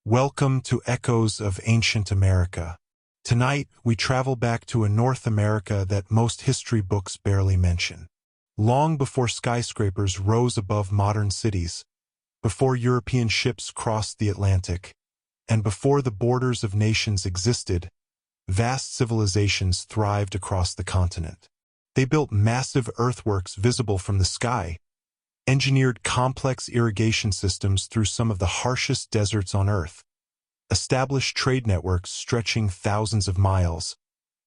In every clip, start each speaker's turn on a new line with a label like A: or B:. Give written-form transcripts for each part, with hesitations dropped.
A: Welcome to Echoes of Ancient America. Tonight, we travel back to a North America that most history books barely mention. Long before skyscrapers rose above modern cities, before European ships crossed the Atlantic, and before the borders of nations existed, vast civilizations thrived across the continent. They built massive earthworks visible from the sky, engineered complex irrigation systems through some of the harshest deserts on Earth, established trade networks stretching thousands of miles,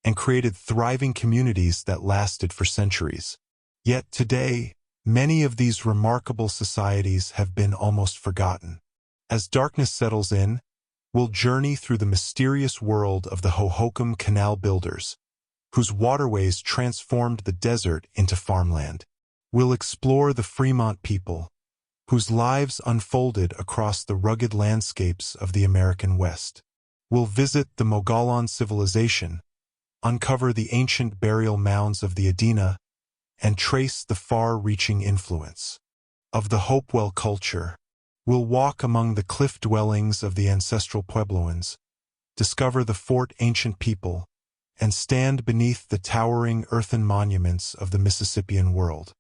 A: and created thriving communities that lasted for centuries. Yet today, many of these remarkable societies have been almost forgotten. As darkness settles in, we'll journey through the mysterious world of the Hohokam Canal builders, whose waterways transformed the desert into farmland. We'll explore the Fremont people, whose lives unfolded across the rugged landscapes of the American West. We'll visit the Mogollon civilization, uncover the ancient burial mounds of the Adena, and trace the far-reaching influence of the Hopewell culture. We'll walk among the cliff dwellings of the ancestral Puebloans, discover the Fort Ancient people, and stand beneath the towering earthen monuments of the Mississippian world.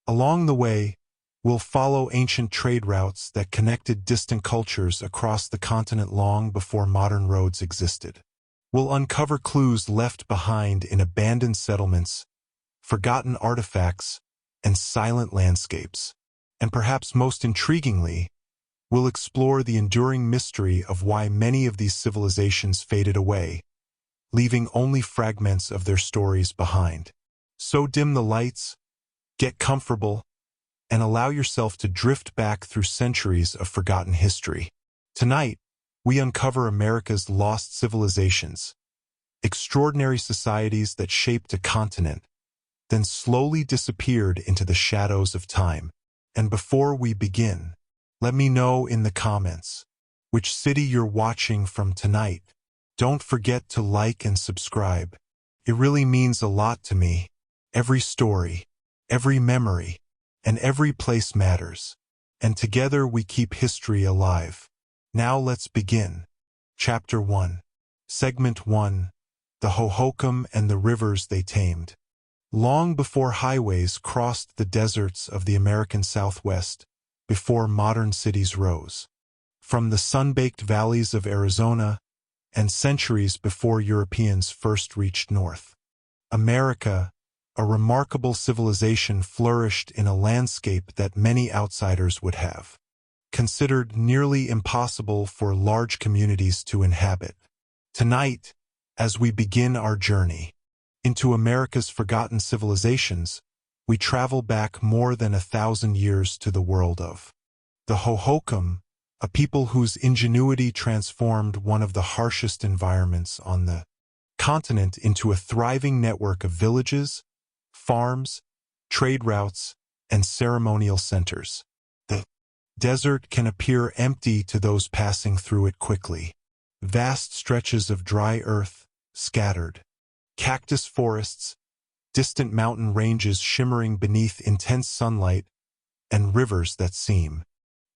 A: Along the way, we'll follow ancient trade routes that connected distant cultures across the continent long before modern roads existed. We'll uncover clues left behind in abandoned settlements, forgotten artifacts, and silent landscapes. And perhaps most intriguingly, we'll explore the enduring mystery of why many of these civilizations faded away, leaving only fragments of their stories behind. So dim the lights, get comfortable, and allow yourself to drift back through centuries of forgotten history. Tonight, we uncover America's lost civilizations, extraordinary societies that shaped a continent, then slowly disappeared into the shadows of time. And before we begin, let me know in the comments which city you're watching from tonight. Don't forget to like and subscribe. It really means a lot to me. Every story, every memory, and every place matters. And together we keep history alive. Now let's begin. Chapter 1. Segment 1. The Hohokam and the Rivers They Tamed. Long before highways crossed the deserts of the American Southwest, before modern cities rose, from the sun-baked valleys of Arizona, and centuries before Europeans first reached north, America, a remarkable civilization, flourished in a landscape that many outsiders would have considered nearly impossible for large communities to inhabit. Tonight, as we begin our journey into America's forgotten civilizations, we travel back more than 1,000 years to the world of the Hohokam, a people whose ingenuity transformed one of the harshest environments on the continent into a thriving network of villages, farms, trade routes, and ceremonial centers. The desert can appear empty to those passing through it quickly. Vast stretches of dry earth, scattered cactus forests, distant mountain ranges shimmering beneath intense sunlight, and rivers that seem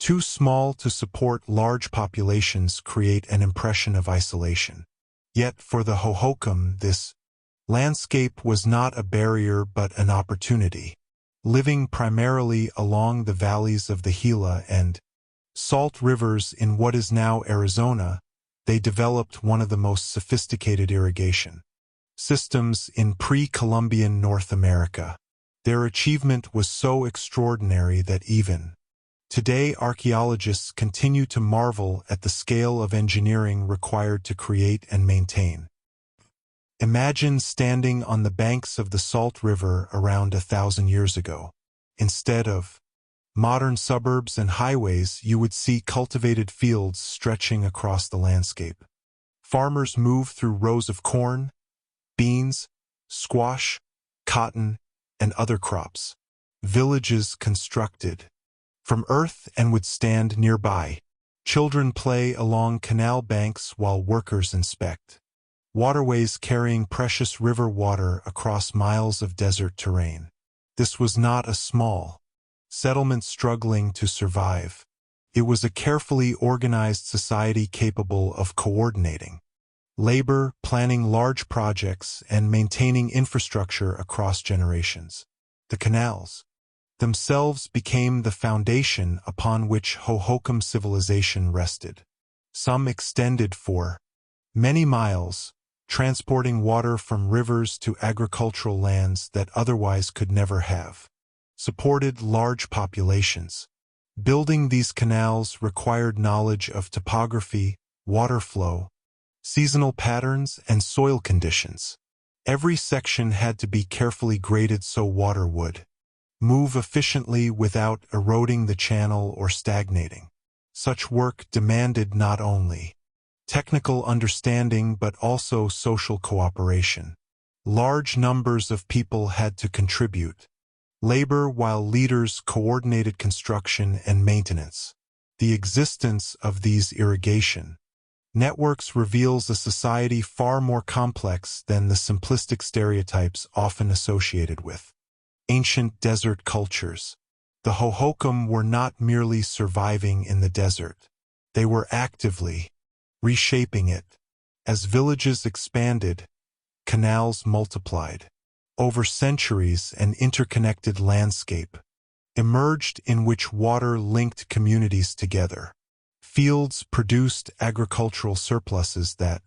A: too small to support large populations create an impression of isolation. Yet for the Hohokam, this landscape was not a barrier but an opportunity. Living primarily along the valleys of the Gila and Salt rivers in what is now Arizona, they developed one of the most sophisticated irrigation systems in pre-Columbian North America. Their achievement was so extraordinary that even today archaeologists continue to marvel at the scale of engineering required to create and maintain. Imagine standing on the banks of the Salt River around 1,000 years ago. Instead of modern suburbs and highways, you would see cultivated fields stretching across the landscape. Farmers moved through rows of corn, beans, squash, cotton, and other crops. Villages constructed from earth and would stand nearby. Children play along canal banks while workers inspect waterways carrying precious river water across miles of desert terrain. This was not a small settlement struggling to survive. It was a carefully organized society capable of coordinating labor, planning large projects, and maintaining infrastructure across generations. The canals themselves became the foundation upon which Hohokam civilization rested. Some extended for many miles, transporting water from rivers to agricultural lands that otherwise could never have supported large populations. Building these canals required knowledge of topography, water flow, seasonal patterns, and soil conditions. Every section had to be carefully graded so water would move efficiently without eroding the channel or stagnating. Such work demanded not only technical understanding but also social cooperation. Large numbers of people had to contribute labor while leaders coordinated construction and maintenance. The existence of these irrigation networks reveals a society far more complex than the simplistic stereotypes often associated with ancient desert cultures. The Hohokam were not merely surviving in the desert. They were actively reshaping it. As villages expanded, canals multiplied. Over centuries, an interconnected landscape emerged in which water linked communities together. Fields produced agricultural surpluses that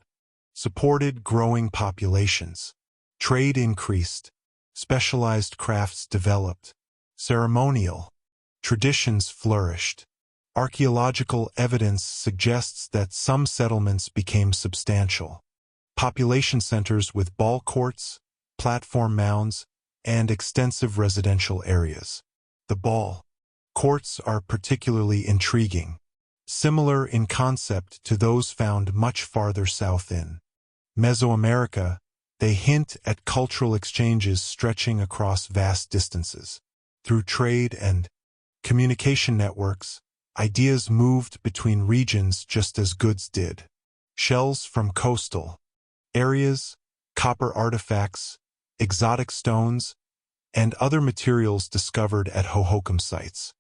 A: supported growing populations. Trade increased. Specialized crafts developed. Ceremonial traditions flourished. Archaeological evidence suggests that some settlements became substantial population centers with ball courts, platform mounds, and extensive residential areas. The ball courts are particularly intriguing, similar in concept to those found much farther south in Mesoamerica. They hint at cultural exchanges stretching across vast distances. Through trade and communication networks, ideas moved between regions just as goods did. Shells from coastal areas, copper artifacts, exotic stones, and other materials discovered at Hohokam sites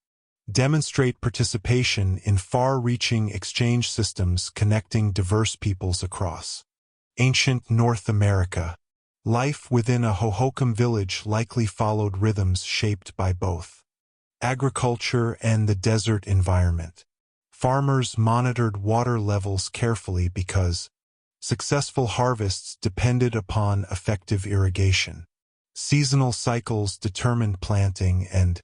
A: demonstrate participation in far-reaching exchange systems connecting diverse peoples across ancient North America. Life within a Hohokam village likely followed rhythms shaped by both agriculture and the desert environment. Farmers monitored water levels carefully because successful harvests depended upon effective irrigation. Seasonal cycles determined planting and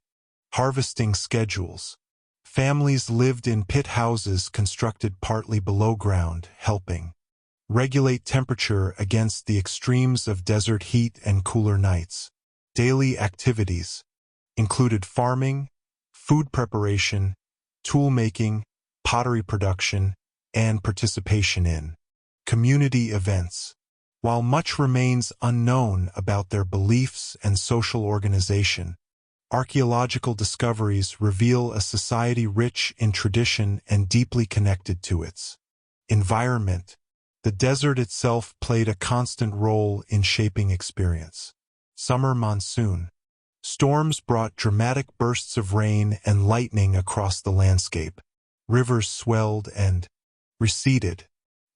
A: harvesting schedules. Families lived in pit houses constructed partly below ground, helping regulate temperature against the extremes of desert heat and cooler nights. Daily activities included farming, food preparation, tool making, pottery production, and participation in community events. While much remains unknown about their beliefs and social organization, archaeological discoveries reveal a society rich in tradition and deeply connected to its environment. The desert itself played a constant role in shaping experience. Summer monsoon storms brought dramatic bursts of rain and lightning across the landscape. Rivers swelled and receded.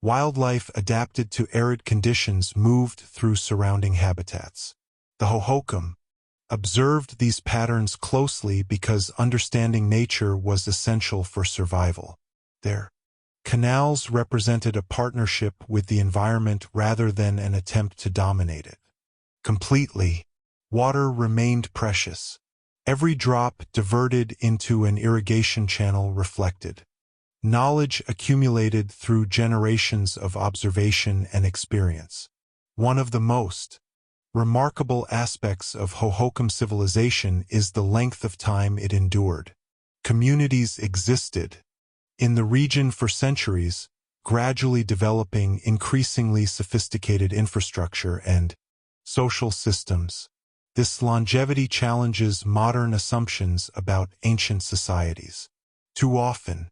A: Wildlife adapted to arid conditions moved through surrounding habitats. The Hohokam observed these patterns closely because understanding nature was essential for survival. Their canals represented a partnership with the environment rather than an attempt to dominate it completely. Water remained precious. Every drop diverted into an irrigation channel reflected knowledge accumulated through generations of observation and experience. One of the most remarkable aspects of Hohokam civilization is the length of time it endured. Communities existed in the region for centuries, gradually developing increasingly sophisticated infrastructure and social systems. This longevity challenges modern assumptions about ancient societies. Too often,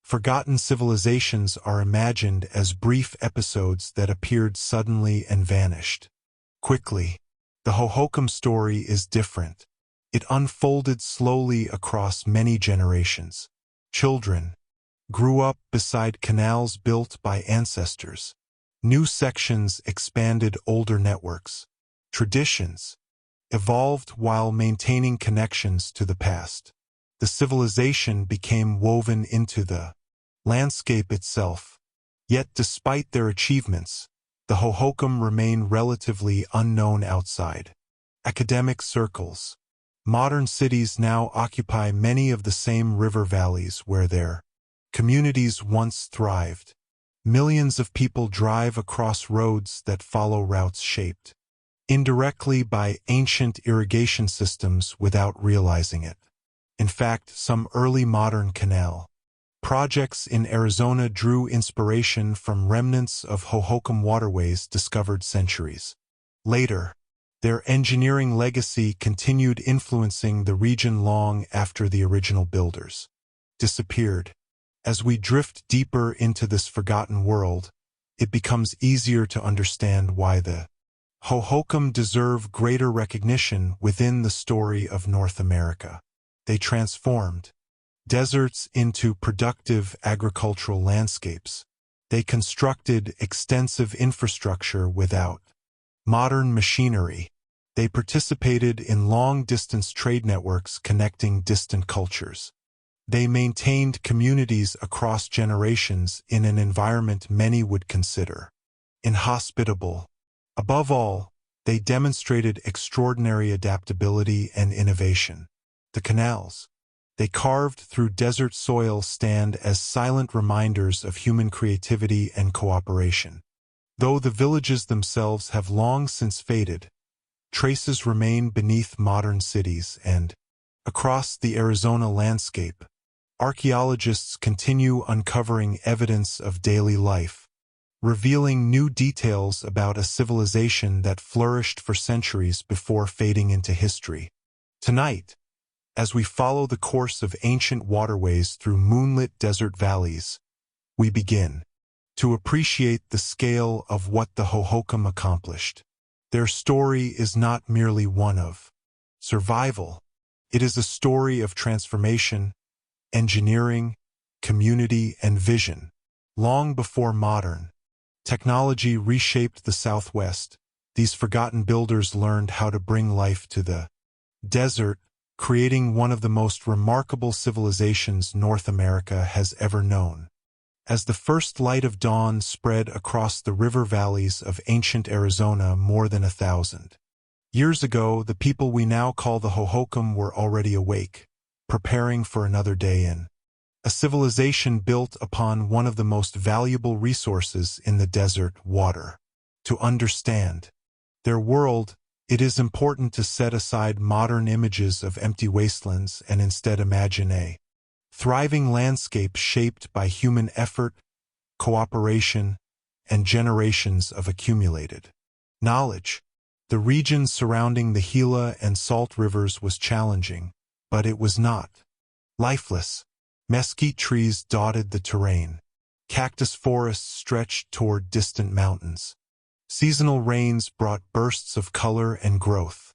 A: forgotten civilizations are imagined as brief episodes that appeared suddenly and vanished quickly. The Hohokam story is different. It unfolded slowly across many generations. Children grew up beside canals built by ancestors. New sections expanded older networks. Traditions evolved while maintaining connections to the past. The civilization became woven into the landscape itself. Yet despite their achievements, the Hohokam remain relatively unknown outside academic circles. Modern cities now occupy many of the same river valleys where their communities once thrived. Millions of people drive across roads that follow routes shaped indirectly by ancient irrigation systems without realizing it. In fact, some early modern canal projects in Arizona drew inspiration from remnants of Hohokam waterways discovered centuries later. Their engineering legacy continued influencing the region long after the original builders disappeared. As we drift deeper into this forgotten world, it becomes easier to understand why the Hohokam deserve greater recognition within the story of North America. They transformed deserts into productive agricultural landscapes. They constructed extensive infrastructure without modern machinery. They participated in long-distance trade networks connecting distant cultures. They maintained communities across generations in an environment many would consider inhospitable. Above all, they demonstrated extraordinary adaptability and innovation. The canals they carved through desert soil stand as silent reminders of human creativity and cooperation. Though the villages themselves have long since faded, traces remain beneath modern cities and, across the Arizona landscape, archaeologists continue uncovering evidence of daily life, revealing new details about a civilization that flourished for centuries before fading into history. Tonight, as we follow the course of ancient waterways through moonlit desert valleys, we begin to appreciate the scale of what the Hohokam accomplished. Their story is not merely one of survival. It is a story of transformation, engineering, community, and vision. Long before modern technology reshaped the Southwest, these forgotten builders learned how to bring life to the desert, creating one of the most remarkable civilizations North America has ever known. As the first light of dawn spread across the river valleys of ancient Arizona more than 1,000 years ago, the people we now call the Hohokam were already awake, preparing for another day in a civilization built upon one of the most valuable resources in the desert, water. To understand their world, it is important to set aside modern images of empty wastelands and instead imagine a thriving landscape shaped by human effort, cooperation, and generations of accumulated knowledge. The region surrounding the Gila and Salt rivers was challenging, but it was not lifeless. Mesquite trees dotted the terrain. Cactus forests stretched toward distant mountains. Seasonal rains brought bursts of color and growth.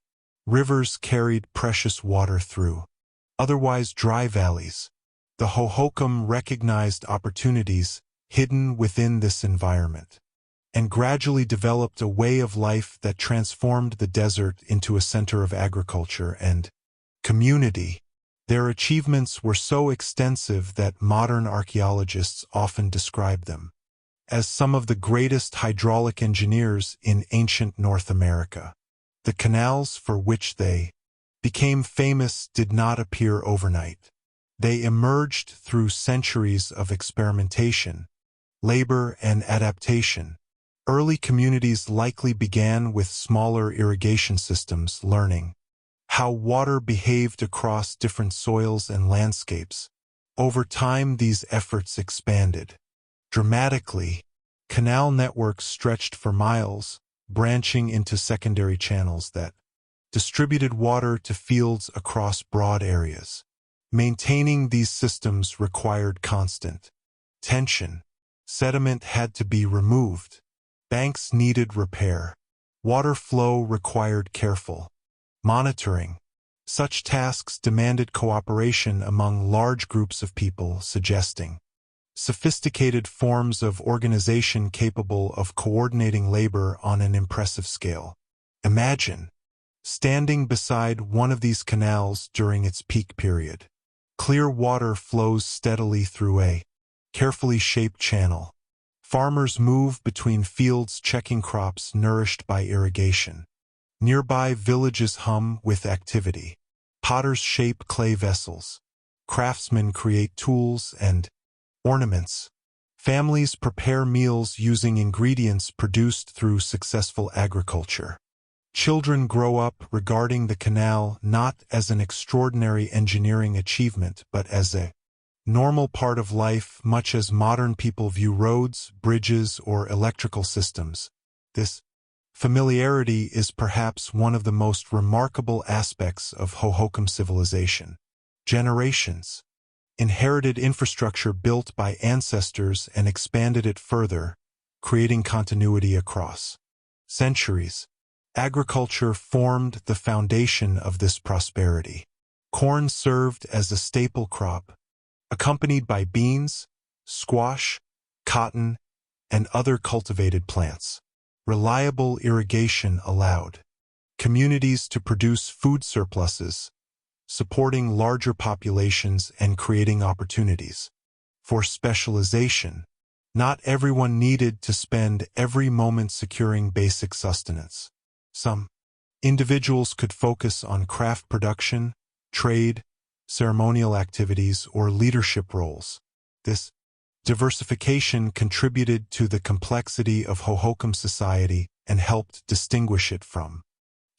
A: Rivers carried precious water through otherwise dry valleys. The Hohokam recognized opportunities hidden within this environment and gradually developed a way of life that transformed the desert into a center of agriculture and community. Their achievements were so extensive that modern archaeologists often describe them as some of the greatest hydraulic engineers in ancient North America. The canals for which they became famous did not appear overnight. They emerged through centuries of experimentation, labor, and adaptation. Early communities likely began with smaller irrigation systems, learning how water behaved across different soils and landscapes. Over time, these efforts expanded dramatically. Canal networks stretched for miles, branching into secondary channels that distributed water to fields across broad areas. Maintaining these systems required constant tension. Sediment had to be removed. Banks needed repair. Water flow required careful monitoring. Such tasks demanded cooperation among large groups of people, suggesting sophisticated forms of organization capable of coordinating labor on an impressive scale. Imagine standing beside one of these canals during its peak period. Clear water flows steadily through a carefully shaped channel. Farmers move between fields checking crops nourished by irrigation. Nearby villages hum with activity. Potters shape clay vessels. Craftsmen create tools and ornaments. Families prepare meals using ingredients produced through successful agriculture. Children grow up regarding the canal not as an extraordinary engineering achievement but as a normal part of life, much as modern people view roads, bridges, or electrical systems. This familiarity is perhaps one of the most remarkable aspects of Hohokam civilization. Generations inherited infrastructure built by ancestors and expanded it further, creating continuity across centuries. Agriculture formed the foundation of this prosperity. Corn served as a staple crop, accompanied by beans, squash, cotton, and other cultivated plants. Reliable irrigation allowed communities to produce food surpluses, supporting larger populations and creating opportunities for specialization. Not everyone needed to spend every moment securing basic sustenance. Some individuals could focus on craft production, trade, ceremonial activities, or leadership roles. This diversification contributed to the complexity of Hohokam society and helped distinguish it from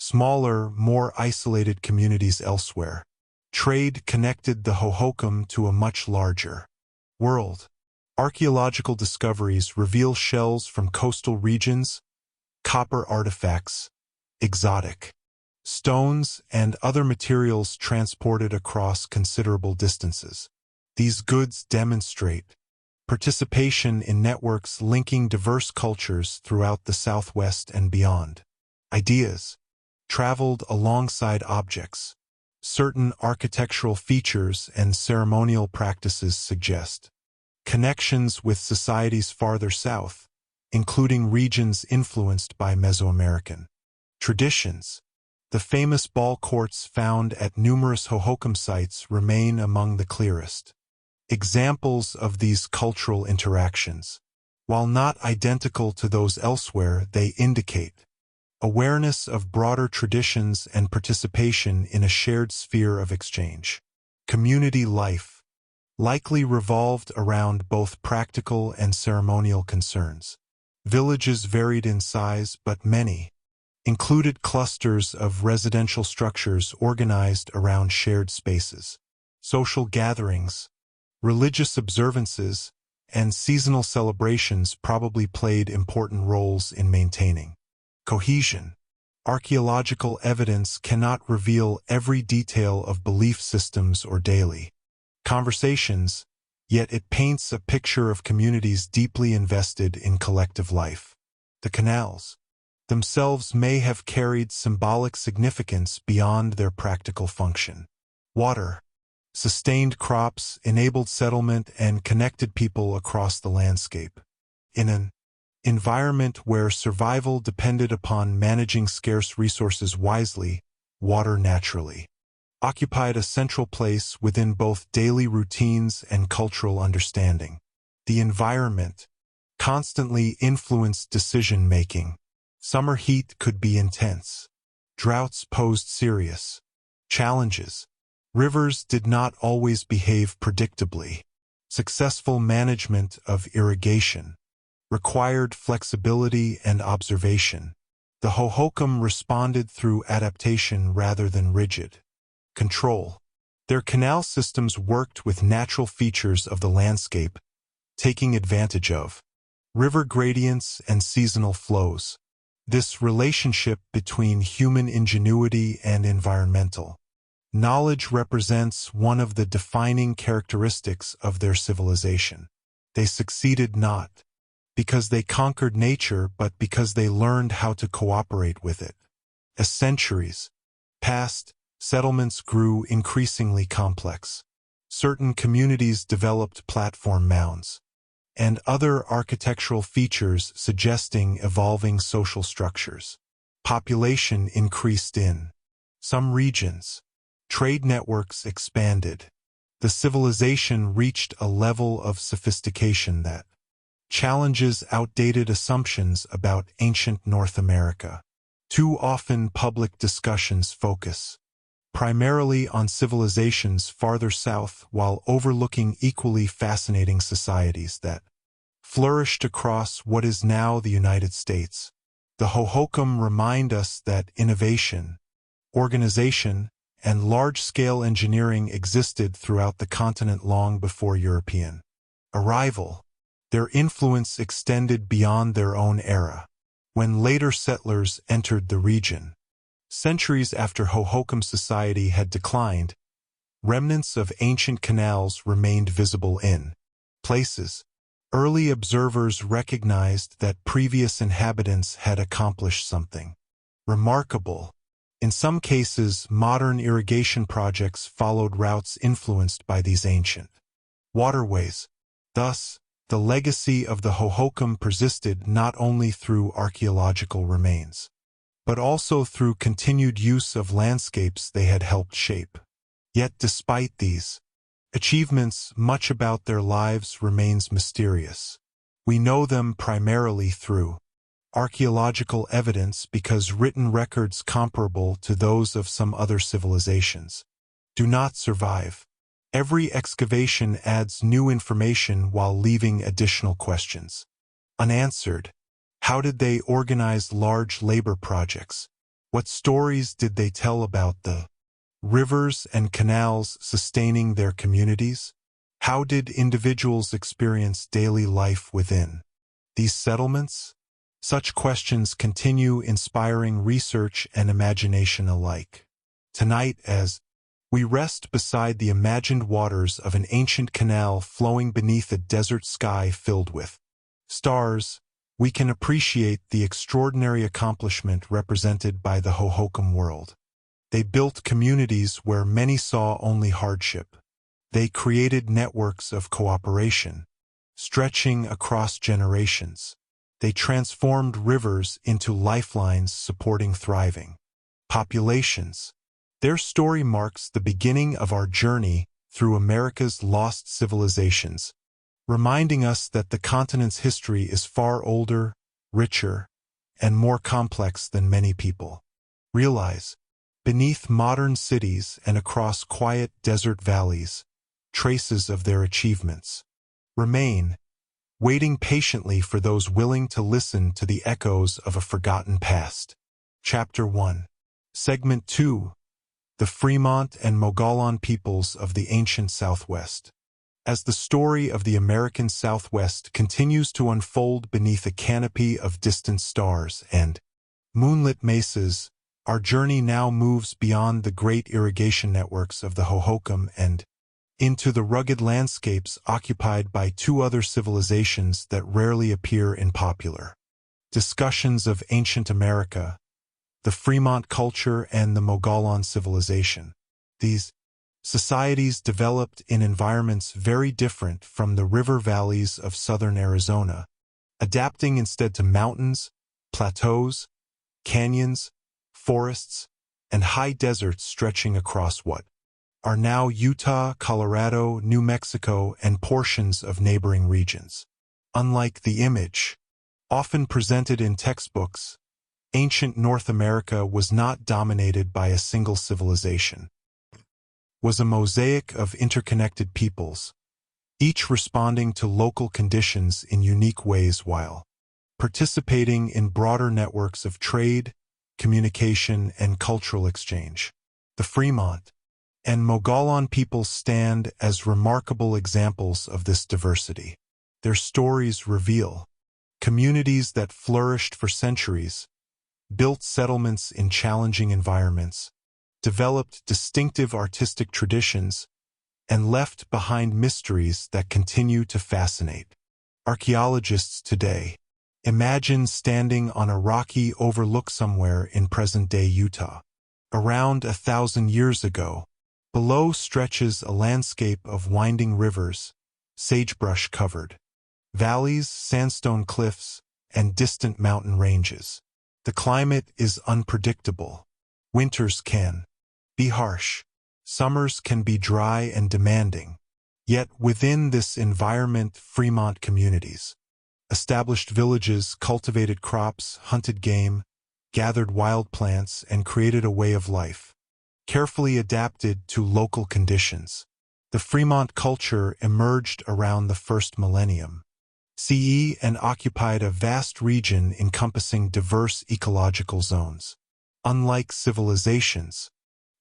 A: smaller, more isolated communities elsewhere. Trade connected the Hohokam to a much larger world. Archaeological discoveries reveal shells from coastal regions, copper artifacts, exotic stones, and other materials transported across considerable distances. These goods demonstrate participation in networks linking diverse cultures throughout the Southwest and beyond. Ideas traveled alongside objects. Certain architectural features and ceremonial practices suggest connections with societies farther south, including regions influenced by Mesoamerican traditions. The famous ball courts found at numerous Hohokam sites remain among the clearest examples of these cultural interactions. While not identical to those elsewhere, they indicate awareness of broader traditions and participation in a shared sphere of exchange. Community life likely revolved around both practical and ceremonial concerns. Villages varied in size, but many included clusters of residential structures organized around shared spaces. Social gatherings, religious observances, and seasonal celebrations probably played important roles in maintaining cohesion. Archaeological evidence cannot reveal every detail of belief systems or daily conversations, yet it paints a picture of communities deeply invested in collective life. The canals themselves may have carried symbolic significance beyond their practical function. Water sustained crops, enabled settlement, and connected people across the landscape. In an environment where survival depended upon managing scarce resources wisely, water naturally occupied a central place within both daily routines and cultural understanding. The environment constantly influenced decision-making. Summer heat could be intense. Droughts posed serious challenges. Rivers did not always behave predictably. Successful management of irrigation required flexibility and observation. The Hohokam responded through adaptation rather than rigid control. Their canal systems worked with natural features of the landscape, taking advantage of river gradients and seasonal flows. This relationship between human ingenuity and environmental knowledge represents one of the defining characteristics of their civilization. They succeeded not because they conquered nature, but because they learned how to cooperate with it. As centuries passed, settlements grew increasingly complex. Certain communities developed platform mounds, and other architectural features suggesting evolving social structures. Population increased in some regions. Trade networks expanded. The civilization reached a level of sophistication that challenges outdated assumptions about ancient North America. Too often public discussions focus primarily on civilizations farther south while overlooking equally fascinating societies that flourished across what is now the United States. The Hohokam remind us that innovation, organization, and large-scale engineering existed throughout the continent long before European arrival. Their influence extended beyond their own era. When later settlers entered the region, centuries after Hohokam society had declined, remnants of ancient canals remained visible in places. Early observers recognized that previous inhabitants had accomplished something remarkable. In some cases, modern irrigation projects followed routes influenced by these ancient waterways. Thus, the legacy of the Hohokam persisted not only through archaeological remains, but also through continued use of landscapes they had helped shape. Yet despite these achievements, much about their lives remains mysterious. We know them primarily through archaeological evidence because written records comparable to those of some other civilizations do not survive. Every excavation adds new information while leaving additional questions unanswered. How did they organize large labor projects? What stories did they tell about the rivers and canals sustaining their communities? How did individuals experience daily life within these settlements? Such questions continue inspiring research and imagination alike. Tonight, as we rest beside the imagined waters of an ancient canal flowing beneath a desert sky filled with stars, we can appreciate the extraordinary accomplishment represented by the Hohokam world. They built communities where many saw only hardship. They created networks of cooperation, stretching across generations. They transformed rivers into lifelines supporting thriving populations. Their story marks the beginning of our journey through America's lost civilizations, reminding us that the continent's history is far older, richer, and more complex than many people realize. Beneath modern cities and across quiet desert valleys, traces of their achievements remain, waiting patiently for those willing to listen to the echoes of a forgotten past. Chapter 1. Segment 2. The Fremont and Mogollon Peoples of the Ancient Southwest. As the story of the American Southwest continues to unfold beneath a canopy of distant stars and moonlit mesas, our journey now moves beyond the great irrigation networks of the Hohokam and into the rugged landscapes occupied by two other civilizations that rarely appear in popular discussions of ancient America: the Fremont culture and the Mogollon civilization. These societies developed in environments very different from the river valleys of southern Arizona, adapting instead to mountains, plateaus, canyons, forests, and high deserts stretching across what are now Utah, Colorado, New Mexico, and portions of neighboring regions. Unlike the image often presented in textbooks, ancient North America was not dominated by a single civilization. It was a mosaic of interconnected peoples, each responding to local conditions in unique ways while participating in broader networks of trade, communication, and cultural exchange. The Fremont and Mogollon peoples stand as remarkable examples of this diversity. Their stories reveal communities that flourished for centuries, built settlements in challenging environments, developed distinctive artistic traditions, and left behind mysteries that continue to fascinate archaeologists today. Imagine standing on a rocky overlook somewhere in present-day Utah. Around 1,000 years ago, below stretches a landscape of winding rivers, sagebrush-covered. valleys, sandstone cliffs, and distant mountain ranges. The climate is unpredictable. Winters can be harsh. Summers can be dry and demanding. Yet within this environment, Fremont communities established villages, cultivated crops, hunted game, gathered wild plants, and created a way of life, carefully adapted to local conditions. The Fremont culture emerged around the first millennium CE and occupied a vast region encompassing diverse ecological zones. Unlike civilizations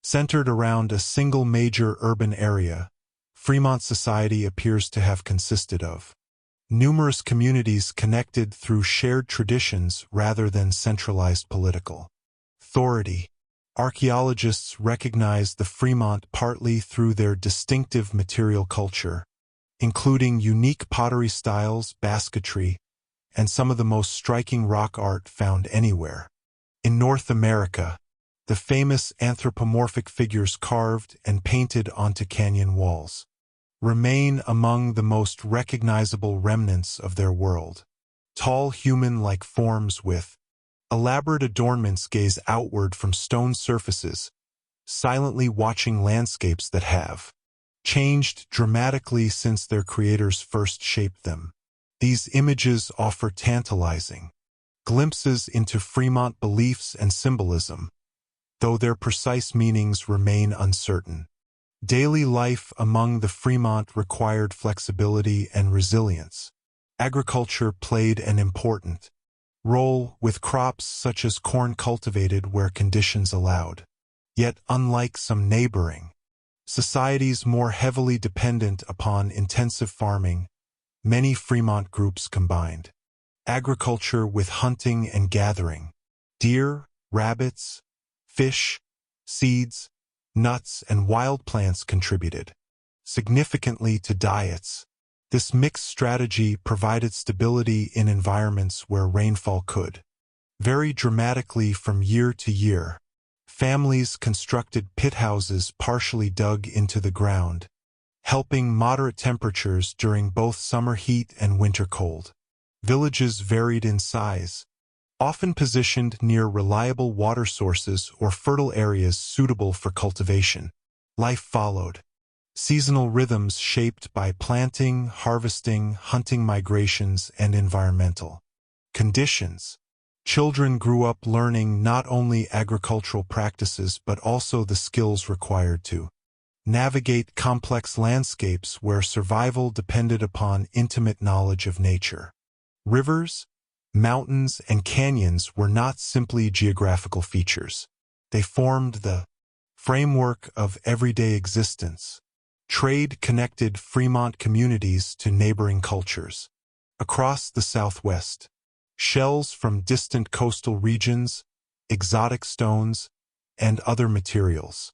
A: centered around a single major urban area, Fremont society appears to have consisted of numerous communities connected through shared traditions rather than centralized political authority. Archaeologists recognize the Fremont partly through their distinctive material culture, including unique pottery styles, basketry, and some of the most striking rock art found anywhere. In North America, the famous anthropomorphic figures carved and painted onto canyon walls remain among the most recognizable remnants of their world. Tall human-like forms with elaborate adornments gaze outward from stone surfaces, silently watching landscapes that have changed dramatically since their creators first shaped them. These images offer tantalizing glimpses into Fremont beliefs and symbolism, though their precise meanings remain uncertain. Daily life among the Fremont required flexibility and resilience. Agriculture played an important role, with crops such as corn cultivated where conditions allowed. Yet, unlike some neighboring societies more heavily dependent upon intensive farming, many Fremont groups combined agriculture with hunting and gathering. Deer, rabbits, fish, seeds, nuts, and wild plants contributed significantly to diets. This mixed strategy provided stability in environments where rainfall could vary dramatically from year to year. Families constructed pit houses partially dug into the ground, helping moderate temperatures during both summer heat and winter cold. Villages varied in size, often positioned near reliable water sources or fertile areas suitable for cultivation. Life followed seasonal rhythms shaped by planting, harvesting, hunting migrations, and environmental conditions. Children grew up learning not only agricultural practices but also the skills required to navigate complex landscapes where survival depended upon intimate knowledge of nature. Rivers, mountains, and canyons were not simply geographical features. They formed the framework of everyday existence. Trade connected Fremont communities to neighboring cultures. Across the Southwest, shells from distant coastal regions, exotic stones, and other materials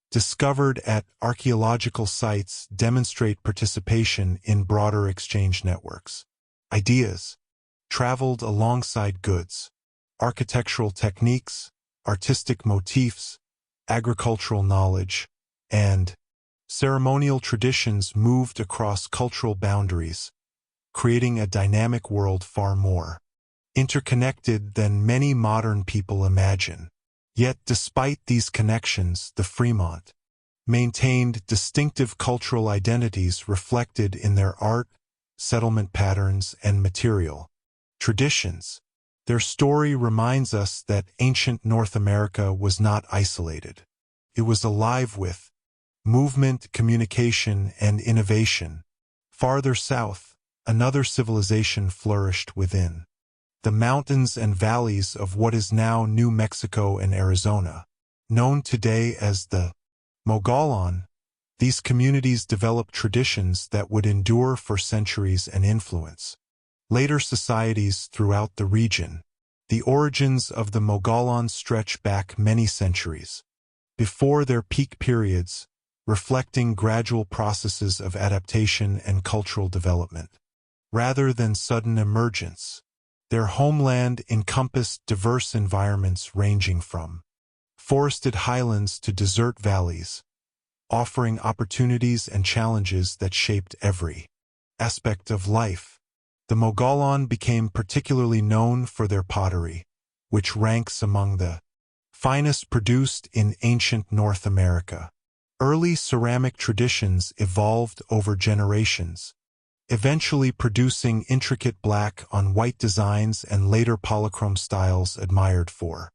A: discovered at archaeological sites demonstrate participation in broader exchange networks. Ideas traveled alongside goods. Architectural techniques, artistic motifs, agricultural knowledge, and ceremonial traditions moved across cultural boundaries, creating a dynamic world far more interconnected than many modern people imagine. Yet despite these connections, the Fremont maintained distinctive cultural identities reflected in their art, settlement patterns, and material traditions. Their story reminds us that ancient North America was not isolated. It was alive with movement, communication, and innovation. Farther south, another civilization flourished within the mountains and valleys of what is now New Mexico and Arizona. Known today as the Mogollon, these communities developed traditions that would endure for centuries and influence later societies throughout the region. The origins of the Mogollon stretch back many centuries before their peak periods, reflecting gradual processes of adaptation and cultural development, rather than sudden emergence. Their homeland encompassed diverse environments ranging from forested highlands to desert valleys, offering opportunities and challenges that shaped every aspect of life. The Mogollon became particularly known for their pottery, which ranks among the finest produced in ancient North America. Early ceramic traditions evolved over generations, eventually producing intricate black on white designs and later polychrome styles admired for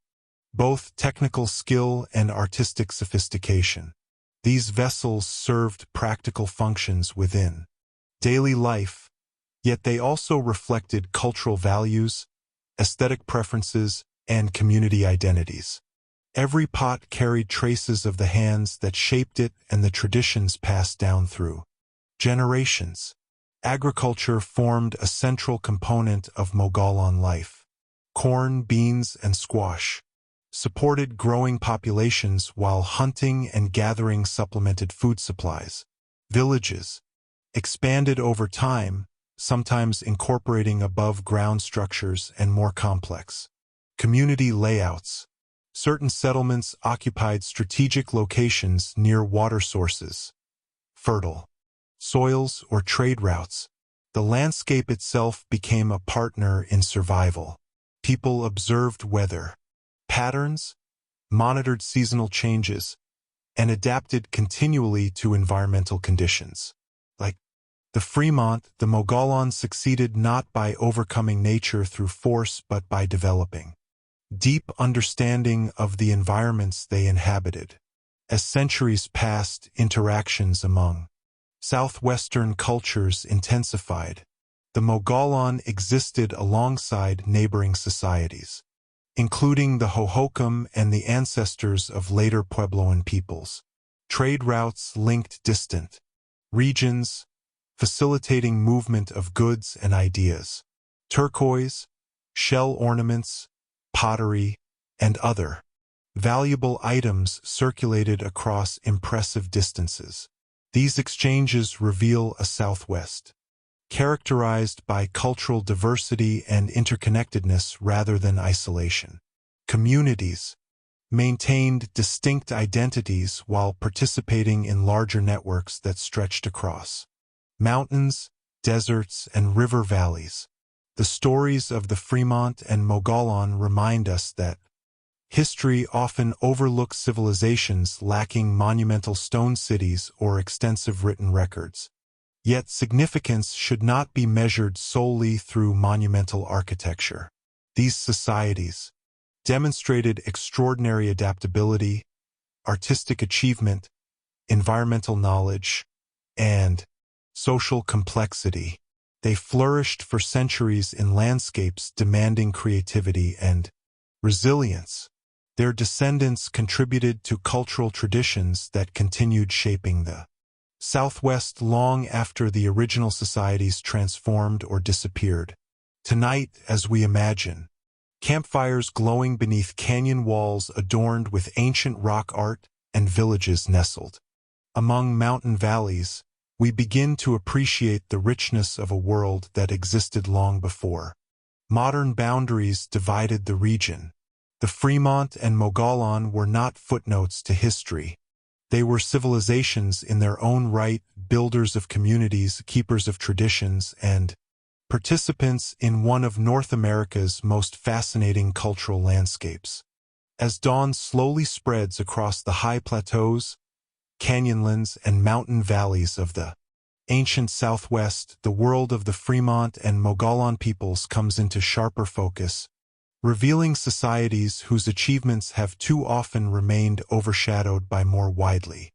A: both technical skill and artistic sophistication. These vessels served practical functions within daily life, yet they also reflected cultural values, aesthetic preferences, and community identities. Every pot carried traces of the hands that shaped it and the traditions passed down through generations. Agriculture formed a central component of Mogollon life. Corn, beans, and squash supported growing populations while hunting and gathering supplemented food supplies. Villages expanded over time, sometimes incorporating above-ground structures and more complex community layouts. Certain settlements occupied strategic locations near water sources, fertile soils, or trade routes. The landscape itself became a partner in survival. People observed weather patterns, monitored seasonal changes, and adapted continually to environmental conditions. Like the Fremont, the Mogollon succeeded not by overcoming nature through force but by developing deep understanding of the environments they inhabited. As centuries passed, interactions among southwestern cultures intensified. The Mogollon existed alongside neighboring societies, including the Hohokam and the ancestors of later Puebloan peoples. Trade routes linked distant regions, facilitating movement of goods and ideas. Turquoise, shell ornaments, pottery, and other valuable items circulated across impressive distances. These exchanges reveal a Southwest characterized by cultural diversity and interconnectedness rather than isolation. Communities maintained distinct identities while participating in larger networks that stretched across mountains, deserts, and river valleys. The stories of the Fremont and Mogollon remind us that history often overlooks civilizations lacking monumental stone cities or extensive written records. Yet significance should not be measured solely through monumental architecture. These societies demonstrated extraordinary adaptability, artistic achievement, environmental knowledge, and social complexity. They flourished for centuries in landscapes demanding creativity and resilience. Their descendants contributed to cultural traditions that continued shaping the Southwest long after the original societies transformed or disappeared. Tonight, as we imagine, campfires glowing beneath canyon walls adorned with ancient rock art and villages nestled among mountain valleys, we begin to appreciate the richness of a world that existed long before modern boundaries divided the region. The Fremont and Mogollon were not footnotes to history. They were civilizations in their own right, builders of communities, keepers of traditions, and participants in one of North America's most fascinating cultural landscapes. As dawn slowly spreads across the high plateaus, canyonlands, and mountain valleys of the ancient Southwest, the world of the Fremont and Mogollon peoples comes into sharper focus, revealing societies whose achievements have too often remained overshadowed by more widely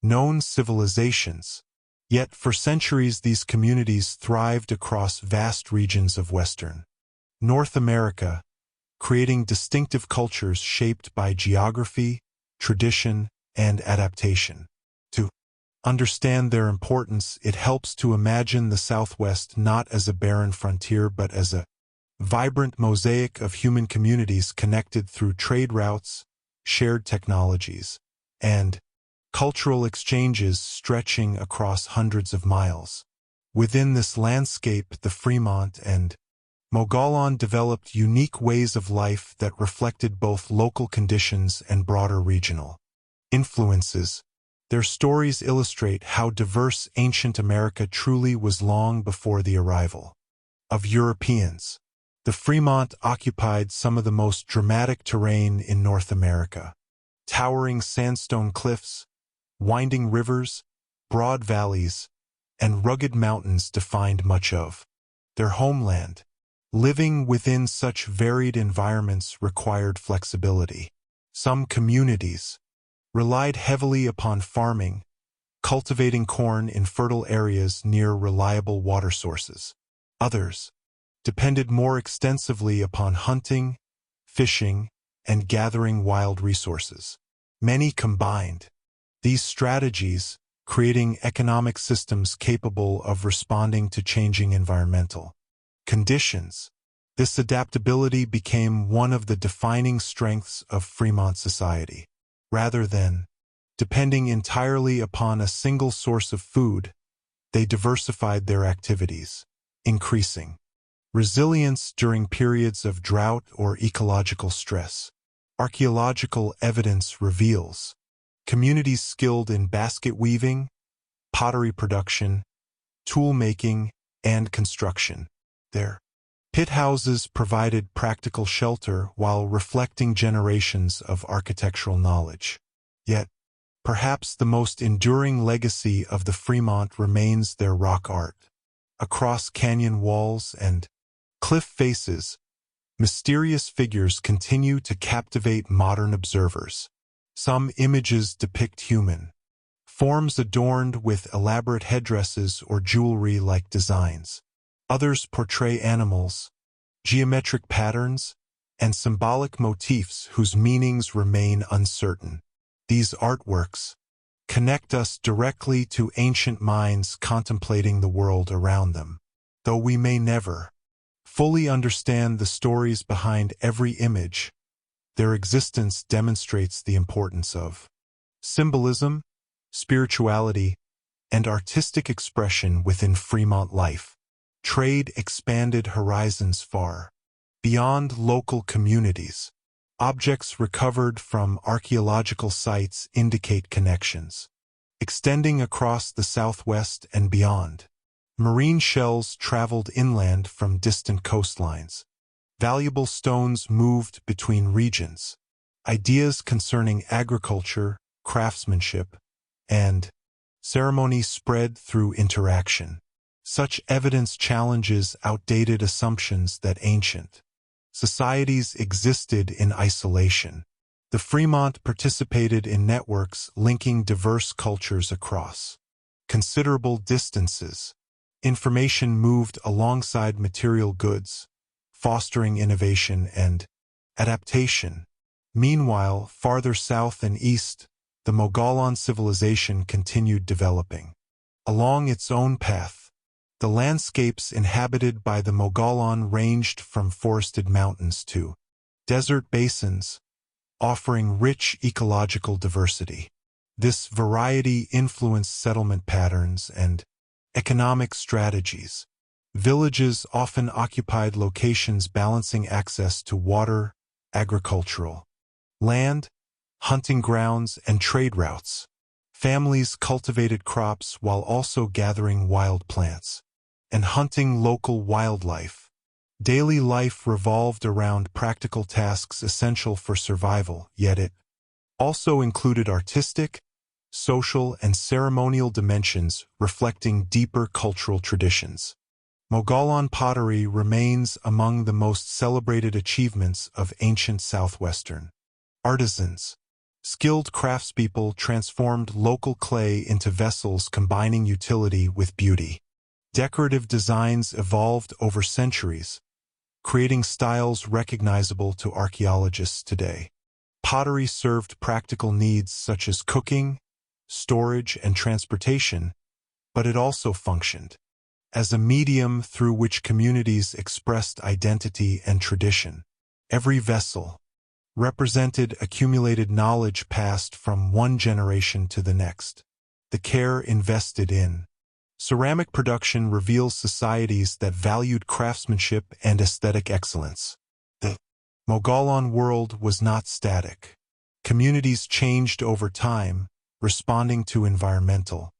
A: known civilizations. Yet for centuries these communities thrived across vast regions of Western North America, creating distinctive cultures shaped by geography, tradition, and adaptation. To understand their importance, it helps to imagine the Southwest not as a barren frontier but as a vibrant mosaic of human communities connected through trade routes, shared technologies, and cultural exchanges stretching across hundreds of miles. Within this landscape, the Fremont and Mogollon developed unique ways of life that reflected both local conditions and broader regional influences. Their stories illustrate how diverse ancient America truly was long before the arrival of Europeans. The Fremont occupied some of the most dramatic terrain in North America. Towering sandstone cliffs, winding rivers, broad valleys, and rugged mountains defined much of their homeland. Living within such varied environments required flexibility. Some communities relied heavily upon farming, cultivating corn in fertile areas near reliable water sources. Others depended more extensively upon hunting, fishing, and gathering wild resources. Many combined these strategies, creating economic systems capable of responding to changing environmental conditions. This adaptability became one of the defining strengths of Fremont society. Rather than depending entirely upon a single source of food, they diversified their activities, increasing resilience during periods of drought or ecological stress. Archaeological evidence reveals communities skilled in basket weaving, pottery production, tool making, and construction. Their pit houses provided practical shelter while reflecting generations of architectural knowledge. Yet, perhaps the most enduring legacy of the Fremont remains their rock art. Across canyon walls and cliff faces, mysterious figures continue to captivate modern observers. Some images depict human forms adorned with elaborate headdresses or jewelry-like designs. Others portray animals, geometric patterns, and symbolic motifs whose meanings remain uncertain. These artworks connect us directly to ancient minds contemplating the world around them. Though we may never fully understand the stories behind every image, their existence demonstrates the importance of symbolism, spirituality, and artistic expression within Fremont life. Trade expanded horizons far beyond local communities. Objects recovered from archaeological sites indicate connections extending across the Southwest and beyond. Marine shells traveled inland from distant coastlines. Valuable stones moved between regions. Ideas concerning agriculture, craftsmanship, and ceremony spread through interaction. Such evidence challenges outdated assumptions that ancient societies existed in isolation. The Fremont participated in networks linking diverse cultures across considerable distances. Information moved alongside material goods, fostering innovation and adaptation. Meanwhile, farther south and east, the Mogollon civilization continued developing along its own path. The landscapes inhabited by the Mogollon ranged from forested mountains to desert basins, offering rich ecological diversity. This variety influenced settlement patterns and economic strategies. Villages often occupied locations balancing access to water, agricultural land, hunting grounds, and trade routes. Families cultivated crops while also gathering wild plants and hunting local wildlife. Daily life revolved around practical tasks essential for survival, yet it also included artistic, social, and ceremonial dimensions reflecting deeper cultural traditions. Mogollon pottery remains among the most celebrated achievements of ancient Southwestern artisans. Skilled craftspeople transformed local clay into vessels combining utility with beauty. Decorative designs evolved over centuries, creating styles recognizable to archaeologists today. Pottery served practical needs such as cooking, storage, and transportation, but it also functioned as a medium through which communities expressed identity and tradition. Every vessel represented accumulated knowledge passed from one generation to the next. The care invested in ceramic production reveals societies that valued craftsmanship and aesthetic excellence. The Mogollon world was not static. Communities changed over time, responding to environmental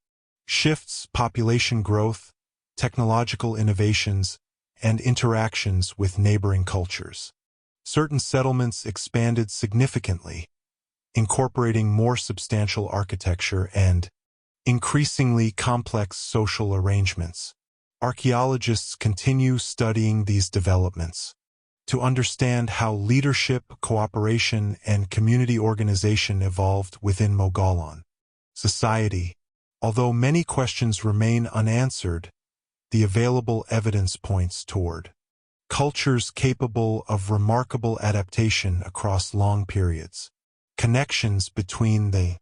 A: shifts, population growth, technological innovations, and interactions with neighboring cultures. Certain settlements expanded significantly, incorporating more substantial architecture and increasingly complex social arrangements. Archaeologists continue studying these developments to understand how leadership, cooperation, and community organization evolved within Mogollon society. Although many questions remain unanswered, the available evidence points toward cultures capable of remarkable adaptation across long periods. Connections between the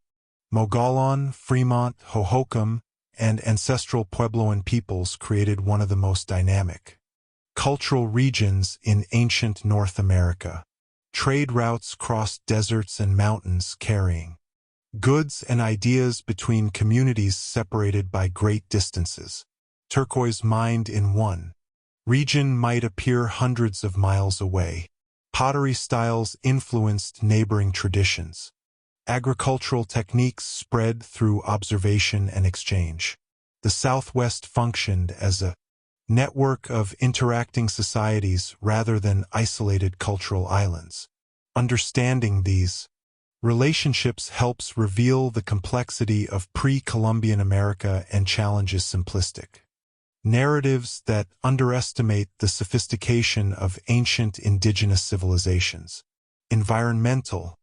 A: Mogollon, Fremont, Hohokam, and ancestral Puebloan peoples created one of the most dynamic cultural regions in ancient North America. Trade routes crossed deserts and mountains carrying goods and ideas between communities separated by great distances. Turquoise mined in one region might appear hundreds of miles away. Pottery styles influenced neighboring traditions. Agricultural techniques spread through observation and exchange. The Southwest functioned as a network of interacting societies rather than isolated cultural islands. Understanding these relationships helps reveal the complexity of pre-Columbian America and challenges simplistic narratives that underestimate the sophistication of ancient indigenous civilizations. Environmental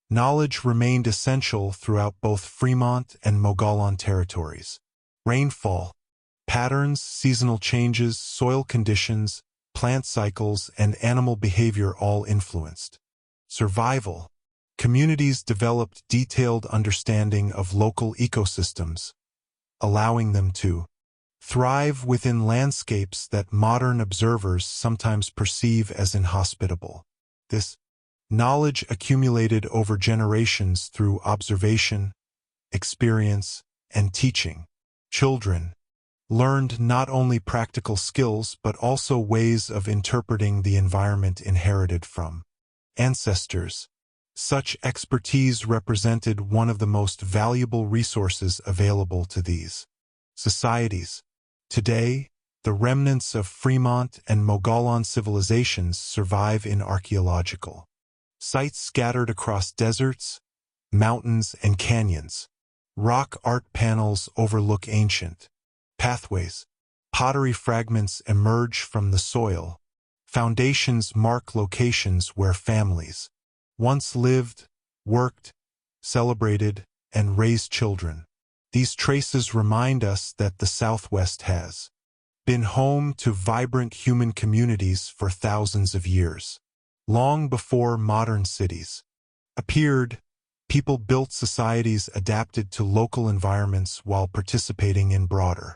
A: knowledge remained essential throughout both Fremont and Mogollon territories. Rainfall patterns, seasonal changes, soil conditions, plant cycles, and animal behavior all influenced survival. Communities developed detailed understanding of local ecosystems, allowing them to thrive within landscapes that modern observers sometimes perceive as inhospitable. This knowledge accumulated over generations through observation, experience, and teaching. Children learned not only practical skills but also ways of interpreting the environment inherited from ancestors. Such expertise represented one of the most valuable resources available to these societies. Today, the remnants of Fremont and Mogollon civilizations survive in archaeological sites scattered across deserts, mountains, and canyons. Rock art panels overlook ancient pathways. Pottery fragments emerge from the soil. Foundations mark locations where families once lived, worked, celebrated, and raised children. These traces remind us that the Southwest has been home to vibrant human communities for thousands of years. Long before modern cities appeared, people built societies adapted to local environments while participating in broader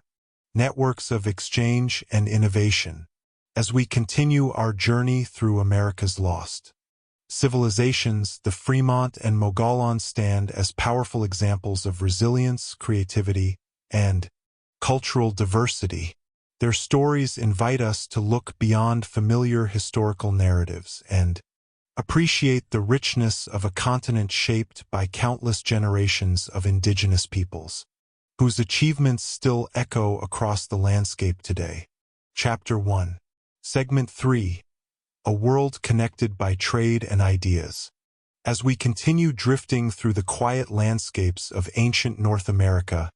A: networks of exchange and innovation. As we continue our journey through America's lost civilizations, the Fremont and Mogollon stand as powerful examples of resilience, creativity, and cultural diversity. Their stories invite us to look beyond familiar historical narratives and appreciate the richness of a continent shaped by countless generations of indigenous peoples, whose achievements still echo across the landscape today. Chapter 1. Segment 3. A world connected by trade and ideas. As we continue drifting through the quiet landscapes of ancient North America,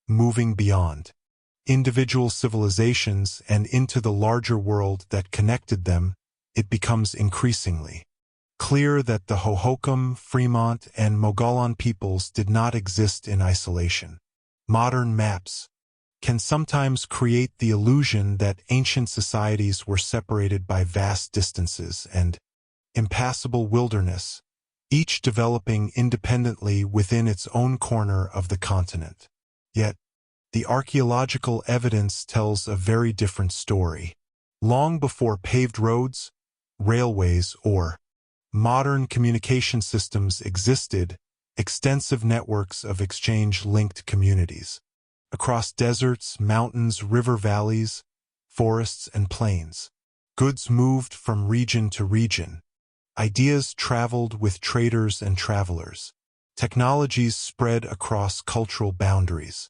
A: moving beyond individual civilizations and into the larger world that connected them, it becomes increasingly clear that the Hohokam, Fremont, and Mogollon peoples did not exist in isolation. Modern maps can sometimes create the illusion that ancient societies were separated by vast distances and impassable wilderness, each developing independently within its own corner of the continent. Yet, the archaeological evidence tells a very different story. Long before paved roads, railways, or modern communication systems existed, extensive networks of exchange linked communities. Across deserts, mountains, river valleys, forests, and plains, goods moved from region to region. Ideas traveled with traders and travelers. Technologies spread across cultural boundaries.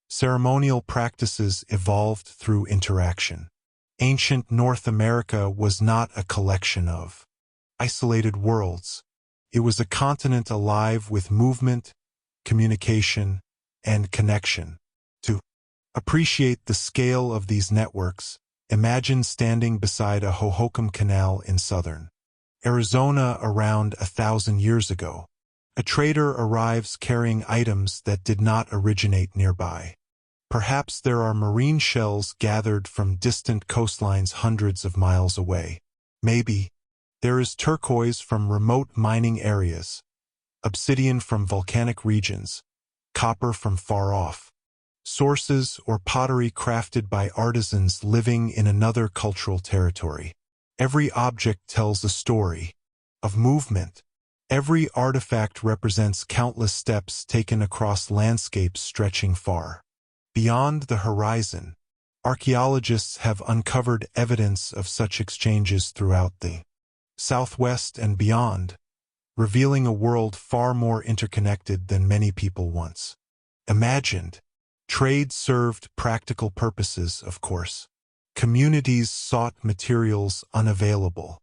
A: Ceremonial practices evolved through interaction. Ancient North America was not a collection of isolated worlds. It was a continent alive with movement, communication, and connection. To appreciate the scale of these networks, imagine standing beside a Hohokam Canal in southern Arizona around 1,000 years ago. A trader arrives carrying items that did not originate nearby. Perhaps there are marine shells gathered from distant coastlines hundreds of miles away. Maybe there is turquoise from remote mining areas, obsidian from volcanic regions, copper from far off sources, or pottery crafted by artisans living in another cultural territory. Every object tells a story of movement. Every artifact represents countless steps taken across landscapes stretching far beyond the horizon. Archaeologists have uncovered evidence of such exchanges throughout the Southwest and beyond, revealing a world far more interconnected than many people once imagined. Trade served practical purposes, of course. Communities sought materials unavailable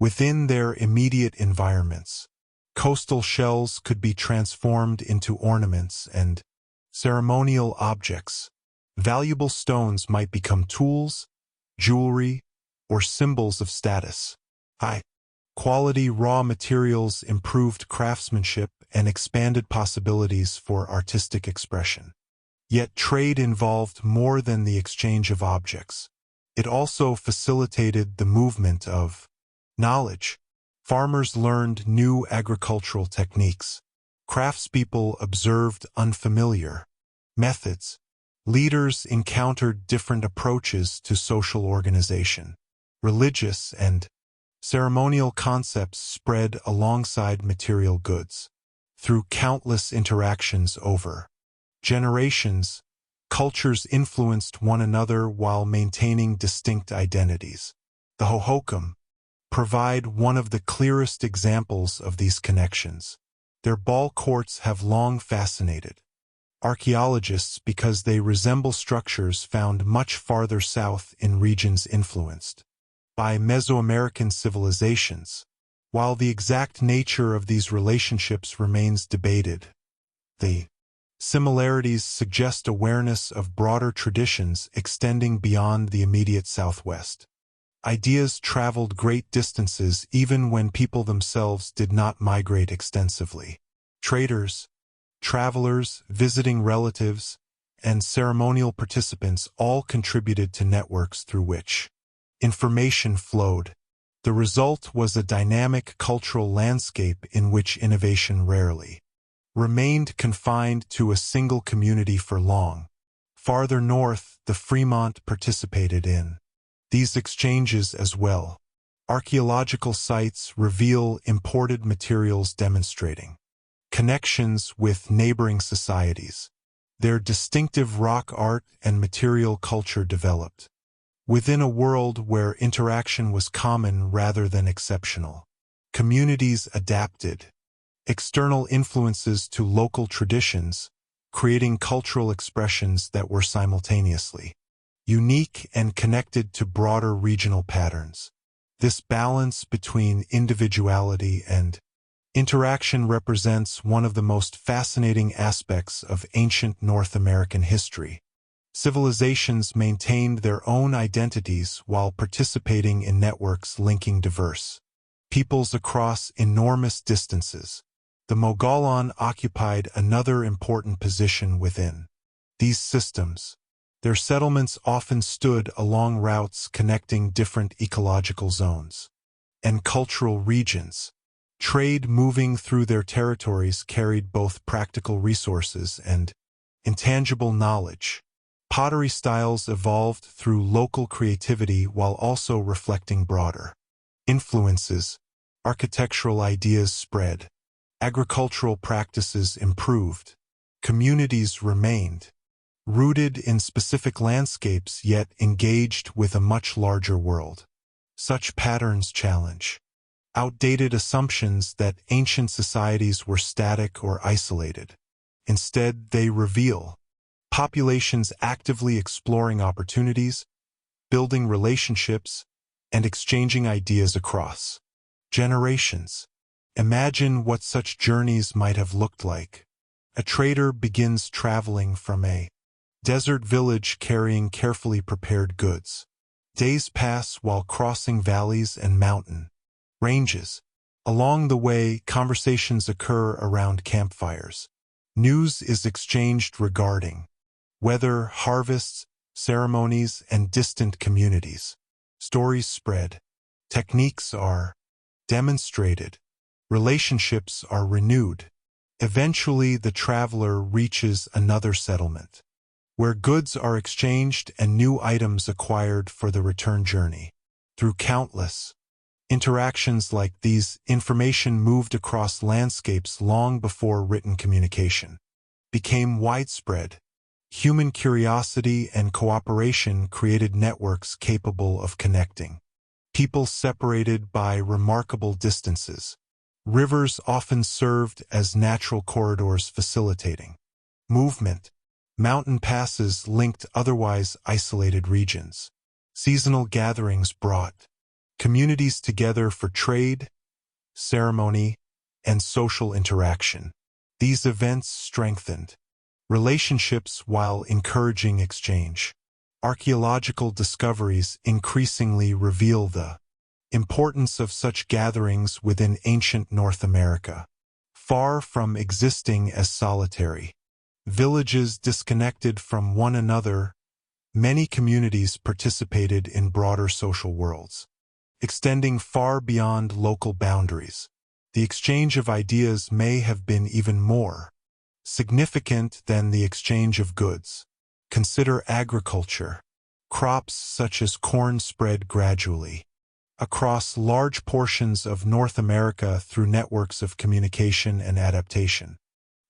A: within their immediate environments. Coastal shells could be transformed into ornaments and ceremonial objects. Valuable stones might become tools, jewelry, or symbols of status. High-quality raw materials improved craftsmanship and expanded possibilities for artistic expression. Yet trade involved more than the exchange of objects. It also facilitated the movement of knowledge. Farmers learned new agricultural techniques. Craftspeople observed unfamiliar methods. Leaders encountered different approaches to social organization. Religious and ceremonial concepts spread alongside material goods. Through countless interactions over generations, cultures influenced one another while maintaining distinct identities. The Hohokam provide one of the clearest examples of these connections. Their ball courts have long fascinated archaeologists because they resemble structures found much farther south in regions influenced by Mesoamerican civilizations. While the exact nature of these relationships remains debated, the similarities suggest awareness of broader traditions extending beyond the immediate Southwest. Ideas traveled great distances even when people themselves did not migrate extensively. Traders, travelers, visiting relatives, and ceremonial participants all contributed to networks through which information flowed. The result was a dynamic cultural landscape in which innovation rarely remained confined to a single community for long. Farther north, the Fremont participated in these exchanges as well. Archaeological sites reveal imported materials demonstrating connections with neighboring societies. Their distinctive rock art and material culture developed within a world where interaction was common rather than exceptional. Communities adapted external influences to local traditions, creating cultural expressions that were simultaneously unique and connected to broader regional patterns. This balance between individuality and interaction represents one of the most fascinating aspects of ancient North American history. Civilizations maintained their own identities while participating in networks linking diverse peoples across enormous distances. The Mogollon occupied another important position within these systems. Their settlements often stood along routes connecting different ecological zones and cultural regions. Trade moving through their territories carried both practical resources and intangible knowledge. Pottery styles evolved through local creativity while also reflecting broader influences. Architectural ideas spread. Agricultural practices improved. Communities remained rooted in specific landscapes yet engaged with a much larger world. Such patterns challenge outdated assumptions that ancient societies were static or isolated. Instead, they reveal populations actively exploring opportunities, building relationships, and exchanging ideas across generations. Imagine what such journeys might have looked like. A trader begins traveling from a desert village carrying carefully prepared goods. Days pass while crossing valleys and mountain ranges. Along the way, conversations occur around campfires. News is exchanged regarding weather, harvests, ceremonies, and distant communities. Stories spread. Techniques are demonstrated. Relationships are renewed. Eventually, the traveler reaches another settlement, where goods are exchanged and new items acquired for the return journey. Through countless interactions like these, information moved across landscapes long before written communication became widespread. Human curiosity and cooperation created networks capable of connecting people separated by remarkable distances. Rivers often served as natural corridors facilitating movement. Mountain passes linked otherwise isolated regions. Seasonal gatherings brought communities together for trade, ceremony, and social interaction. These events strengthened relationships while encouraging exchange. Archaeological discoveries increasingly reveal the importance of such gatherings within ancient North America. Far from existing as solitary villages disconnected from one another, many communities participated in broader social worlds, extending far beyond local boundaries. The exchange of ideas may have been even more significant than the exchange of goods. Consider agriculture. Crops such as corn spread gradually across large portions of North America through networks of communication and adaptation.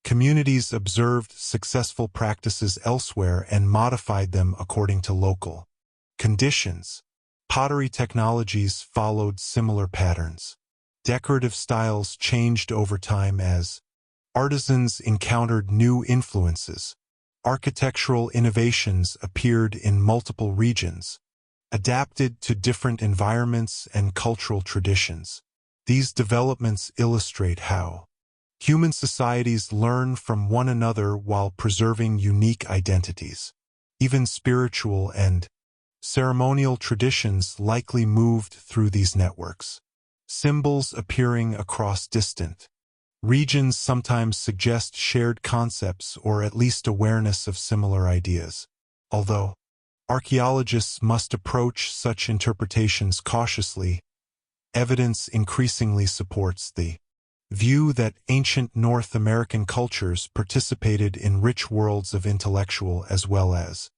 A: Communities observed successful practices elsewhere and modified them according to local conditions. Pottery technologies followed similar patterns. Decorative styles changed over time as artisans encountered new influences. Architectural innovations appeared in multiple regions, adapted to different environments and cultural traditions. These developments illustrate how human societies learn from one another while preserving unique identities. Even spiritual and ceremonial traditions likely moved through these networks. Symbols appearing across distant regions sometimes suggest shared concepts or at least awareness of similar ideas. Although archaeologists must approach such interpretations cautiously, evidence increasingly supports the view that ancient North American cultures participated in rich worlds of intellectual as well as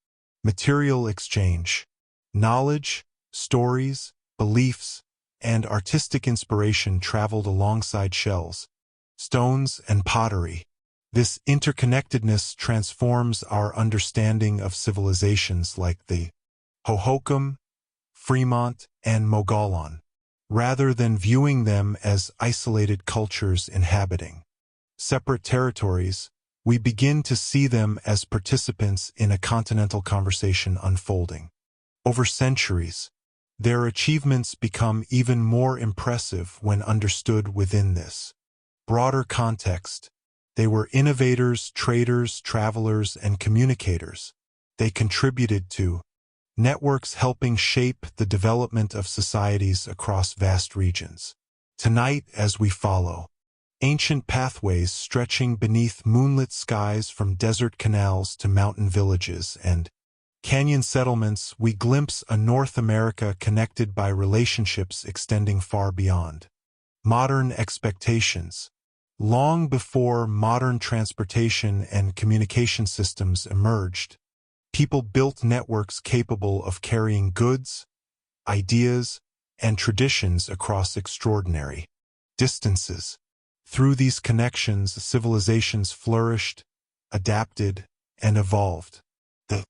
A: material exchange. Knowledge, stories, beliefs, and artistic inspiration traveled alongside shells, stones, and pottery. This interconnectedness transforms our understanding of civilizations like the Hohokam, Fremont, and Mogollon, rather than viewing them as isolated cultures inhabiting separate territories. We begin to see them as participants in a continental conversation unfolding. Over centuries, their achievements become even more impressive when understood within this broader context. They were innovators, traders, travelers, and communicators. They contributed to networks helping shape the development of societies across vast regions. Tonight, as we follow ancient pathways stretching beneath moonlit skies from desert canals to mountain villages and canyon settlements, we glimpse a North America connected by relationships extending far beyond modern expectations. Long before modern transportation and communication systems emerged, people built networks capable of carrying goods, ideas, and traditions across extraordinary distances. Through these connections, civilizations flourished, adapted, and evolved. The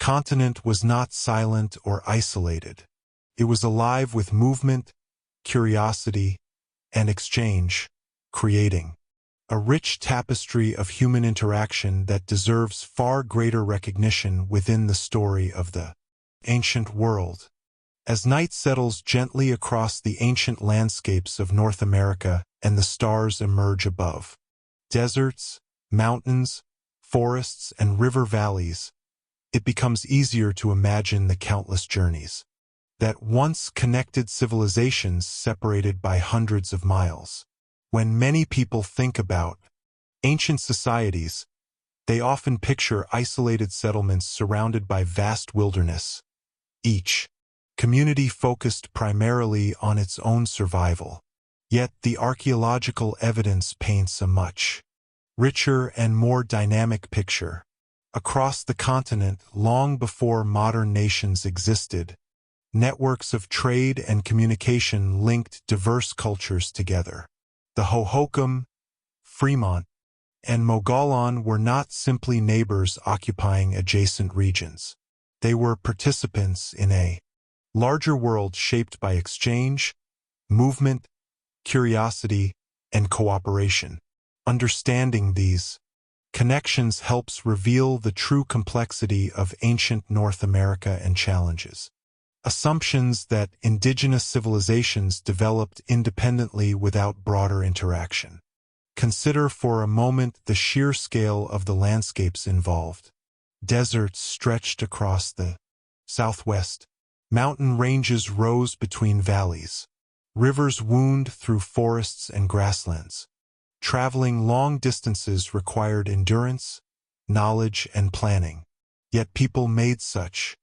A: continent was not silent or isolated. It was alive with movement, curiosity, and exchange, creating a rich tapestry of human interaction that deserves far greater recognition within the story of the Ancient world. As night settles gently across the ancient landscapes of North America and the stars emerge above, deserts, mountains, forests, and river valleys, it becomes easier to imagine the countless journeys that once connected civilizations separated by hundreds of miles. When many people think about ancient societies, they often picture isolated settlements surrounded by vast wilderness, each community focused primarily on its own survival. Yet the archaeological evidence paints a much richer and more dynamic picture. Across the continent, long before modern nations existed, networks of trade and communication linked diverse cultures together. The Hohokam, Fremont, and Mogollon were not simply neighbors occupying adjacent regions. They were participants in a larger world shaped by exchange, movement, curiosity, and cooperation. Understanding these connections helps reveal the true complexity of ancient North America and challenges assumptions that indigenous civilizations developed independently without broader interaction. Consider for a moment the sheer scale of the landscapes involved. Deserts stretched across the southwest. Mountain ranges rose between valleys. Rivers wound through forests and grasslands. Traveling long distances required endurance, knowledge, and planning. Yet people made such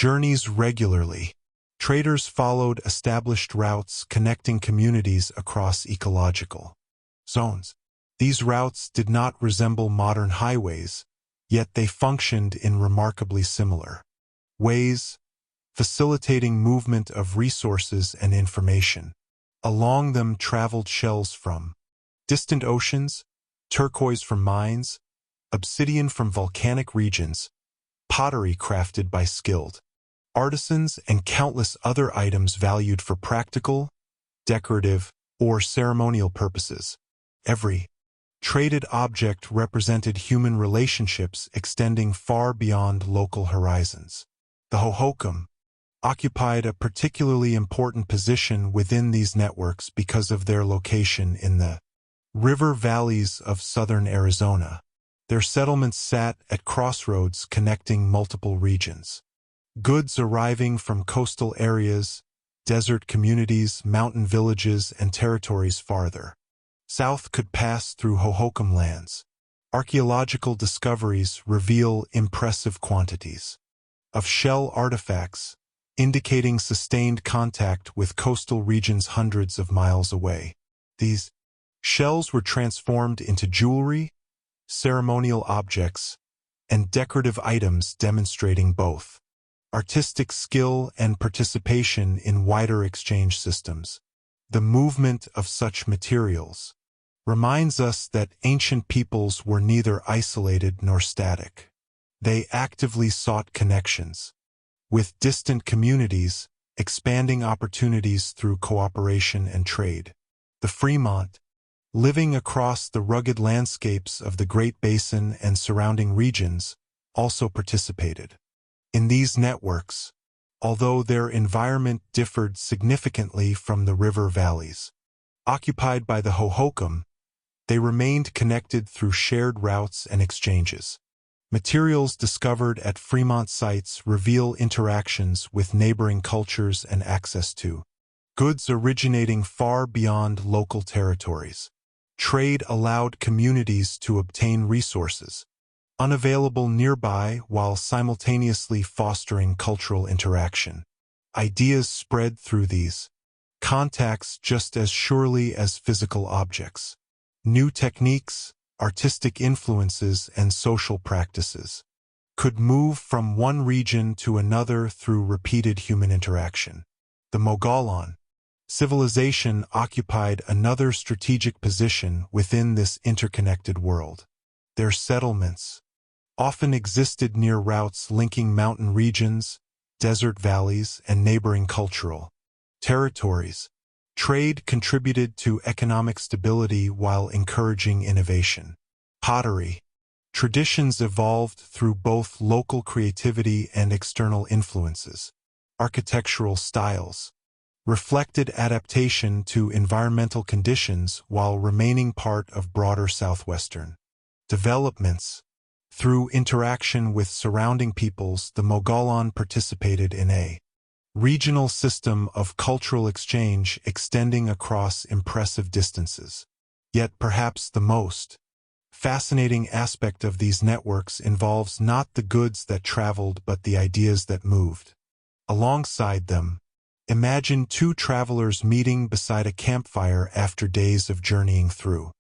A: journeys regularly. Traders followed established routes connecting communities across ecological zones. These routes did not resemble modern highways, yet they functioned in remarkably similar ways, facilitating movement of resources and information. Along them traveled shells from distant oceans, turquoise from mines, obsidian from volcanic regions, pottery crafted by skilled artisans, and countless other items valued for practical, decorative, or ceremonial purposes. Every traded object represented human relationships extending far beyond local horizons. The Hohokam occupied a particularly important position within these networks because of their location in the river valleys of southern Arizona. Their settlements sat at crossroads connecting multiple regions. Goods arriving from coastal areas, desert communities, mountain villages, and territories farther south could pass through Hohokam lands. Archaeological discoveries reveal impressive quantities of shell artifacts, indicating sustained contact with coastal regions hundreds of miles away. These shells were transformed into jewelry, ceremonial objects, and decorative items demonstrating both artistic skill and participation in wider exchange systems. The movement of such materials reminds us that ancient peoples were neither isolated nor static. They actively sought connections with distant communities, expanding opportunities through cooperation and trade. The Fremont, living across the rugged landscapes of the Great Basin and surrounding regions, also participated in these networks, although their environment differed significantly from the river valleys. Occupied by the Hohokam, they remained connected through shared routes and exchanges. Materials discovered at Fremont sites reveal interactions with neighboring cultures and access to goods originating far beyond local territories. Trade allowed communities to obtain resources unavailable nearby while simultaneously fostering cultural interaction. Ideas spread through these contacts just as surely as physical objects. New techniques, artistic influences, and social practices could move from one region to another through repeated human interaction. The Mogollon civilization occupied another strategic position within this interconnected world. Their settlements often existed near routes linking mountain regions, desert valleys, and neighboring cultural territories. Trade contributed to economic stability while encouraging innovation. Pottery, Traditions evolved through both local creativity and external influences. Architectural styles reflected adaptation to environmental conditions while remaining part of broader southwestern developments. Through interaction with surrounding peoples, the Mogollon participated in a regional system of cultural exchange extending across impressive distances. Yet perhaps the most fascinating aspect of these networks involves not the goods that traveled but the ideas that moved alongside them. Imagine two travelers meeting beside a campfire after days of journeying through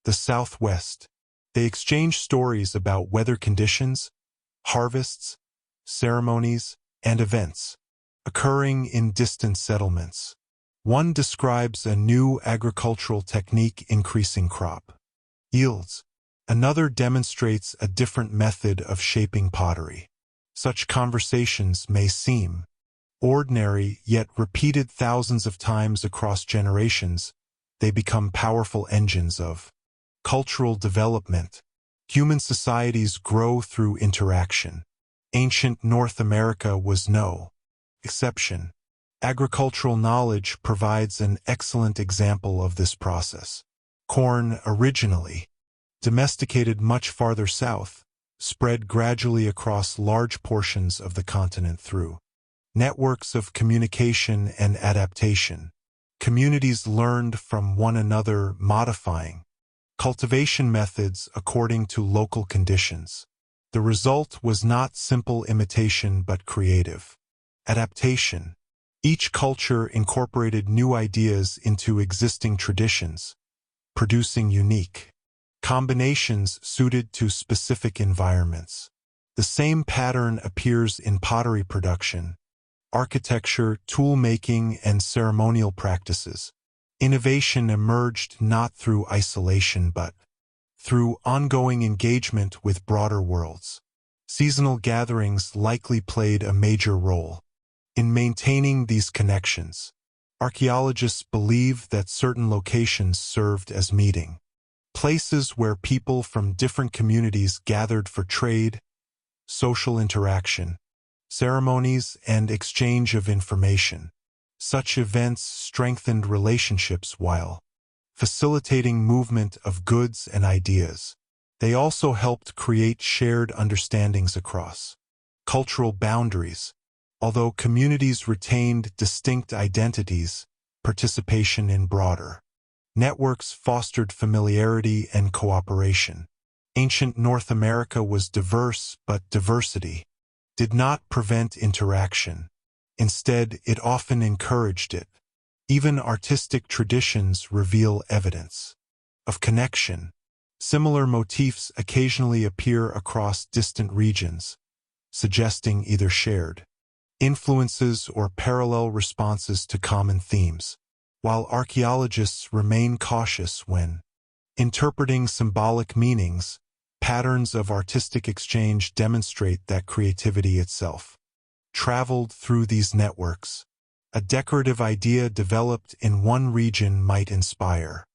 A: the Southwest. They exchange stories about weather conditions, harvests, ceremonies, and events occurring in distant settlements. One describes a new agricultural technique increasing crop yields. Another demonstrates a different method of shaping pottery. Such conversations may seem ordinary, yet repeated thousands of times across generations, they become powerful engines of cultural development. Human societies grow through interaction. Ancient North America was no exception. Agricultural knowledge provides an excellent example of this process. Corn, originally domesticated much farther south, spread gradually across large portions of the continent through networks of communication and adaptation. Communities learned from one another, modifying cultivation methods according to local conditions. The result was not simple imitation but creative adaptation. Each culture incorporated new ideas into existing traditions, producing unique combinations suited to specific environments. The same pattern appears in pottery production, architecture, tool-making, and ceremonial practices. Innovation emerged not through isolation but through ongoing engagement with broader worlds. Seasonal gatherings likely played a major role in maintaining these connections. Archaeologists believe that certain locations served as meeting places where people from different communities gathered for trade, social interaction, ceremonies, and exchange of information. Such events strengthened relationships while facilitating movement of goods and ideas. They also helped create shared understandings across cultural boundaries. Although communities retained distinct identities, participation in broader networks fostered familiarity and cooperation. Ancient North America was diverse, but diversity did not prevent interaction. Instead, it often encouraged it. Even artistic traditions reveal evidence of connection. Similar motifs occasionally appear across distant regions, suggesting either shared influences or parallel responses to common themes. While archaeologists remain cautious when interpreting symbolic meanings, patterns of artistic exchange demonstrate that creativity itself traveled through these networks. A decorative idea developed in one region might inspire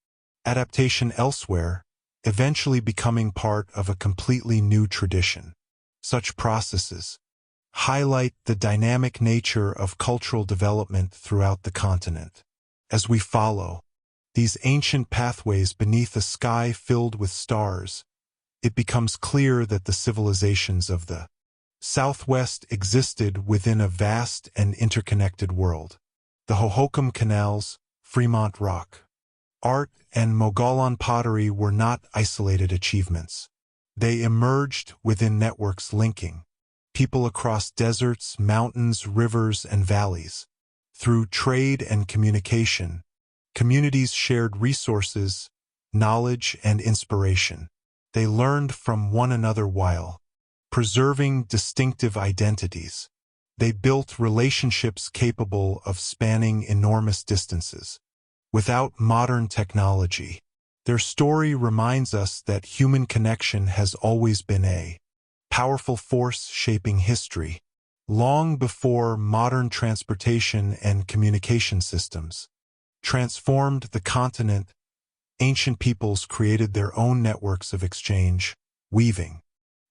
A: adaptation elsewhere, eventually becoming part of a completely new tradition. Such processes highlight the dynamic nature of cultural development throughout the continent. As we follow these ancient pathways beneath a sky filled with stars, it becomes clear that the civilizations of the Southwest existed within a vast and interconnected world. The Hohokam Canals, Fremont Rock art, and Mogollon pottery were not isolated achievements. They emerged within networks linking people across deserts, mountains, rivers, and valleys. Through trade and communication, communities shared resources, knowledge, and inspiration. They learned from one another while preserving distinctive identities. They built relationships capable of spanning enormous distances. Without modern technology, their story reminds us that human connection has always been a powerful force shaping history. Long before modern transportation and communication systems transformed the continent, ancient peoples created their own networks of exchange, weaving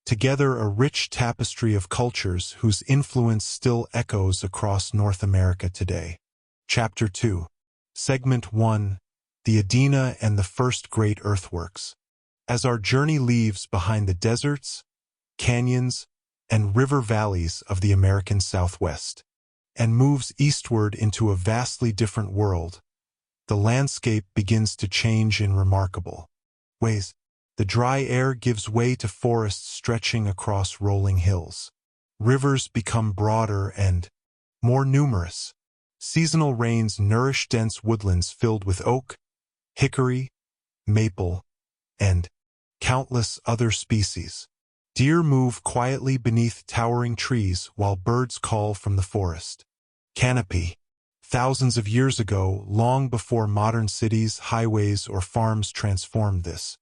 A: together a rich tapestry of cultures whose influence still echoes across North America today. Chapter 2. Segment 1. The Adena and the First Great Earthworks. As our journey leaves behind the deserts, canyons, and river valleys of the American Southwest, and moves eastward into a vastly different world, the landscape begins to change in remarkable ways. The dry air gives way to forests stretching across rolling hills. Rivers become broader and more numerous. Seasonal rains nourish dense woodlands filled with oak, hickory, maple, and countless other species. Deer move quietly beneath towering trees while birds call from the forest. Canopy. Thousands of years ago, long before modern cities, highways, or farms transformed this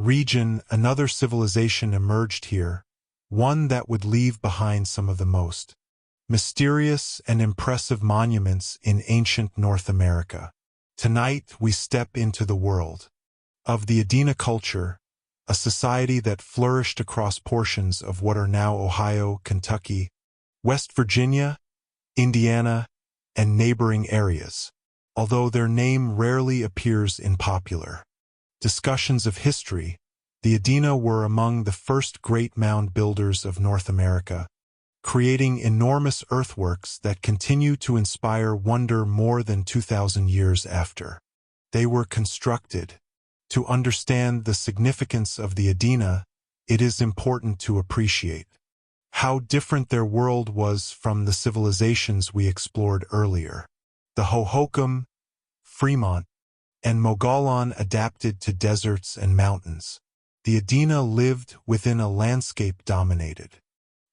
A: region, another civilization emerged here, one that would leave behind some of the most mysterious and impressive monuments in ancient North America. Tonight, we step into the world of the Adena culture, a society that flourished across portions of what are now Ohio, Kentucky, West Virginia, Indiana, and neighboring areas, although their name rarely appears in popular discussions of history. The Adena were among the first great mound builders of North America, creating enormous earthworks that continue to inspire wonder more than 2,000 years after they were constructed. To understand the significance of the Adena, it is important to appreciate how different their world was from the civilizations we explored earlier. The Hohokam, Fremont, and Mogollon adapted to deserts and mountains. The Adena lived within a landscape dominated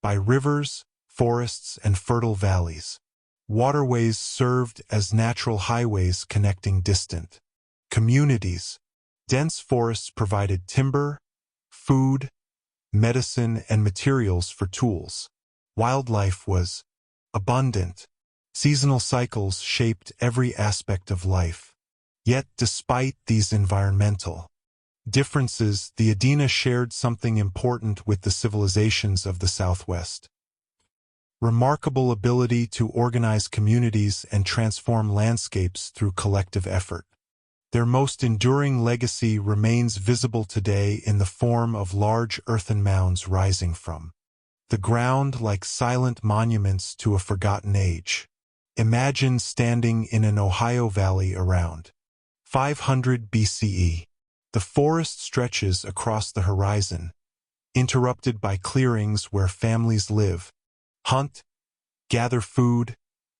A: by rivers, forests, and fertile valleys. Waterways served as natural highways connecting distant communities. Dense forests provided timber, food, medicine, and materials for tools. Wildlife was abundant. Seasonal cycles shaped every aspect of life. Yet, despite these environmental differences, the Adena shared something important with the civilizations of the Southwest. Remarkable ability to organize communities and transform landscapes through collective effort. Their most enduring legacy remains visible today in the form of large earthen mounds rising from the ground like silent monuments to a forgotten age. Imagine standing in an Ohio valley around 500 BCE. The forest stretches across the horizon, interrupted by clearings where families live, hunt, gather food,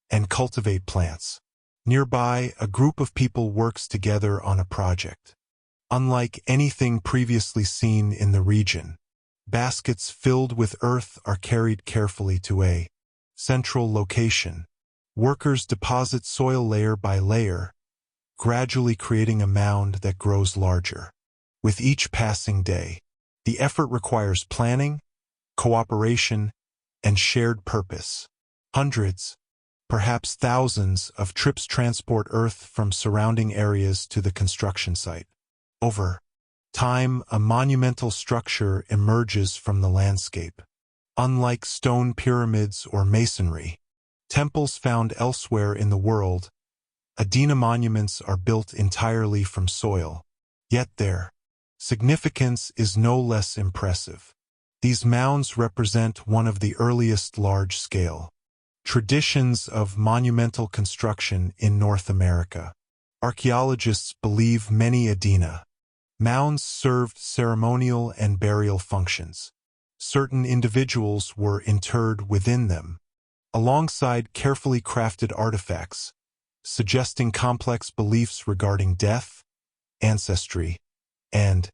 A: and cultivate plants. Nearby, a group of people works together on a project. Unlike anything previously seen in the region, baskets filled with earth are carried carefully to a central location. Workers deposit soil layer by layer, gradually creating a mound that grows larger. With each passing day, the effort requires planning, cooperation, and shared purpose. Hundreds, perhaps thousands, of trips transport earth from surrounding areas to the construction site. Over time, a monumental structure emerges from the landscape. Unlike stone pyramids or masonry, temples found elsewhere in the world, Adena monuments are built entirely from soil. Yet their significance is no less impressive. These mounds represent one of the earliest large-scale traditions of monumental construction in North America. Archaeologists believe many Adena mounds served ceremonial and burial functions. Certain individuals were interred within them, alongside carefully crafted artifacts, suggesting complex beliefs regarding death, ancestry, and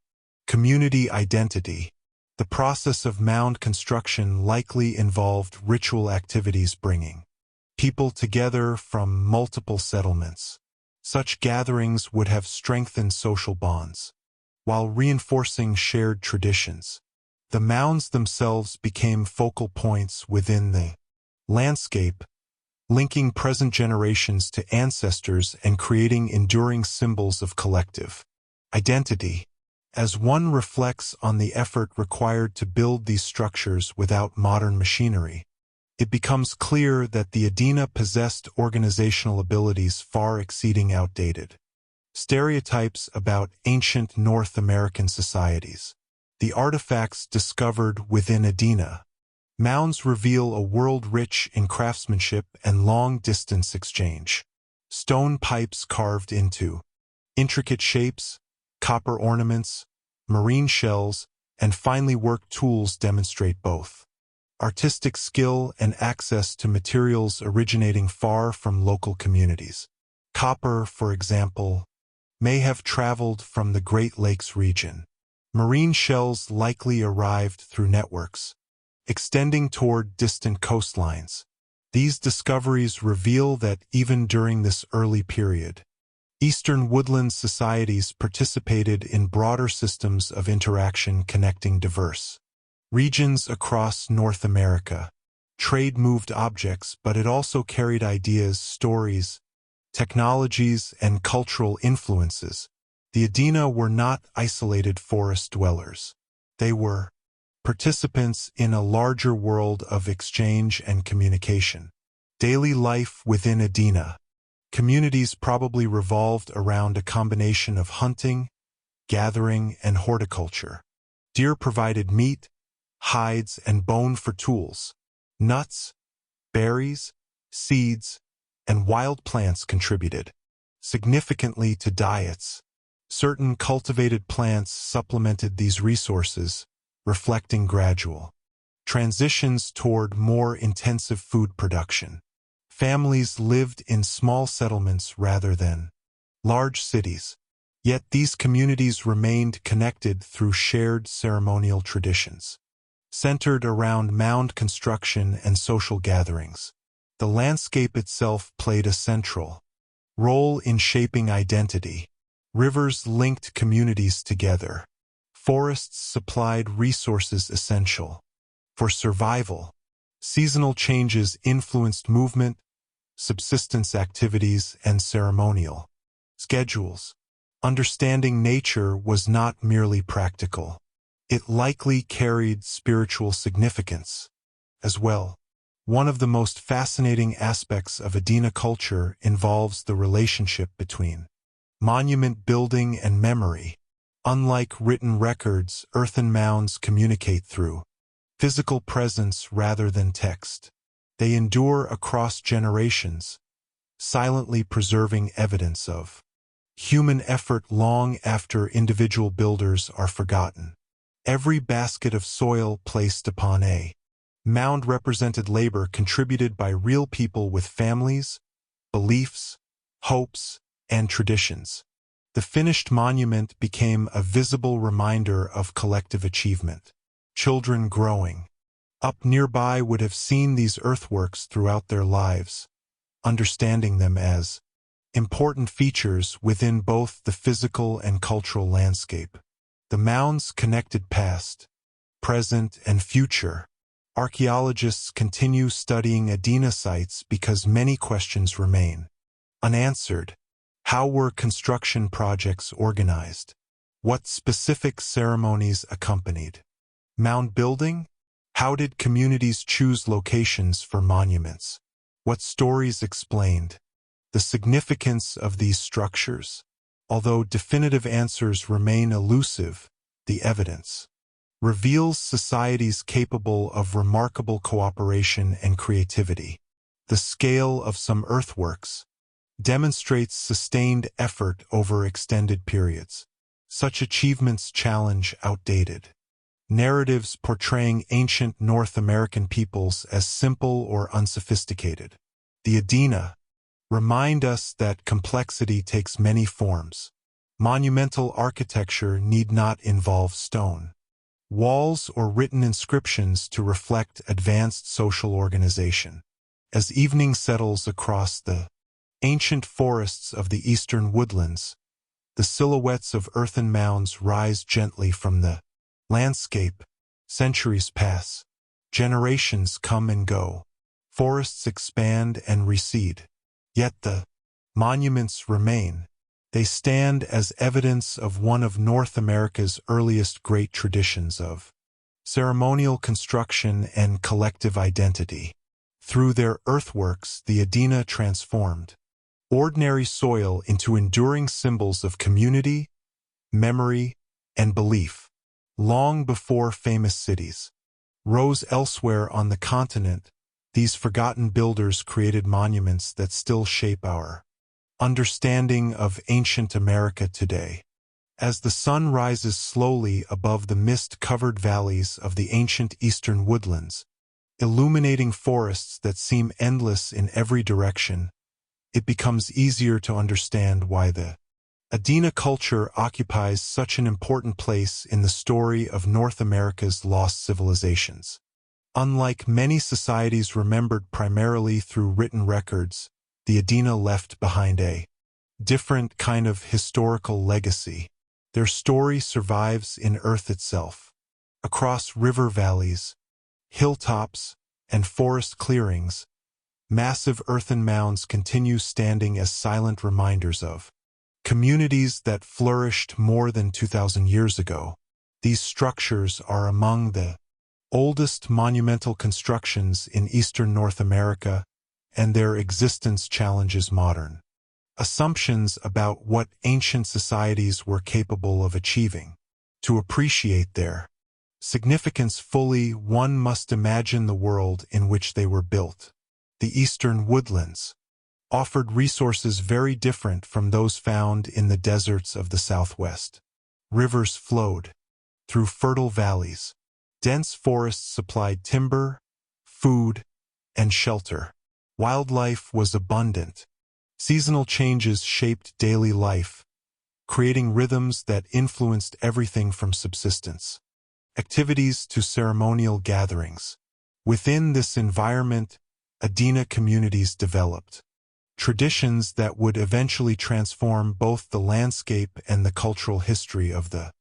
A: community identity. The process of mound construction likely involved ritual activities bringing people together from multiple settlements. Such gatherings would have strengthened social bonds, while reinforcing shared traditions. The mounds themselves became focal points within the landscape, linking present generations to ancestors and creating enduring symbols of collective identity. As one reflects on the effort required to build these structures without modern machinery, it becomes clear that the Adena possessed organizational abilities far exceeding outdated stereotypes about ancient North American societies. The artifacts discovered within Adena mounds reveal a world rich in craftsmanship and long-distance exchange. Stone pipes carved into intricate shapes, copper ornaments, marine shells, and finely worked tools demonstrate both artistic skill and access to materials originating far from local communities. Copper, for example, may have traveled from the Great Lakes region. Marine shells likely arrived through networks extending toward distant coastlines. These discoveries reveal that even during this early period, Eastern woodland societies participated in broader systems of interaction connecting diverse regions across North America. Trade moved objects, but it also carried ideas, stories, technologies, and cultural influences. The Adena were not isolated forest dwellers. They were participants in a larger world of exchange and communication. Daily life within Adena communities probably revolved around a combination of hunting, gathering, and horticulture. Deer provided meat, hides, and bone for tools. Nuts, berries, seeds, and wild plants contributed significantly to diets. Certain cultivated plants supplemented these resources, reflecting gradual transitions toward more intensive food production. Families lived in small settlements rather than large cities, yet these communities remained connected through shared ceremonial traditions, centered around mound construction and social gatherings. The landscape itself played a central role in shaping identity. Rivers linked communities together. Forests supplied resources essential for survival. Seasonal changes influenced movement, subsistence activities, and ceremonial schedules. Understanding nature was not merely practical. It likely carried spiritual significance as well. One of the most fascinating aspects of Adena culture involves the relationship between monument building and memory. Unlike written records, earthen mounds communicate through physical presence rather than text. They endure across generations, silently preserving evidence of human effort long after individual builders are forgotten. Every basket of soil placed upon a mound represented labor contributed by real people with families, beliefs, hopes, and traditions. The finished monument became a visible reminder of collective achievement. Children growing up nearby would have seen these earthworks throughout their lives, understanding them as important features within both the physical and cultural landscape. The mounds connected past, present, and future. Archaeologists continue studying Adena sites because many questions remain unanswered. How were construction projects organized? What specific ceremonies accompanied mound building? How did communities choose locations for monuments? What stories explained the significance of these structures? Although definitive answers remain elusive, the evidence reveals societies capable of remarkable cooperation and creativity. The scale of some earthworks demonstrates sustained effort over extended periods. Such achievements challenge outdated narratives portraying ancient North American peoples as simple or unsophisticated. The Adena remind us that complexity takes many forms. Monumental architecture need not involve stone walls or written inscriptions to reflect advanced social organization. As evening settles across the ancient forests of the eastern woodlands, the silhouettes of earthen mounds rise gently from the landscape. Centuries pass. Generations come and go. Forests expand and recede. Yet the monuments remain. They stand as evidence of one of North America's earliest great traditions of ceremonial construction and collective identity. Through their earthworks, the Adena transformed ordinary soil into enduring symbols of community, memory, and belief. Long before famous cities rose elsewhere on the continent, these forgotten builders created monuments that still shape our understanding of ancient America today. As the sun rises slowly above the mist-covered valleys of the ancient eastern woodlands, illuminating forests that seem endless in every direction, it becomes easier to understand why the Adena culture occupies such an important place in the story of North America's lost civilizations. Unlike many societies remembered primarily through written records, the Adena left behind a different kind of historical legacy. Their story survives in earth itself. Across river valleys, hilltops, and forest clearings, massive earthen mounds continue standing as silent reminders of communities that flourished more than 2,000 years ago. These structures are among the oldest monumental constructions in eastern North America, and their existence challenges modern assumptions about what ancient societies were capable of achieving. To appreciate their significance fully, one must imagine the world in which they were built. The eastern woodlands offered resources very different from those found in the deserts of the Southwest. Rivers flowed through fertile valleys. Dense forests supplied timber, food, and shelter. Wildlife was abundant. Seasonal changes shaped daily life, creating rhythms that influenced everything from subsistence activities to ceremonial gatherings. Within this environment, Adena communities developed traditions that would eventually transform both the landscape and the cultural history of the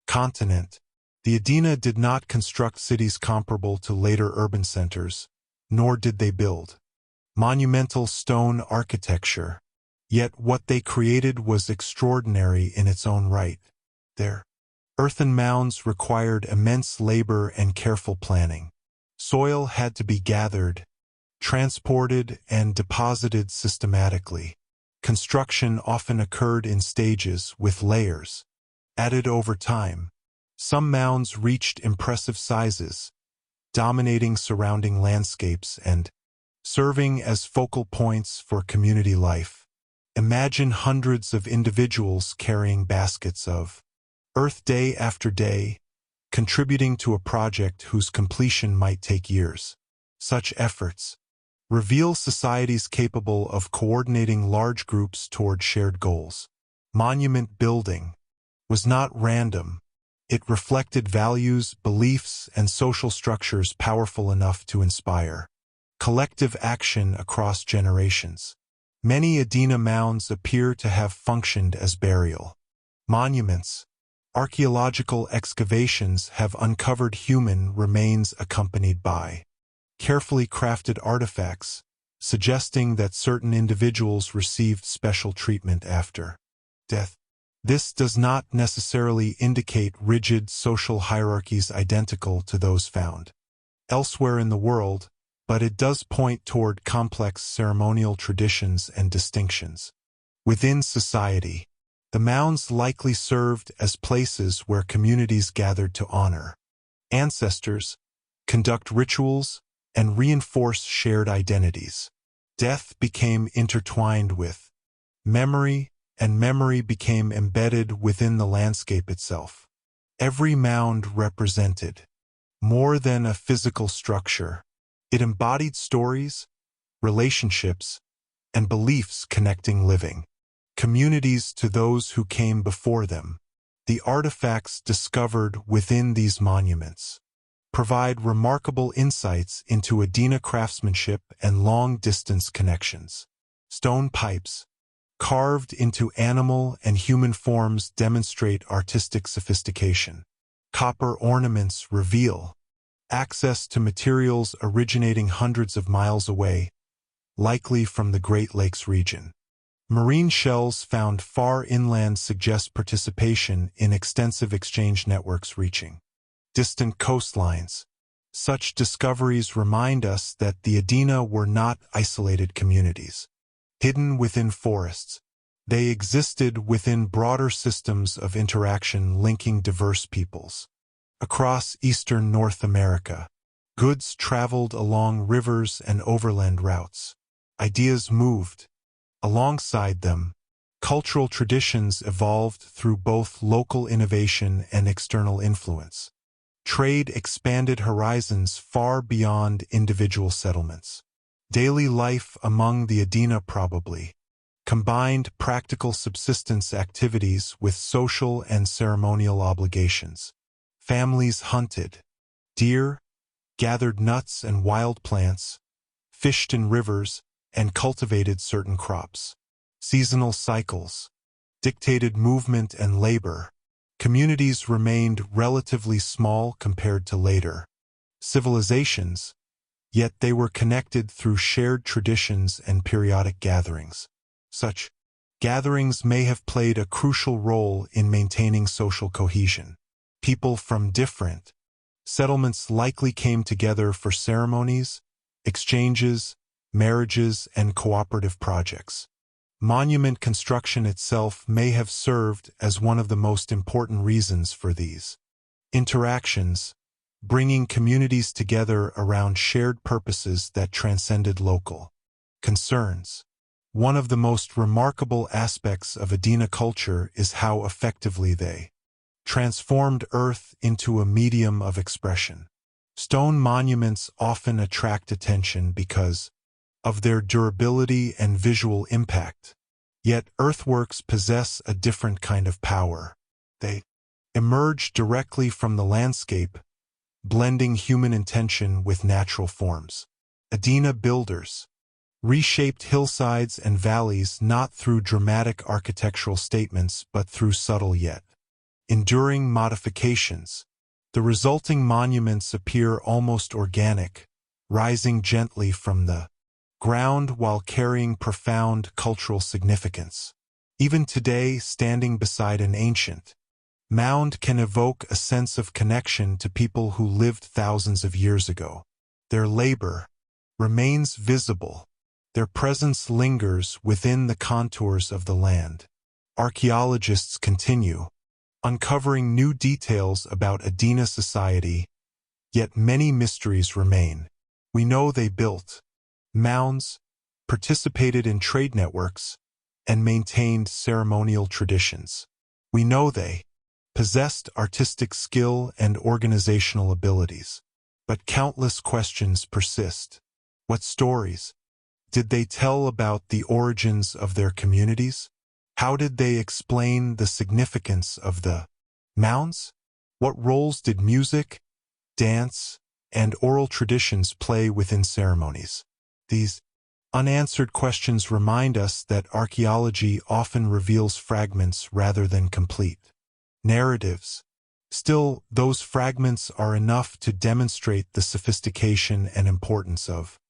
A: continent. The Adena did not construct cities comparable to later urban centers, nor did they build monumental stone architecture. Yet what they created was extraordinary in its own right. Their earthen mounds required immense labor and careful planning. Soil had to be gathered, transported, and deposited systematically. Construction often occurred in stages with layers added over time. Some mounds reached impressive sizes, dominating surrounding landscapes and serving as focal points for community life. Imagine hundreds of individuals carrying baskets of earth day after day, contributing to a project whose completion might take years. Such efforts reveal societies capable of coordinating large groups toward shared goals. Monument building was not random. It reflected values, beliefs, and social structures powerful enough to inspire collective action across generations. Many Adena mounds appear to have functioned as burial monuments. Archaeological excavations have uncovered human remains accompanied by carefully crafted artifacts, suggesting that certain individuals received special treatment after death. This does not necessarily indicate rigid social hierarchies identical to those found elsewhere in the world, but it does point toward complex ceremonial traditions and distinctions. Within society, the mounds likely served as places where communities gathered to honor ancestors, conduct rituals, and reinforce shared identities. Death became intertwined with memory, and memory became embedded within the landscape itself. Every mound represented more than a physical structure. It embodied stories, relationships, and beliefs connecting living communities to those who came before them. The artifacts discovered within these monuments provide remarkable insights into Adena craftsmanship and long-distance connections. Stone pipes, carved into animal and human forms, demonstrate artistic sophistication. Copper ornaments reveal access to materials originating hundreds of miles away, likely from the Great Lakes region. Marine shells found far inland suggest participation in extensive exchange networks reaching distant coastlines. Such discoveries remind us that the Adena were not isolated communities, hidden within forests. They existed within broader systems of interaction linking diverse peoples. Across eastern North America, goods traveled along rivers and overland routes. Ideas moved. Alongside them, cultural traditions evolved through both local innovation and external influence. Trade expanded horizons far beyond individual settlements. Daily life among the Adena probably combined practical subsistence activities with social and ceremonial obligations. Families hunted deer, gathered nuts and wild plants, fished in rivers, and cultivated certain crops. Seasonal cycles dictated movement and labor. Communities remained relatively small compared to later civilizations, yet they were connected through shared traditions and periodic gatherings. Such gatherings may have played a crucial role in maintaining social cohesion. People from different settlements likely came together for ceremonies, exchanges, marriages, and cooperative projects. Monument construction itself may have served as one of the most important reasons for these interactions, bringing communities together around shared purposes that transcended local concerns. One of the most remarkable aspects of Adena culture is how effectively they transformed earth into a medium of expression. Stone monuments often attract attention because of their durability and visual impact. Yet earthworks possess a different kind of power. They emerge directly from the landscape, blending human intention with natural forms. Adena builders reshaped hillsides and valleys not through dramatic architectural statements but through subtle yet enduring modifications. The resulting monuments appear almost organic, rising gently from the ground while carrying profound cultural significance. Even today, standing beside an ancient mound can evoke a sense of connection to people who lived thousands of years ago. Their labor remains visible. Their presence lingers within the contours of the land. Archaeologists continue uncovering new details about Adena society, yet many mysteries remain. We know they built mounds, participated in trade networks, and maintained ceremonial traditions. We know they possessed artistic skill and organizational abilities. But countless questions persist. What stories did they tell about the origins of their communities? How did they explain the significance of the mounds? What roles did music, dance, and oral traditions play within ceremonies? These unanswered questions remind us that archaeology often reveals fragments rather than complete narratives. Still, those fragments are enough to demonstrate the sophistication and importance of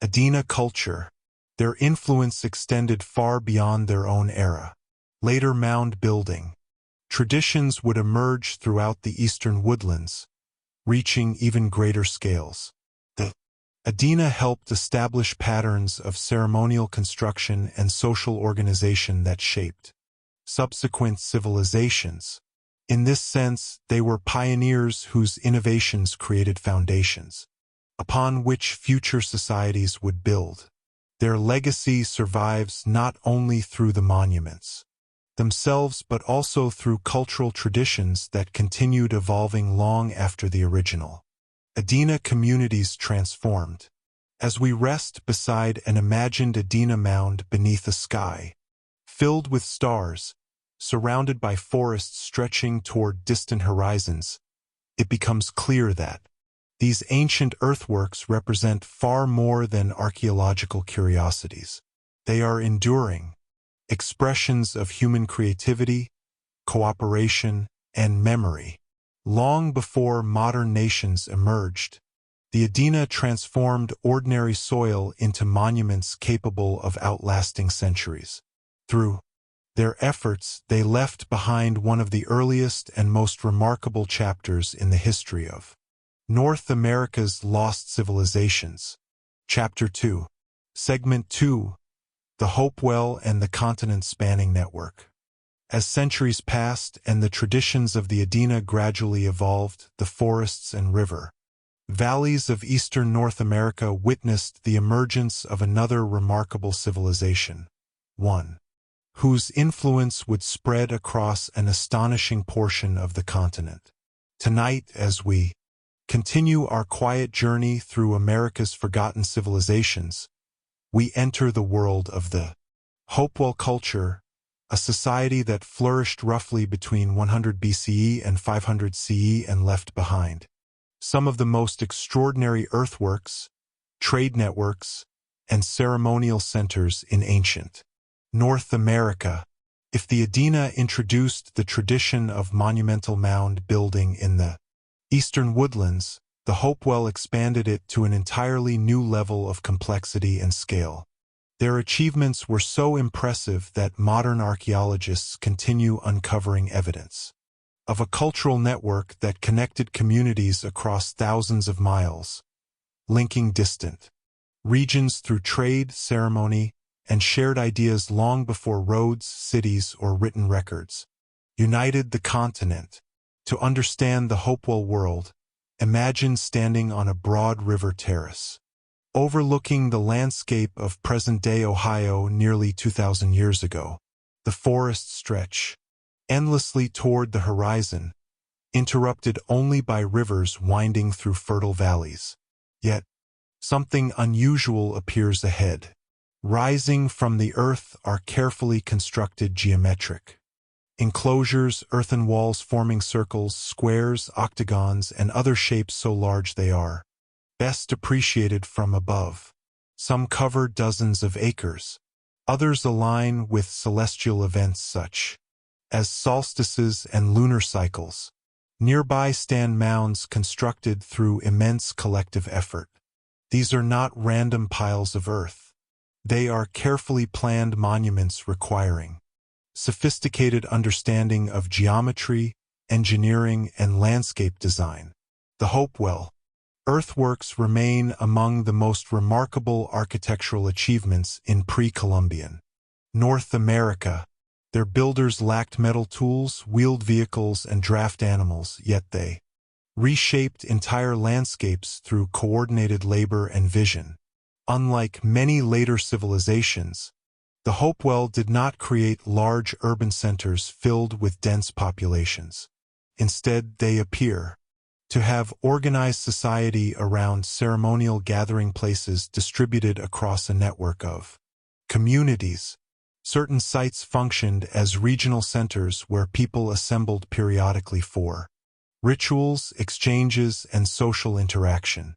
A: Adena culture. Their influence extended far beyond their own era. Later mound building traditions would emerge throughout the eastern woodlands, reaching even greater scales. The Adena helped establish patterns of ceremonial construction and social organization that shaped subsequent civilizations. In this sense, they were pioneers whose innovations created foundations upon which future societies would build. Their legacy survives not only through the monuments themselves but also through cultural traditions that continued evolving long after the original Adena communities transformed. As we rest beside an imagined Adena mound beneath a sky filled with stars, surrounded by forests stretching toward distant horizons, it becomes clear that these ancient earthworks represent far more than archaeological curiosities. They are enduring expressions of human creativity, cooperation, and memory. Long before modern nations emerged, the Adena transformed ordinary soil into monuments capable of outlasting centuries. Through their efforts, they left behind one of the earliest and most remarkable chapters in the history of North America's lost civilizations. Chapter 2. Segment 2. The Hopewell and the Continent-Spanning Network. As centuries passed and the traditions of the Adena gradually evolved, the forests and river valleys of eastern North America witnessed the emergence of another remarkable civilization, one whose influence would spread across an astonishing portion of the continent. Tonight, as we continue our quiet journey through America's forgotten civilizations, we enter the world of the Hopewell culture, a society that flourished roughly between 100 BCE and 500 CE and left behind some of the most extraordinary earthworks, trade networks, and ceremonial centers in ancient North America. If the Adena introduced the tradition of monumental mound building in the eastern woodlands, the Hopewell expanded it to an entirely new level of complexity and scale. Their achievements were so impressive that modern archaeologists continue uncovering evidence of a cultural network that connected communities across thousands of miles, linking distant regions through trade, ceremony, and shared ideas long before roads, cities, or written records united the continent. To understand the Hopewell world, imagine standing on a broad river terrace, overlooking the landscape of present-day Ohio nearly 2,000 years ago. The forests stretch endlessly toward the horizon, interrupted only by rivers winding through fertile valleys. Yet, something unusual appears ahead. Rising from the earth are carefully constructed geometric enclosures, earthen walls forming circles, squares, octagons, and other shapes so large they are best appreciated from above. Some cover dozens of acres. Others align with celestial events such as solstices and lunar cycles. Nearby stand mounds constructed through immense collective effort. These are not random piles of earth. They are carefully planned monuments requiring sophisticated understanding of geometry, engineering, and landscape design. The Hopewell earthworks remain among the most remarkable architectural achievements in pre-Columbian North America. Their builders lacked metal tools, wheeled vehicles, and draft animals, yet they reshaped entire landscapes through coordinated labor and vision. Unlike many later civilizations, the Hopewell did not create large urban centers filled with dense populations. Instead, they appear to have organized society around ceremonial gathering places distributed across a network of communities. Certain sites functioned as regional centers where people assembled periodically for rituals, exchanges, and social interaction.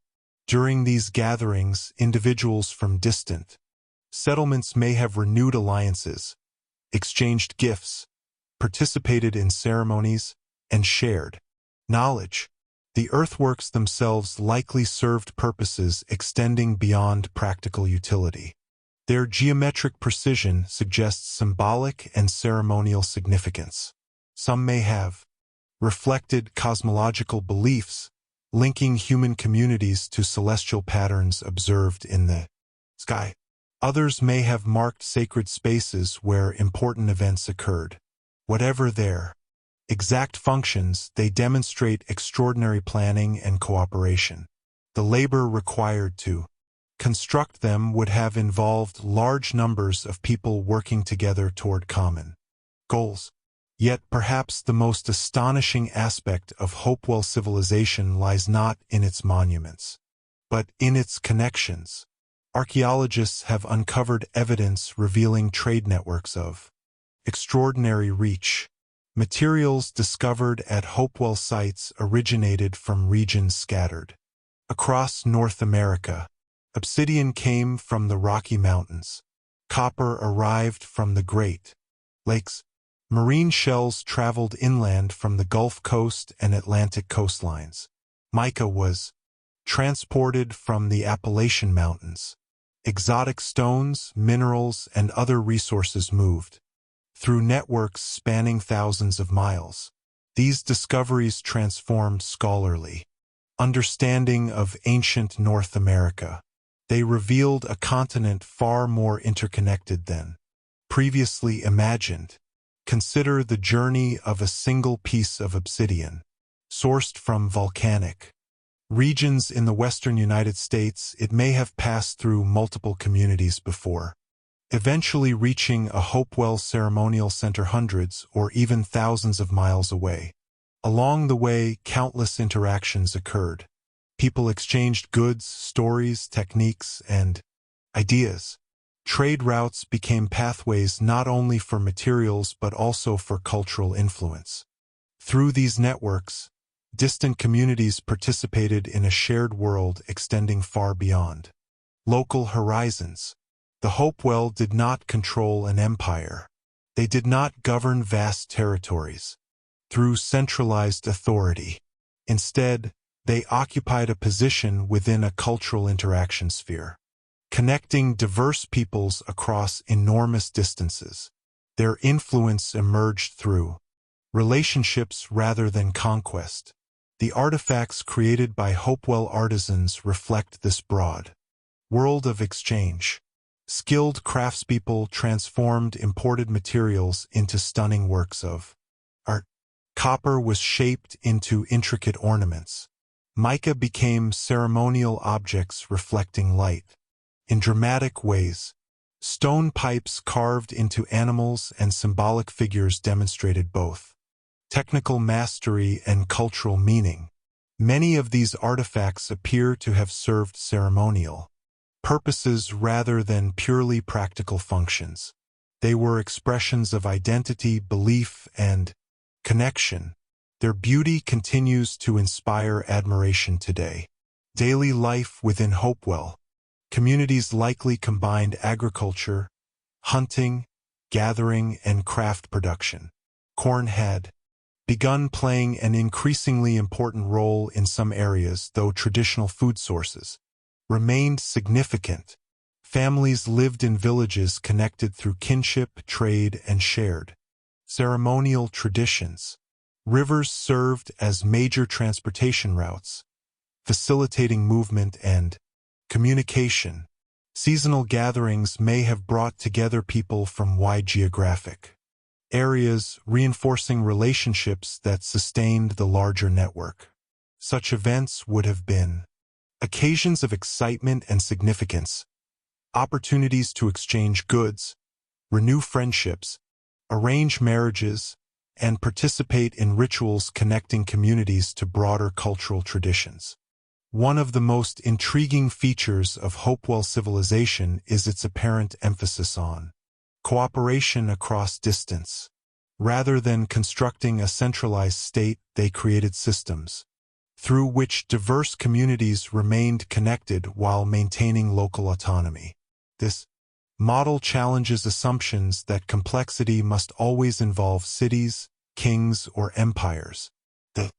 A: During these gatherings, individuals from distant settlements may have renewed alliances, exchanged gifts, participated in ceremonies, and shared knowledge. The earthworks themselves likely served purposes extending beyond practical utility. Their geometric precision suggests symbolic and ceremonial significance. Some may have reflected cosmological beliefs, linking human communities to celestial patterns observed in the sky. Others may have marked sacred spaces where important events occurred. Whatever their exact functions, they demonstrate extraordinary planning and cooperation. The labor required to construct them would have involved large numbers of people working together toward common goals. Yet perhaps the most astonishing aspect of Hopewell civilization lies not in its monuments, but in its connections. Archaeologists have uncovered evidence revealing trade networks of extraordinary reach. Materials discovered at Hopewell sites originated from regions scattered across North America. Obsidian came from the Rocky Mountains. Copper arrived from the Great Lakes. Marine shells traveled inland from the Gulf Coast and Atlantic coastlines. Mica was transported from the Appalachian Mountains. Exotic stones, minerals, and other resources moved through networks spanning thousands of miles. These discoveries transformed scholarly understanding of ancient North America. They revealed a continent far more interconnected than previously imagined. Consider the journey of a single piece of obsidian, sourced from volcanic regions in the western United States. It may have passed through multiple communities before, eventually reaching a Hopewell ceremonial center hundreds or even thousands of miles away. Along the way, countless interactions occurred. People exchanged goods, stories, techniques, and ideas. Trade routes became pathways not only for materials but also for cultural influence. Through these networks, distant communities participated in a shared world extending far beyond local horizons. The Hopewell did not control an empire. They did not govern vast territories through centralized authority. Instead, they occupied a position within a cultural interaction sphere, connecting diverse peoples across enormous distances. Their influence emerged through relationships rather than conquest. The artifacts created by Hopewell artisans reflect this broad world of exchange. Skilled craftspeople transformed imported materials into stunning works of art. Copper was shaped into intricate ornaments. Mica became ceremonial objects reflecting light. In dramatic ways, stone pipes carved into animals and symbolic figures demonstrated both technical mastery and cultural meaning. Many of these artifacts appear to have served ceremonial purposes rather than purely practical functions. They were expressions of identity, belief, and connection. Their beauty continues to inspire admiration today. Daily life within Hopewell communities likely combined agriculture, hunting, gathering, and craft production. Corn had begun playing an increasingly important role in some areas, though traditional food sources remained significant. Families lived in villages connected through kinship, trade, and shared ceremonial traditions. Rivers served as major transportation routes, facilitating movement and communication. Seasonal gatherings may have brought together people from wide geographic areas, reinforcing relationships that sustained the larger network. Such events would have been occasions of excitement and significance, opportunities to exchange goods, renew friendships, arrange marriages, and participate in rituals connecting communities to broader cultural traditions. One of the most intriguing features of Hopewell civilization is its apparent emphasis on cooperation across distance. Rather than constructing a centralized state, they created systems through which diverse communities remained connected while maintaining local autonomy. This model challenges assumptions that complexity must always involve cities, kings, or empires. The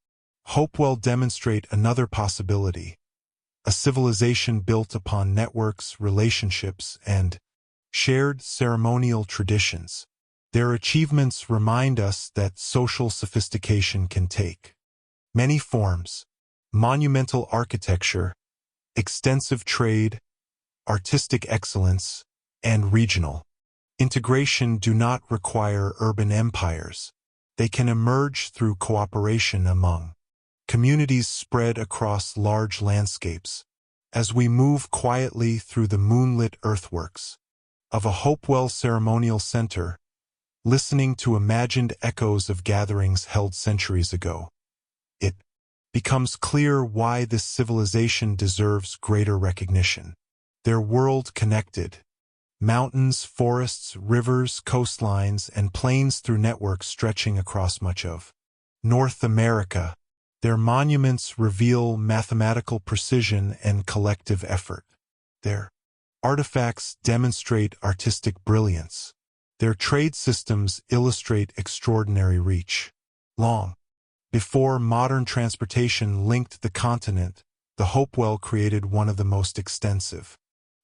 A: Hopewell demonstrate another possibility: a civilization built upon networks, relationships, and shared ceremonial traditions. Their achievements remind us that social sophistication can take many forms: monumental architecture, extensive trade, artistic excellence, and regional integration do not require urban empires. They can emerge through cooperation among communities spread across large landscapes. As we move quietly through the moonlit earthworks of a Hopewell ceremonial center, listening to imagined echoes of gatherings held centuries ago, it becomes clear why this civilization deserves greater recognition. Their world connected mountains, forests, rivers, coastlines, and plains through networks stretching across much of North America. Their monuments reveal mathematical precision and collective effort. Their artifacts demonstrate artistic brilliance. Their trade systems illustrate extraordinary reach. Long before modern transportation linked the continent, the Hopewell created one of the most extensive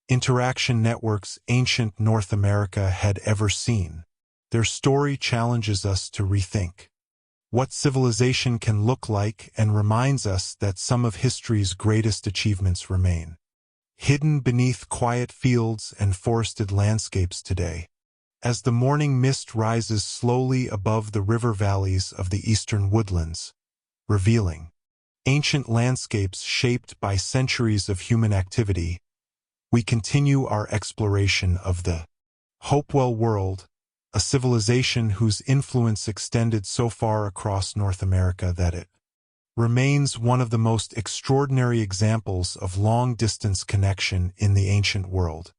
A: interaction networks ancient North America had ever seen. Their story challenges us to rethink what civilization can look like and reminds us that some of history's greatest achievements remain hidden beneath quiet fields and forested landscapes today. As the morning mist rises slowly above the river valleys of the eastern woodlands, revealing ancient landscapes shaped by centuries of human activity, we continue our exploration of the Hopewell world, a civilization whose influence extended so far across North America that it remains one of the most extraordinary examples of long-distance connection in the ancient world.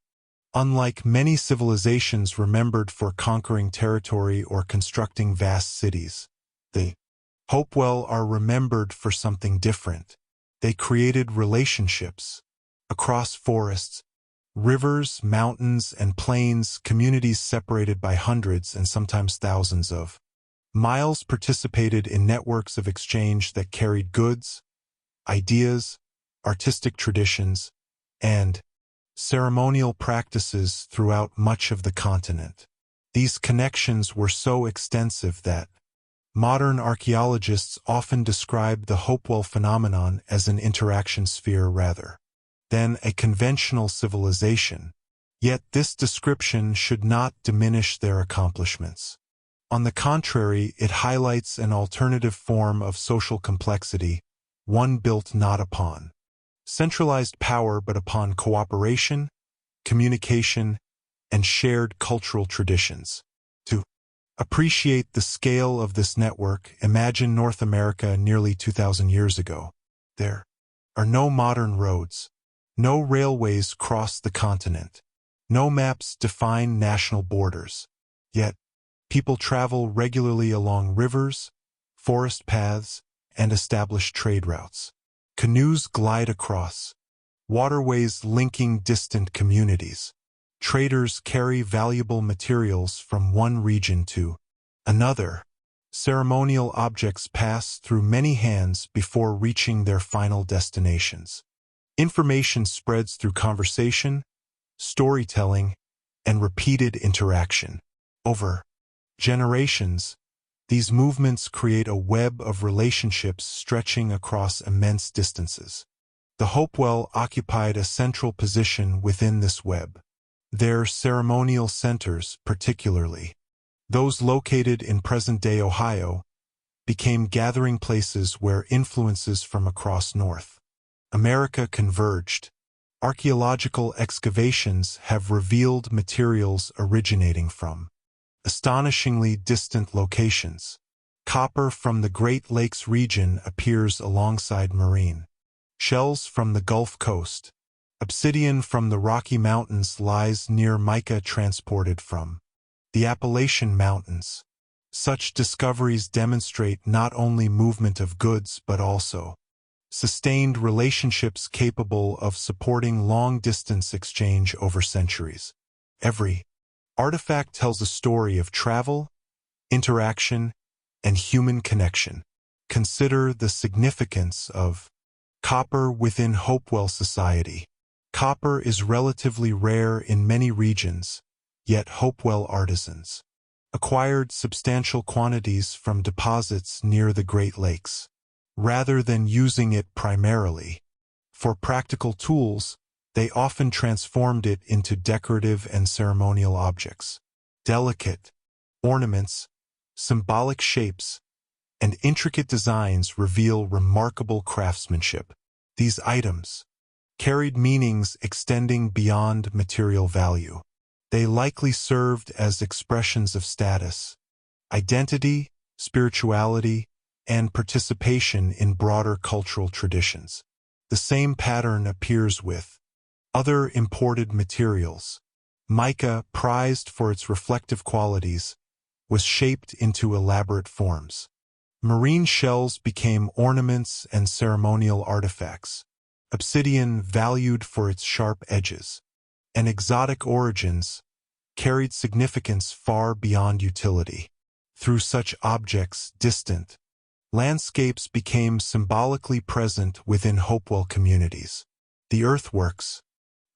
A: Unlike many civilizations remembered for conquering territory or constructing vast cities, the Hopewell are remembered for something different. They created relationships across forests, rivers, mountains, and plains, communities separated by hundreds and sometimes thousands of miles participated in networks of exchange that carried goods, ideas, artistic traditions, and ceremonial practices throughout much of the continent. These connections were so extensive that modern archaeologists often describe the Hopewell phenomenon as an interaction sphere rather than a conventional civilization. Yet this description should not diminish their accomplishments. On the contrary, it highlights an alternative form of social complexity, one built not upon centralized power but upon cooperation, communication, and shared cultural traditions. To appreciate the scale of this network, imagine North America nearly 2,000 years ago. There are no modern roads, no railways cross the continent, no maps define national borders. Yet, people travel regularly along rivers, forest paths, and established trade routes. Canoes glide across waterways linking distant communities. Traders carry valuable materials from one region to another. Ceremonial objects pass through many hands before reaching their final destinations. Information spreads through conversation, storytelling, and repeated interaction. Over generations, these movements create a web of relationships stretching across immense distances. The Hopewell occupied a central position within this web. Their ceremonial centers, particularly those located in present-day Ohio, became gathering places where influences from across North America converged. Archaeological excavations have revealed materials originating from astonishingly distant locations. Copper from the Great Lakes region appears alongside marine shells from the Gulf Coast. Obsidian from the Rocky Mountains lies near mica transported from the Appalachian Mountains. Such discoveries demonstrate not only movement of goods but also sustained relationships capable of supporting long-distance exchange over centuries. Every artifact tells a story of travel, interaction, and human connection. Consider the significance of copper within Hopewell society. Copper is relatively rare in many regions, yet Hopewell artisans acquired substantial quantities from deposits near the Great Lakes. Rather than using it primarily for practical tools, they often transformed it into decorative and ceremonial objects. Delicate ornaments, symbolic shapes, and intricate designs reveal remarkable craftsmanship. These items carried meanings extending beyond material value. They likely served as expressions of status, identity, spirituality, and participation in broader cultural traditions. The same pattern appears with other imported materials. Mica, prized for its reflective qualities, was shaped into elaborate forms. Marine shells became ornaments and ceremonial artifacts. Obsidian, valued for its sharp edges and exotic origins, carried significance far beyond utility. Through such objects, distant landscapes became symbolically present within Hopewell communities. The earthworks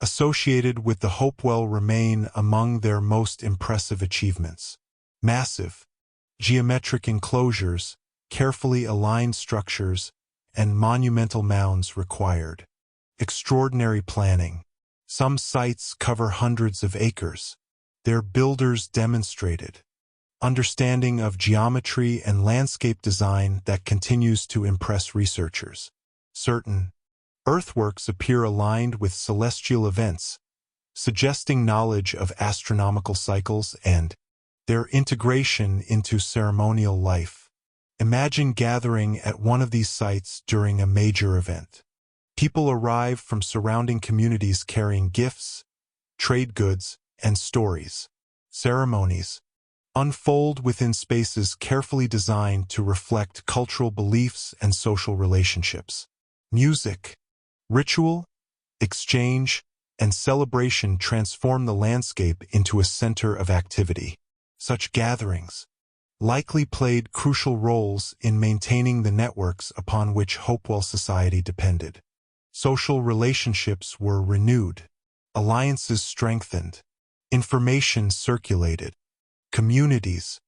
A: associated with the Hopewell remain among their most impressive achievements. Massive, geometric enclosures, carefully aligned structures, and monumental mounds required. Extraordinary planning. Some sites cover hundreds of acres. Their builders demonstrated understanding of geometry and landscape design that continues to impress researchers. Certain earthworks appear aligned with celestial events, suggesting knowledge of astronomical cycles and their integration into ceremonial life. Imagine gathering at one of these sites during a major event. People arrive from surrounding communities carrying gifts, trade goods, and stories. Ceremonies unfold within spaces carefully designed to reflect cultural beliefs and social relationships. Music, ritual, exchange, and celebration transform the landscape into a center of activity. Such gatherings likely played crucial roles in maintaining the networks upon which Hopewell society depended. Social relationships were renewed, alliances strengthened, information circulated. Communities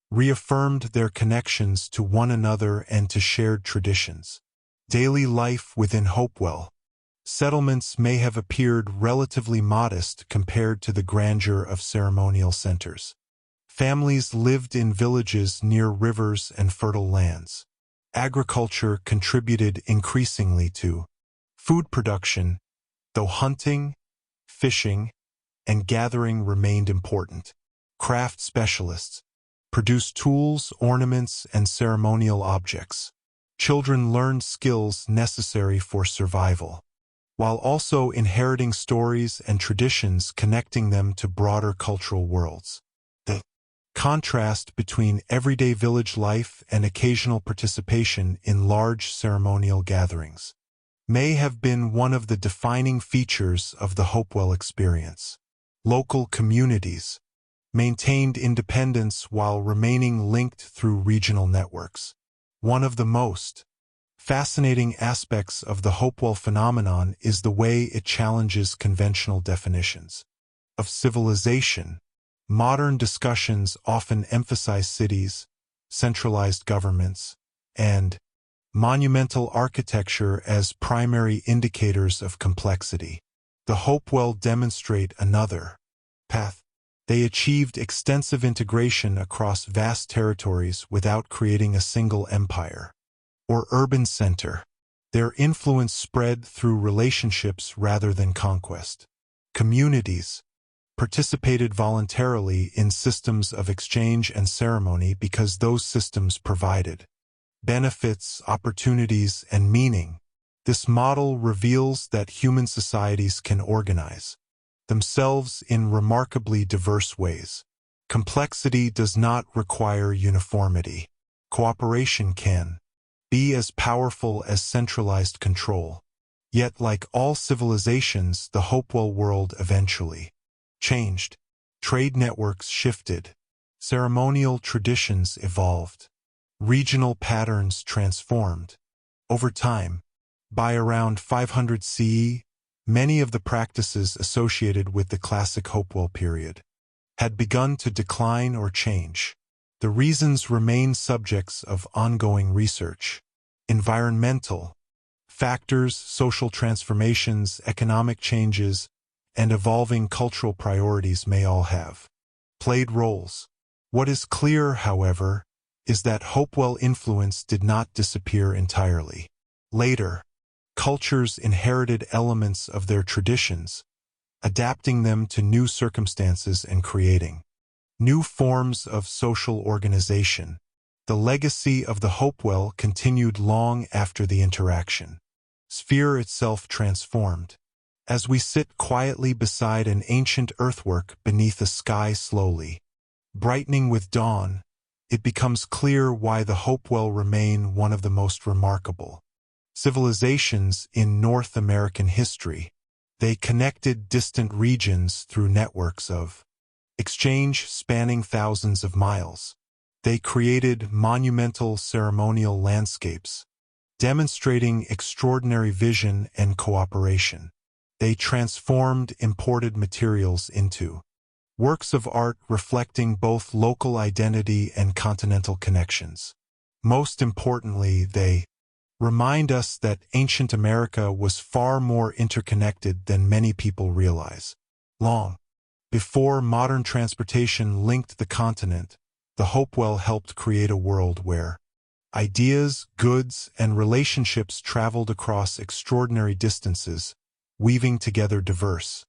A: reaffirmed their connections to one another and to shared traditions. Daily life within Hopewell settlements may have appeared relatively modest compared to the grandeur of ceremonial centers. Families lived in villages near rivers and fertile lands. Agriculture contributed increasingly to food production, though hunting, fishing, and gathering remained important. Craft specialists produced tools, ornaments, and ceremonial objects. Children learned skills necessary for survival, while also inheriting stories and traditions connecting them to broader cultural worlds. The contrast between everyday village life and occasional participation in large ceremonial gatherings may have been one of the defining features of the Hopewell experience. Local communities maintained independence while remaining linked through regional networks. One of the most fascinating aspects of the Hopewell phenomenon is the way it challenges conventional definitions of civilization. Modern discussions often emphasize cities, centralized governments, and monumental architecture as primary indicators of complexity. The Hopewell demonstrate another path. They achieved extensive integration across vast territories without creating a single empire or urban center. Their influence spread through relationships rather than conquest. Communities participated voluntarily in systems of exchange and ceremony because those systems provided benefits, opportunities, and meaning. This model reveals that human societies can organize themselves in remarkably diverse ways. Complexity does not require uniformity. Cooperation can be as powerful as centralized control. Yet, like all civilizations, the Hopewell world eventually changed. Trade networks shifted. Ceremonial traditions evolved. Regional patterns transformed. Over time, by around 500 CE, many of the practices associated with the classic Hopewell period had begun to decline or change. The reasons remain subjects of ongoing research. Environmental factors, social transformations, economic changes, and evolving cultural priorities may all have played roles. What is clear, however, is that Hopewell influence did not disappear entirely. Later, cultures inherited elements of their traditions, adapting them to new circumstances and creating new forms of social organization. The legacy of the Hopewell continued long after the interaction. Sphere itself transformed. As we sit quietly beside an ancient earthwork beneath a sky slowly brightening with dawn, it becomes clear why the Hopewell remain one of the most remarkable civilizations in North American history. They connected distant regions through networks of exchange spanning thousands of miles. They created monumental ceremonial landscapes, demonstrating extraordinary vision and cooperation. They transformed imported materials into works of art reflecting both local identity and continental connections. Most importantly, they remind us that ancient America was far more interconnected than many people realize. Long before modern transportation linked the continent, the Hopewell helped create a world where ideas, goods, and relationships traveled across extraordinary distances, weaving together diverse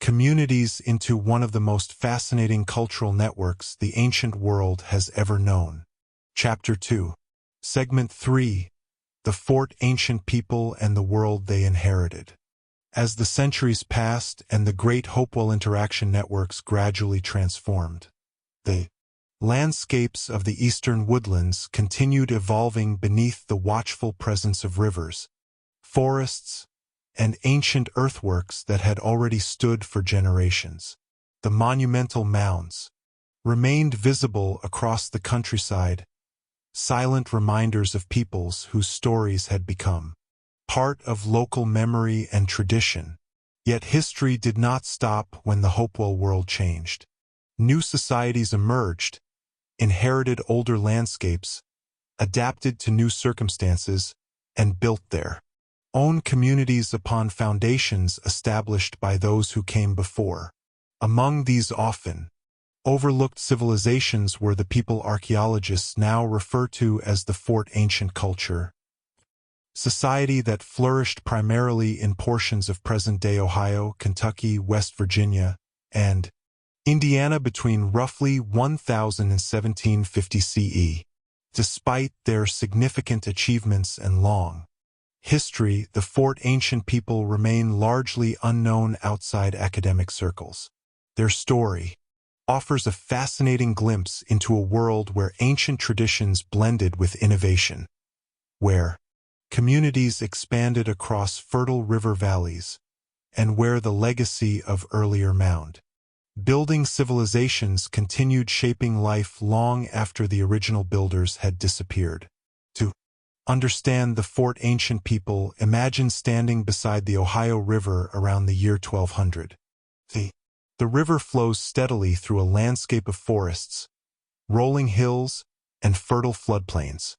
A: communities into one of the most fascinating cultural networks the ancient world has ever known. Chapter 2. Segment 3. The Fort Ancient People and the World They Inherited. As the centuries passed and the great Hopewell interaction networks gradually transformed, the landscapes of the eastern woodlands continued evolving beneath the watchful presence of rivers, forests, and ancient earthworks that had already stood for generations. The monumental mounds remained visible across the countryside, silent reminders of peoples whose stories had become part of local memory and tradition. Yet history did not stop when the Hopewell world changed. New societies emerged, inherited older landscapes, adapted to new circumstances, and built their own communities upon foundations established by those who came before. Among these often overlooked civilizations were the people archaeologists now refer to as the Fort Ancient culture, society that flourished primarily in portions of present-day Ohio, Kentucky, West Virginia, and Indiana between roughly 1000 and 1750 CE. Despite their significant achievements and long history, the Fort Ancient people remain largely unknown outside academic circles. Their story offers a fascinating glimpse into a world where ancient traditions blended with innovation, where communities expanded across fertile river valleys, and where the legacy of earlier mound-building civilizations continued shaping life long after the original builders had disappeared. To understand the Fort Ancient people, imagine standing beside the Ohio River around the year 1200. The river flows steadily through a landscape of forests, rolling hills, and fertile floodplains.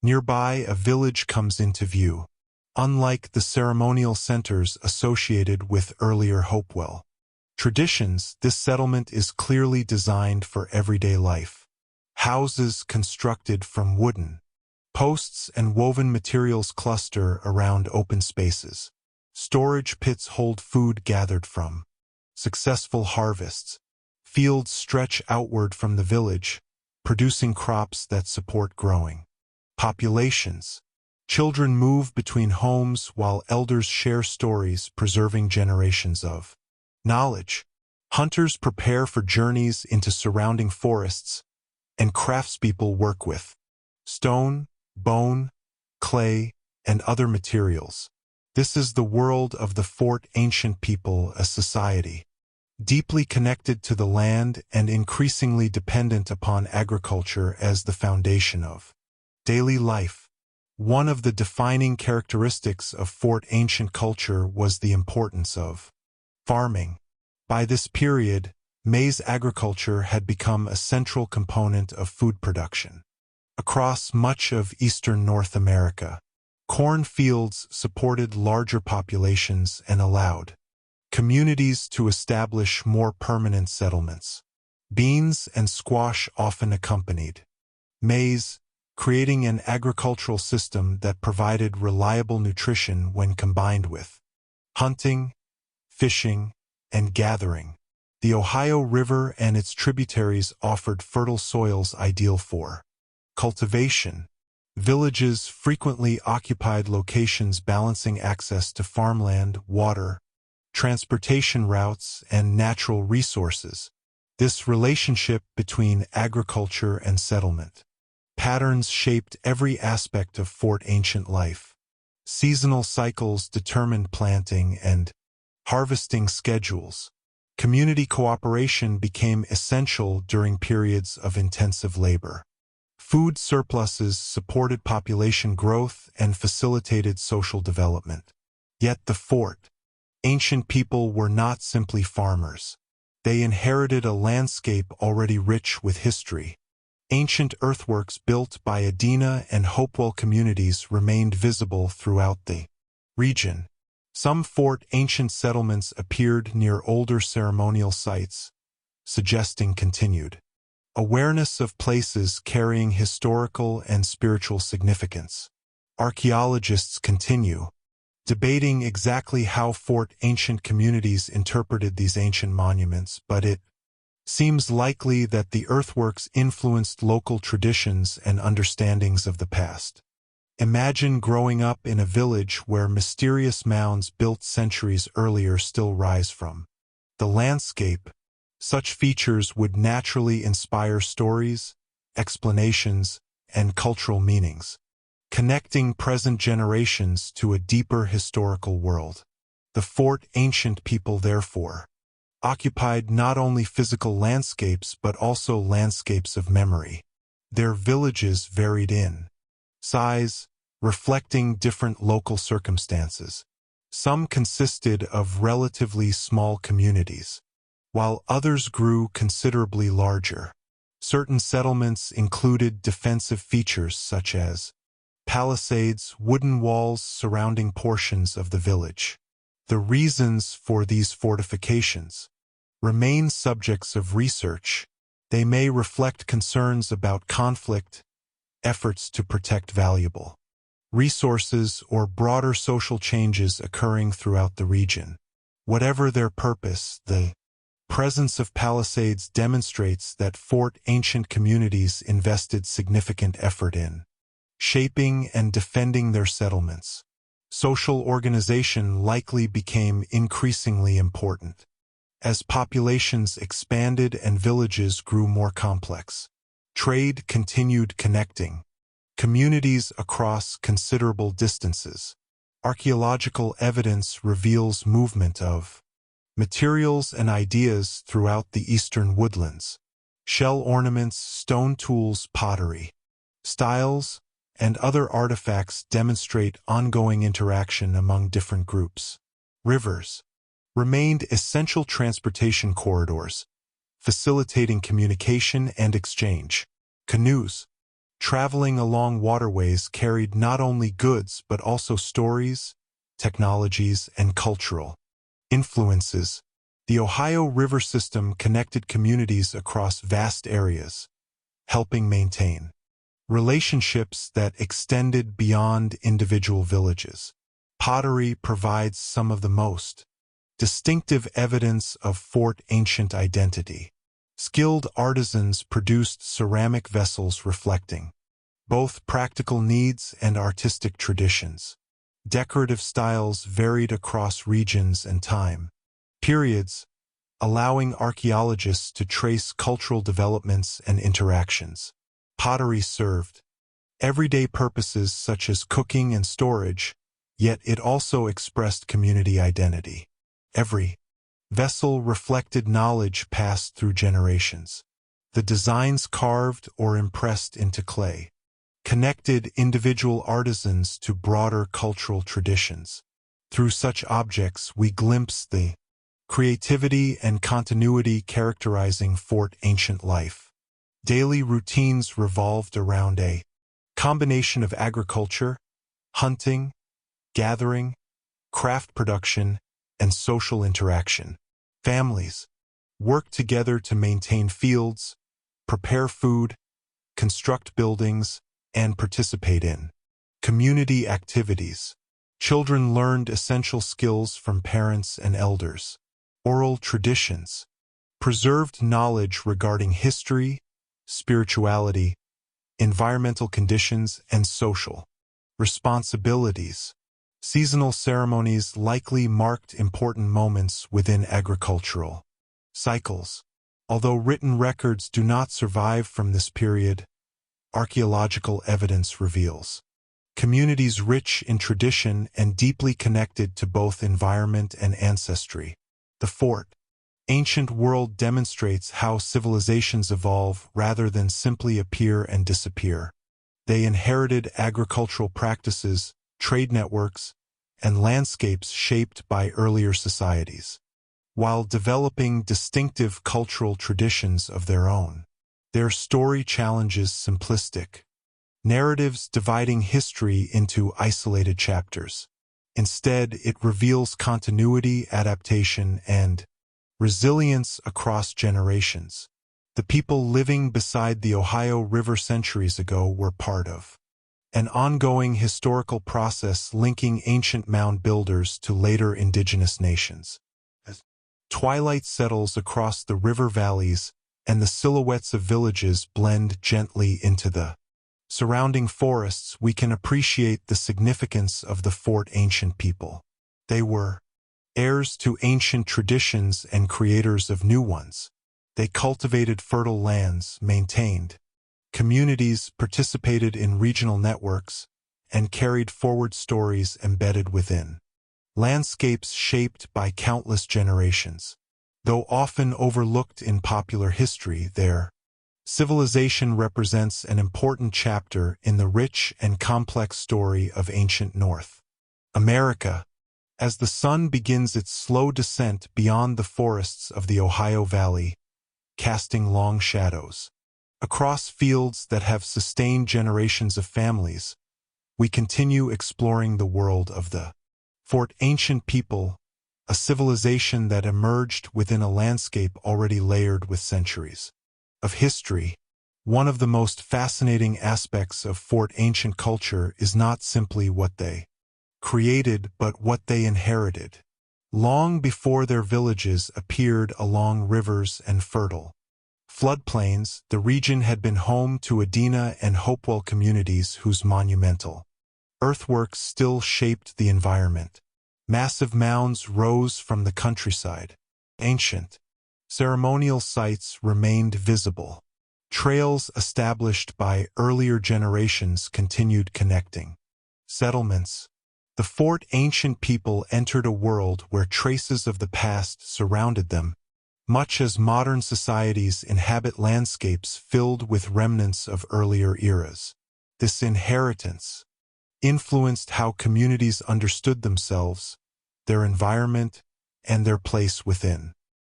A: Nearby, a village comes into view. Unlike the ceremonial centers associated with earlier Hopewell traditions, this settlement is clearly designed for everyday life. Houses constructed from wooden posts and woven materials cluster around open spaces. Storage pits hold food gathered from successful harvests. Fields stretch outward from the village, producing crops that support growing populations. Children move between homes while elders share stories, preserving generations of knowledge. Hunters prepare for journeys into surrounding forests, and craftspeople work with stone, bone, clay, and other materials. This is the world of the Fort Ancient people, a society deeply connected to the land and increasingly dependent upon agriculture as the foundation of daily life. One of the defining characteristics of Fort Ancient culture was the importance of farming. By this period, maize agriculture had become a central component of food production. Across much of eastern North America, corn fields supported larger populations and allowed communities to establish more permanent settlements. Beans and squash often accompanied maize, creating an agricultural system that provided reliable nutrition when combined with hunting, fishing, and gathering. The Ohio River and its tributaries offered fertile soils ideal for cultivation. Villages frequently occupied locations balancing access to farmland, water, transportation routes, and natural resources. This relationship between agriculture and settlement patterns shaped every aspect of Fort Ancient life. Seasonal cycles determined planting and harvesting schedules. Community cooperation became essential during periods of intensive labor. Food surpluses supported population growth and facilitated social development. Yet the Fort Ancient people were not simply farmers. They inherited a landscape already rich with history. Ancient earthworks built by Adena and Hopewell communities remained visible throughout the region. Some ancient settlements appeared near older ceremonial sites, suggesting continued awareness of places carrying historical and spiritual significance. Archaeologists continue debating exactly how ancient communities interpreted these ancient monuments, but it seems likely that the earthworks influenced local traditions and understandings of the past. Imagine growing up in a village where mysterious mounds built centuries earlier still rise from the landscape. Such features would naturally inspire stories, explanations, and cultural meanings, connecting present generations to a deeper historical world. The ancient people, therefore, occupied not only physical landscapes but also landscapes of memory. Their villages varied in size, reflecting different local circumstances. Some consisted of relatively small communities, while others grew considerably larger. Certain settlements included defensive features such as palisades, wooden walls surrounding portions of the village. The reasons for these fortifications remain subjects of research. They may reflect concerns about conflict, efforts to protect valuable resources, or broader social changes occurring throughout the region. Whatever their purpose, the presence of palisades demonstrates that ancient communities invested significant effort in shaping and defending their settlements. Social organization likely became increasingly important as populations expanded and villages grew more complex. Trade continued connecting communities across considerable distances. Archaeological evidence reveals movement of materials and ideas throughout the eastern woodlands. Shell ornaments, stone tools, pottery, styles, and other artifacts demonstrate ongoing interaction among different groups. Rivers remained essential transportation corridors, facilitating communication and exchange. Canoes, traveling along waterways, carried not only goods but also stories, technologies, and cultural influences. The Ohio River system connected communities across vast areas, helping maintain relationships that extended beyond individual villages. Pottery provides some of the most distinctive evidence of ancient identity. Skilled artisans produced ceramic vessels reflecting both practical needs and artistic traditions. Decorative styles varied across regions and time periods, allowing archaeologists to trace cultural developments and interactions. Pottery served everyday purposes such as cooking and storage, yet it also expressed community identity. Every vessel reflected knowledge passed through generations. The designs carved or impressed into clay connected individual artisans to broader cultural traditions. Through such objects, we glimpse the creativity and continuity characterizing ancient life. Daily routines revolved around a combination of agriculture, hunting, gathering, craft production, and social interaction. Families worked together to maintain fields, prepare food, construct buildings, and participate in community activities. Children learned essential skills from parents and elders. Oral traditions preserved knowledge regarding history, spirituality, environmental conditions, and social responsibilities. Seasonal ceremonies likely marked important moments within agricultural cycles. Although written records do not survive from this period, archaeological evidence reveals communities rich in tradition and deeply connected to both environment and ancestry. The ancient world demonstrates how civilizations evolve rather than simply appear and disappear. They inherited agricultural practices, trade networks, and landscapes shaped by earlier societies. while developing distinctive cultural traditions of their own. Their story challenges simplistic narratives dividing history into isolated chapters. Instead, it reveals continuity, adaptation, and resilience across generations. The people living beside the Ohio River centuries ago were part of an ongoing historical process linking ancient mound builders to later indigenous nations. As twilight settles across the river valleys and the silhouettes of villages blend gently into the surrounding forests, we can appreciate the significance of the fort ancient people. They were heirs to ancient traditions and creators of new ones. They cultivated fertile lands, maintained communities, participated in regional networks, and carried forward stories embedded within landscapes shaped by countless generations. Though often overlooked in popular history, their civilization represents an important chapter in the rich and complex story of ancient North America. As the sun begins its slow descent beyond the forests of the Ohio Valley, casting long shadows across fields that have sustained generations of families, we continue exploring the world of the fort ancient people, a civilization that emerged within a landscape already layered with centuries of history. One of the most fascinating aspects of fort ancient culture is not simply what they created but what they inherited. Long before their villages appeared along rivers and fertile floodplains, the region had been home to Adena and Hopewell communities whose monumental earthworks still shaped the environment. Massive mounds rose from the countryside. Ancient ceremonial sites remained visible. Trails established by earlier generations continued connecting settlements. The fort ancient people entered a world where traces of the past surrounded them, much as modern societies inhabit landscapes filled with remnants of earlier eras. This inheritance influenced how communities understood themselves, their environment, and their place within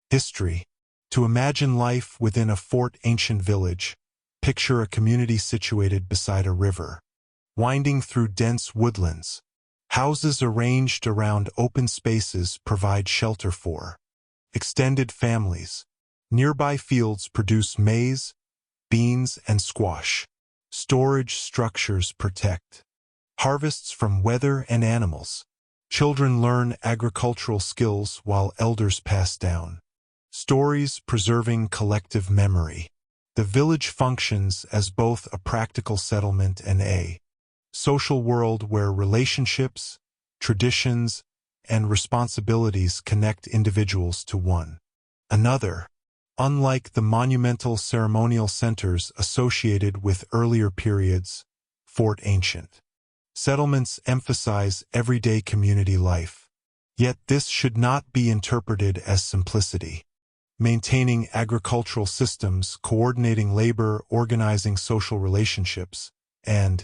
A: history. To imagine life within a fort ancient village, picture a community situated beside a river, winding through dense woodlands. Houses arranged around open spaces provide shelter for extended families. Nearby fields produce maize, beans, and squash. Storage structures protect harvests from weather and animals. Children learn agricultural skills while elders pass down stories, preserving collective memory. The village functions as both a practical settlement and a social world where relationships, traditions, and responsibilities connect individuals to one another. Unlike the monumental ceremonial centers associated with earlier periods, fort ancient settlements emphasize everyday community life. Yet this should not be interpreted as simplicity. Maintaining agricultural systems, coordinating labor, organizing social relationships, and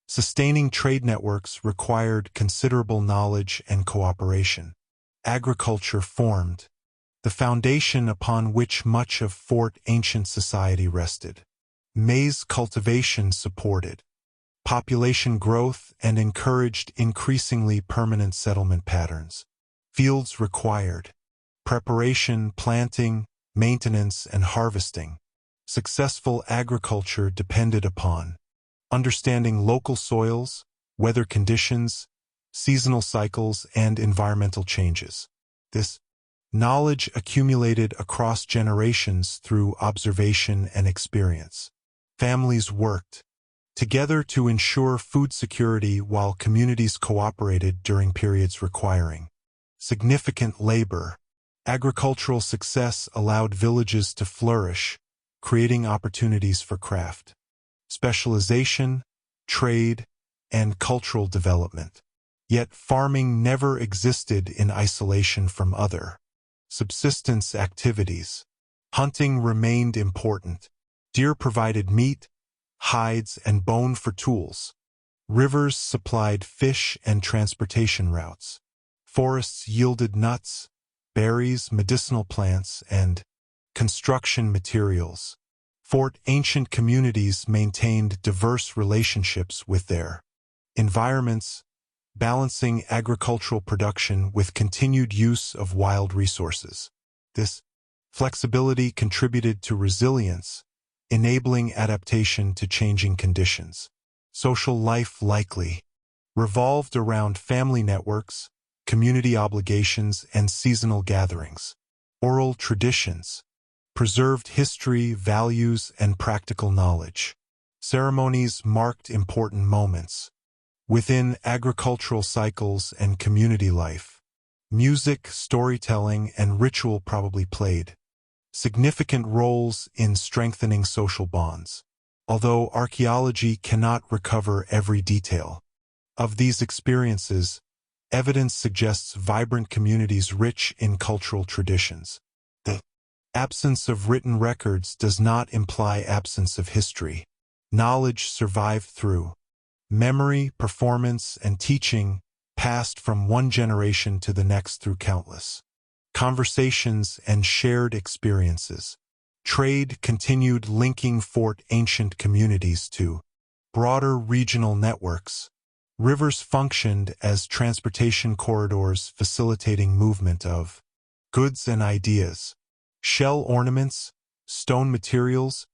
A: sustaining trade networks required considerable knowledge and cooperation. Agriculture formed the foundation upon which much of fort ancient society rested. Maize cultivation supported population growth and encouraged increasingly permanent settlement patterns. Fields required preparation, planting, maintenance, and harvesting. Successful agriculture depended upon understanding local soils, weather conditions, seasonal cycles, and environmental changes. This knowledge accumulated across generations through observation and experience. Families worked together to ensure food security while communities cooperated during periods requiring significant labor. Agricultural success allowed villages to flourish, creating opportunities for craft, specialization, trade, and cultural development. Yet farming never existed in isolation from other subsistence activities. Hunting remained important. Deer provided meat, hides, and bone for tools. Rivers supplied fish and transportation routes. Forests yielded nuts, berries, medicinal plants, and construction materials. Ancient communities maintained diverse relationships with their environments, balancing agricultural production with continued use of wild resources. This flexibility contributed to resilience, enabling adaptation to changing conditions. Social life likely revolved around family networks, community obligations, and seasonal gatherings. Oral traditions preserved history, values, and practical knowledge. Ceremonies marked important moments within agricultural cycles and community life. Music, storytelling, and ritual probably played significant roles in strengthening social bonds. Although archaeology cannot recover every detail of these experiences, evidence suggests vibrant communities rich in cultural traditions. The absence of written records does not imply absence of history. Knowledge survived through memory, performance, and teaching, passed from one generation to the next through countless conversations and shared experiences. Trade continued, linking ancient communities to broader regional networks. Rivers functioned as transportation corridors, facilitating movement of goods and ideas. Shell ornaments, stone materials,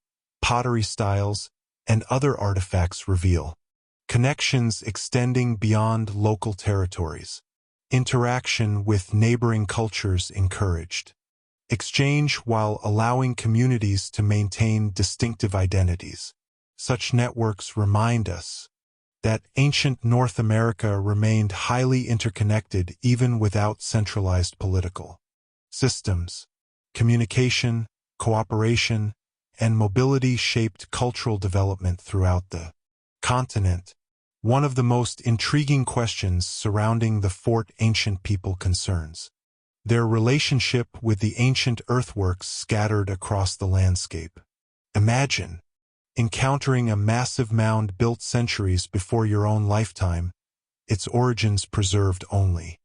A: pottery styles, and other artifacts reveal connections extending beyond local territories. Interaction with neighboring cultures encouraged exchange while allowing communities to maintain distinctive identities. Such networks remind us that ancient North America remained highly interconnected even without centralized political systems. Communication, cooperation, and mobility shaped cultural development throughout the continent. One of the most intriguing questions surrounding the ancient people concerns their relationship with the ancient earthworks scattered across the landscape. Imagine encountering a massive mound built centuries before your own lifetime, its origins preserved only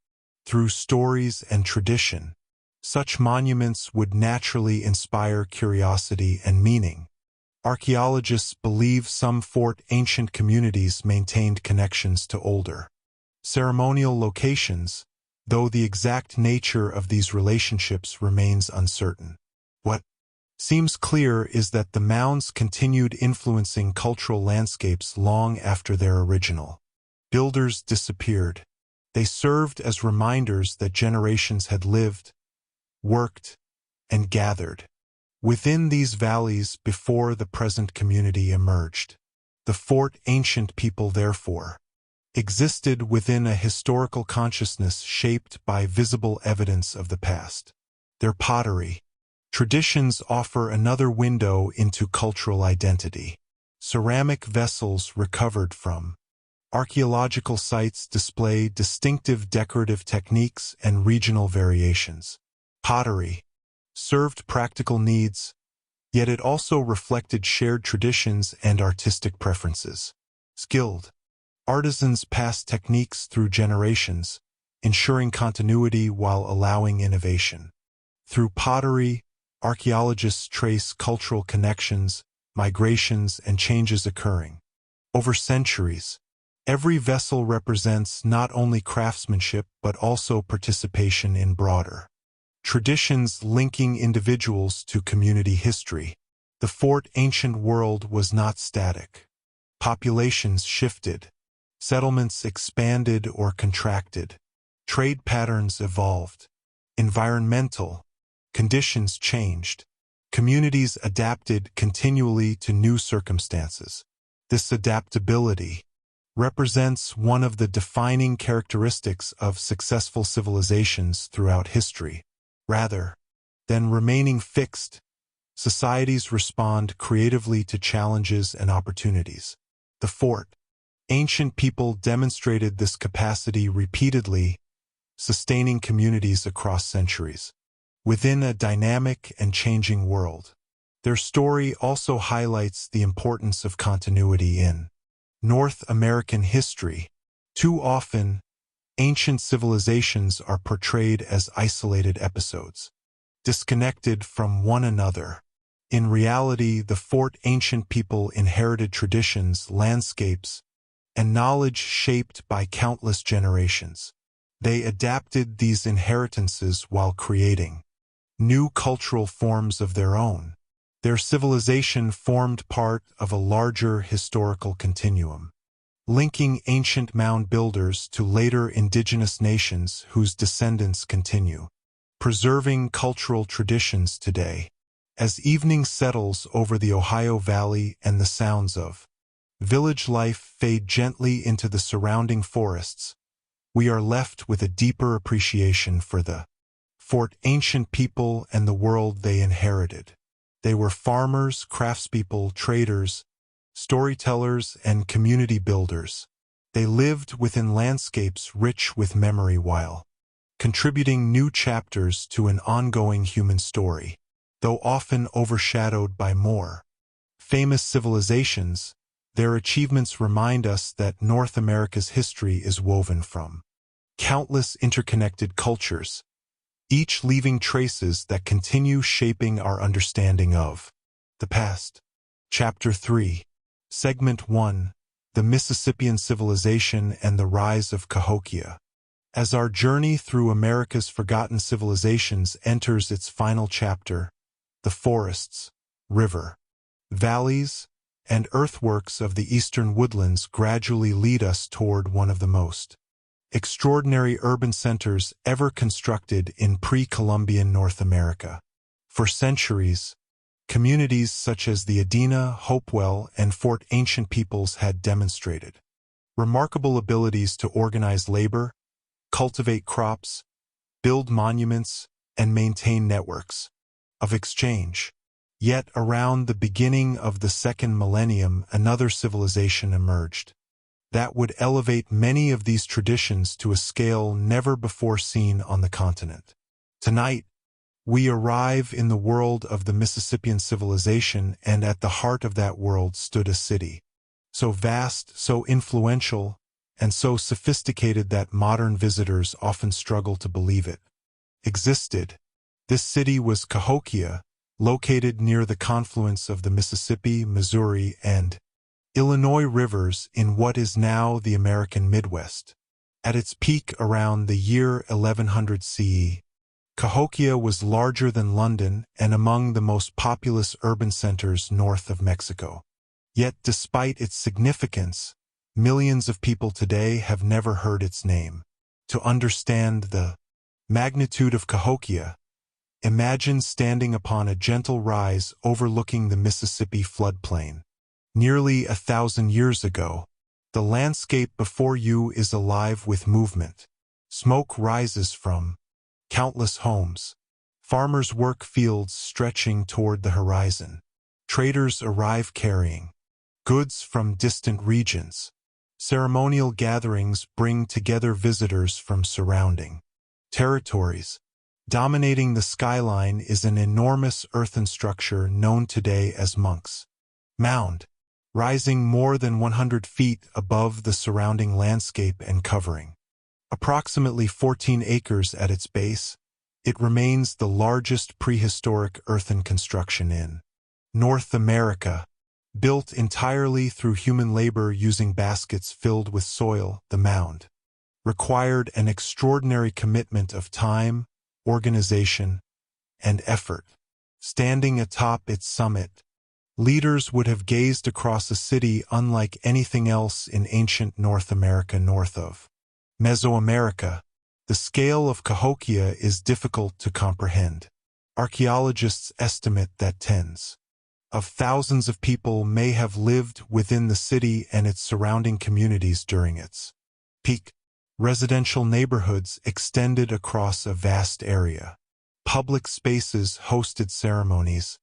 A: through stories and tradition. Such monuments would naturally inspire curiosity and meaning. Archaeologists believe some ancient communities maintained connections to older ceremonial locations, though the exact nature of these relationships remains uncertain. What seems clear is that the mounds continued influencing cultural landscapes long after their original builders disappeared. They served as reminders that generations had lived, worked, and gathered within these valleys before the present community emerged. The ancient people, therefore, existed within a historical consciousness shaped by visible evidence of the past. Their pottery traditions offer another window into cultural identity. Ceramic vessels recovered from archaeological sites display distinctive decorative techniques and regional variations. Pottery served practical needs, yet it also reflected shared traditions and artistic preferences. Skilled artisans passed techniques through generations, ensuring continuity while allowing innovation. Through pottery, archaeologists trace cultural connections, migrations, and changes occurring over centuries. Every vessel represents not only craftsmanship but also participation in broader traditions linking individuals to community history. The ancient world was not static. Populations shifted. Settlements expanded or contracted. Trade patterns evolved. Environmental conditions changed. Communities adapted continually to new circumstances. This adaptability represents one of the defining characteristics of successful civilizations throughout history. Rather than remaining fixed, societies respond creatively to challenges and opportunities. The ancient people demonstrated this capacity repeatedly, sustaining communities across centuries. Within a dynamic and changing world, their story also highlights the importance of continuity in North American history. Too often, ancient civilizations are portrayed as isolated episodes, disconnected from one another. In reality, the fort ancient people inherited traditions, landscapes, and knowledge shaped by countless generations. They adapted these inheritances while creating new cultural forms of their own. Their civilization formed part of a larger historical continuum, linking ancient mound builders to later indigenous nations whose descendants continue, preserving cultural traditions today. As evening settles over the Ohio Valley and the sounds of village life fade gently into the surrounding forests, we are left with a deeper appreciation for the fort ancient people and the world they inherited. They were farmers, craftspeople, traders, storytellers, and community builders. They lived within landscapes rich with memory while contributing new chapters to an ongoing human story. Though often overshadowed by more famous civilizations, their achievements remind us that North America's history is woven from countless interconnected cultures, each leaving traces that continue shaping our understanding of the past. Chapter 3, Segment 1, The Mississippian Civilization and the Rise of Cahokia. As our journey through America's forgotten civilizations enters its final chapter, the forests, river, valleys, and earthworks of the eastern woodlands gradually lead us toward one of the most extraordinary urban centers ever constructed in pre-Columbian North America. For centuries, communities such as the Adena, Hopewell, and Fort Ancient peoples had demonstrated remarkable abilities to organize labor, cultivate crops, build monuments, and maintain networks of exchange. Yet around the beginning of the second millennium, another civilization emerged that would elevate many of these traditions to a scale never before seen on the continent. Tonight, we arrive in the world of the Mississippian civilization, and at the heart of that world stood a city, so vast, so influential, and so sophisticated that modern visitors often struggle to believe it existed. This city was Cahokia, located near the confluence of the Mississippi, Missouri, and Illinois rivers in what is now the American Midwest. At its peak around the year 1100 CE, Cahokia was larger than London and among the most populous urban centers north of Mexico. Yet despite its significance, millions of people today have never heard its name. To understand the magnitude of Cahokia, imagine standing upon a gentle rise overlooking the Mississippi floodplain. Nearly 1,000 years ago, the landscape before you is alive with movement. Smoke rises from countless homes. Farmers work fields stretching toward the horizon. Traders arrive carrying goods from distant regions. Ceremonial gatherings bring together visitors from surrounding territories. Dominating the skyline is an enormous earthen structure known today as Monk's Mound, rising more than 100 feet above the surrounding landscape and covering approximately 14 acres at its base. It remains the largest prehistoric earthen construction in North America. Built entirely through human labor using baskets filled with soil, the mound required an extraordinary commitment of time, organization, and effort. Standing atop its summit, leaders would have gazed across a city unlike anything else in ancient North America north of Mesoamerica. The scale of Cahokia is difficult to comprehend. Archaeologists estimate that tens of thousands of people may have lived within the city and its surrounding communities during its peak. Residential neighborhoods extended across a vast area. Public spaces hosted ceremonies,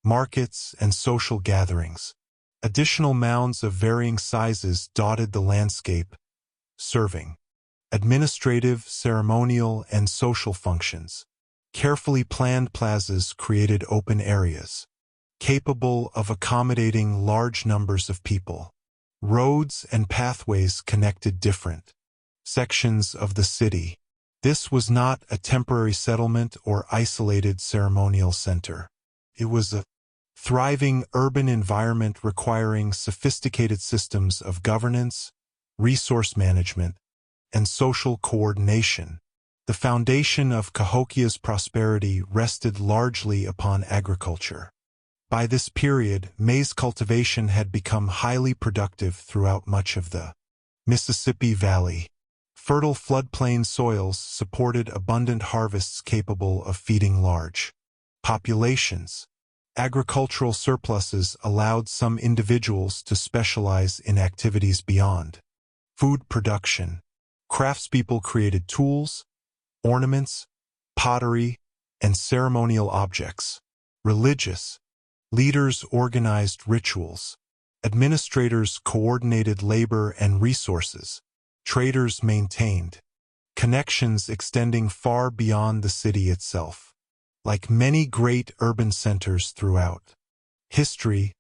A: markets, and social gatherings. Additional mounds of varying sizes dotted the landscape, serving administrative, ceremonial, and social functions. Carefully planned plazas created open areas, capable of accommodating large numbers of people. Roads and pathways connected different sections of the city. This was not a temporary settlement or isolated ceremonial center. It was a thriving urban environment requiring sophisticated systems of governance, resource management, and social coordination. The foundation of Cahokia's prosperity rested largely upon agriculture. By this period, maize cultivation had become highly productive throughout much of the Mississippi Valley. Fertile floodplain soils supported abundant harvests capable of feeding large populations. Agricultural surpluses allowed some individuals to specialize in activities beyond food production. Craftspeople created tools, ornaments, pottery, and ceremonial objects. Religious leaders organized rituals. Administrators coordinated labor and resources. Traders maintained connections extending far beyond the city itself. Like many great urban centers throughout history,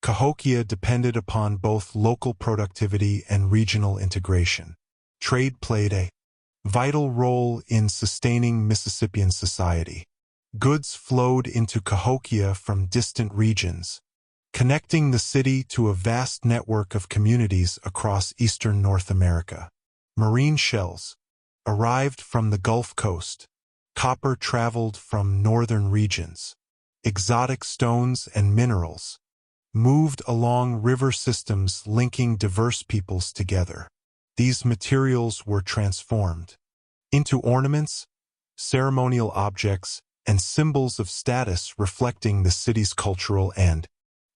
A: Cahokia depended upon both local productivity and regional integration. Trade played a vital role in sustaining Mississippian society. Goods flowed into Cahokia from distant regions, connecting the city to a vast network of communities across eastern North America. Marine shells arrived from the Gulf Coast. Copper traveled from northern regions. Exotic stones and minerals moved along river systems linking diverse peoples together. These materials were transformed into ornaments, ceremonial objects, and symbols of status reflecting the city's cultural and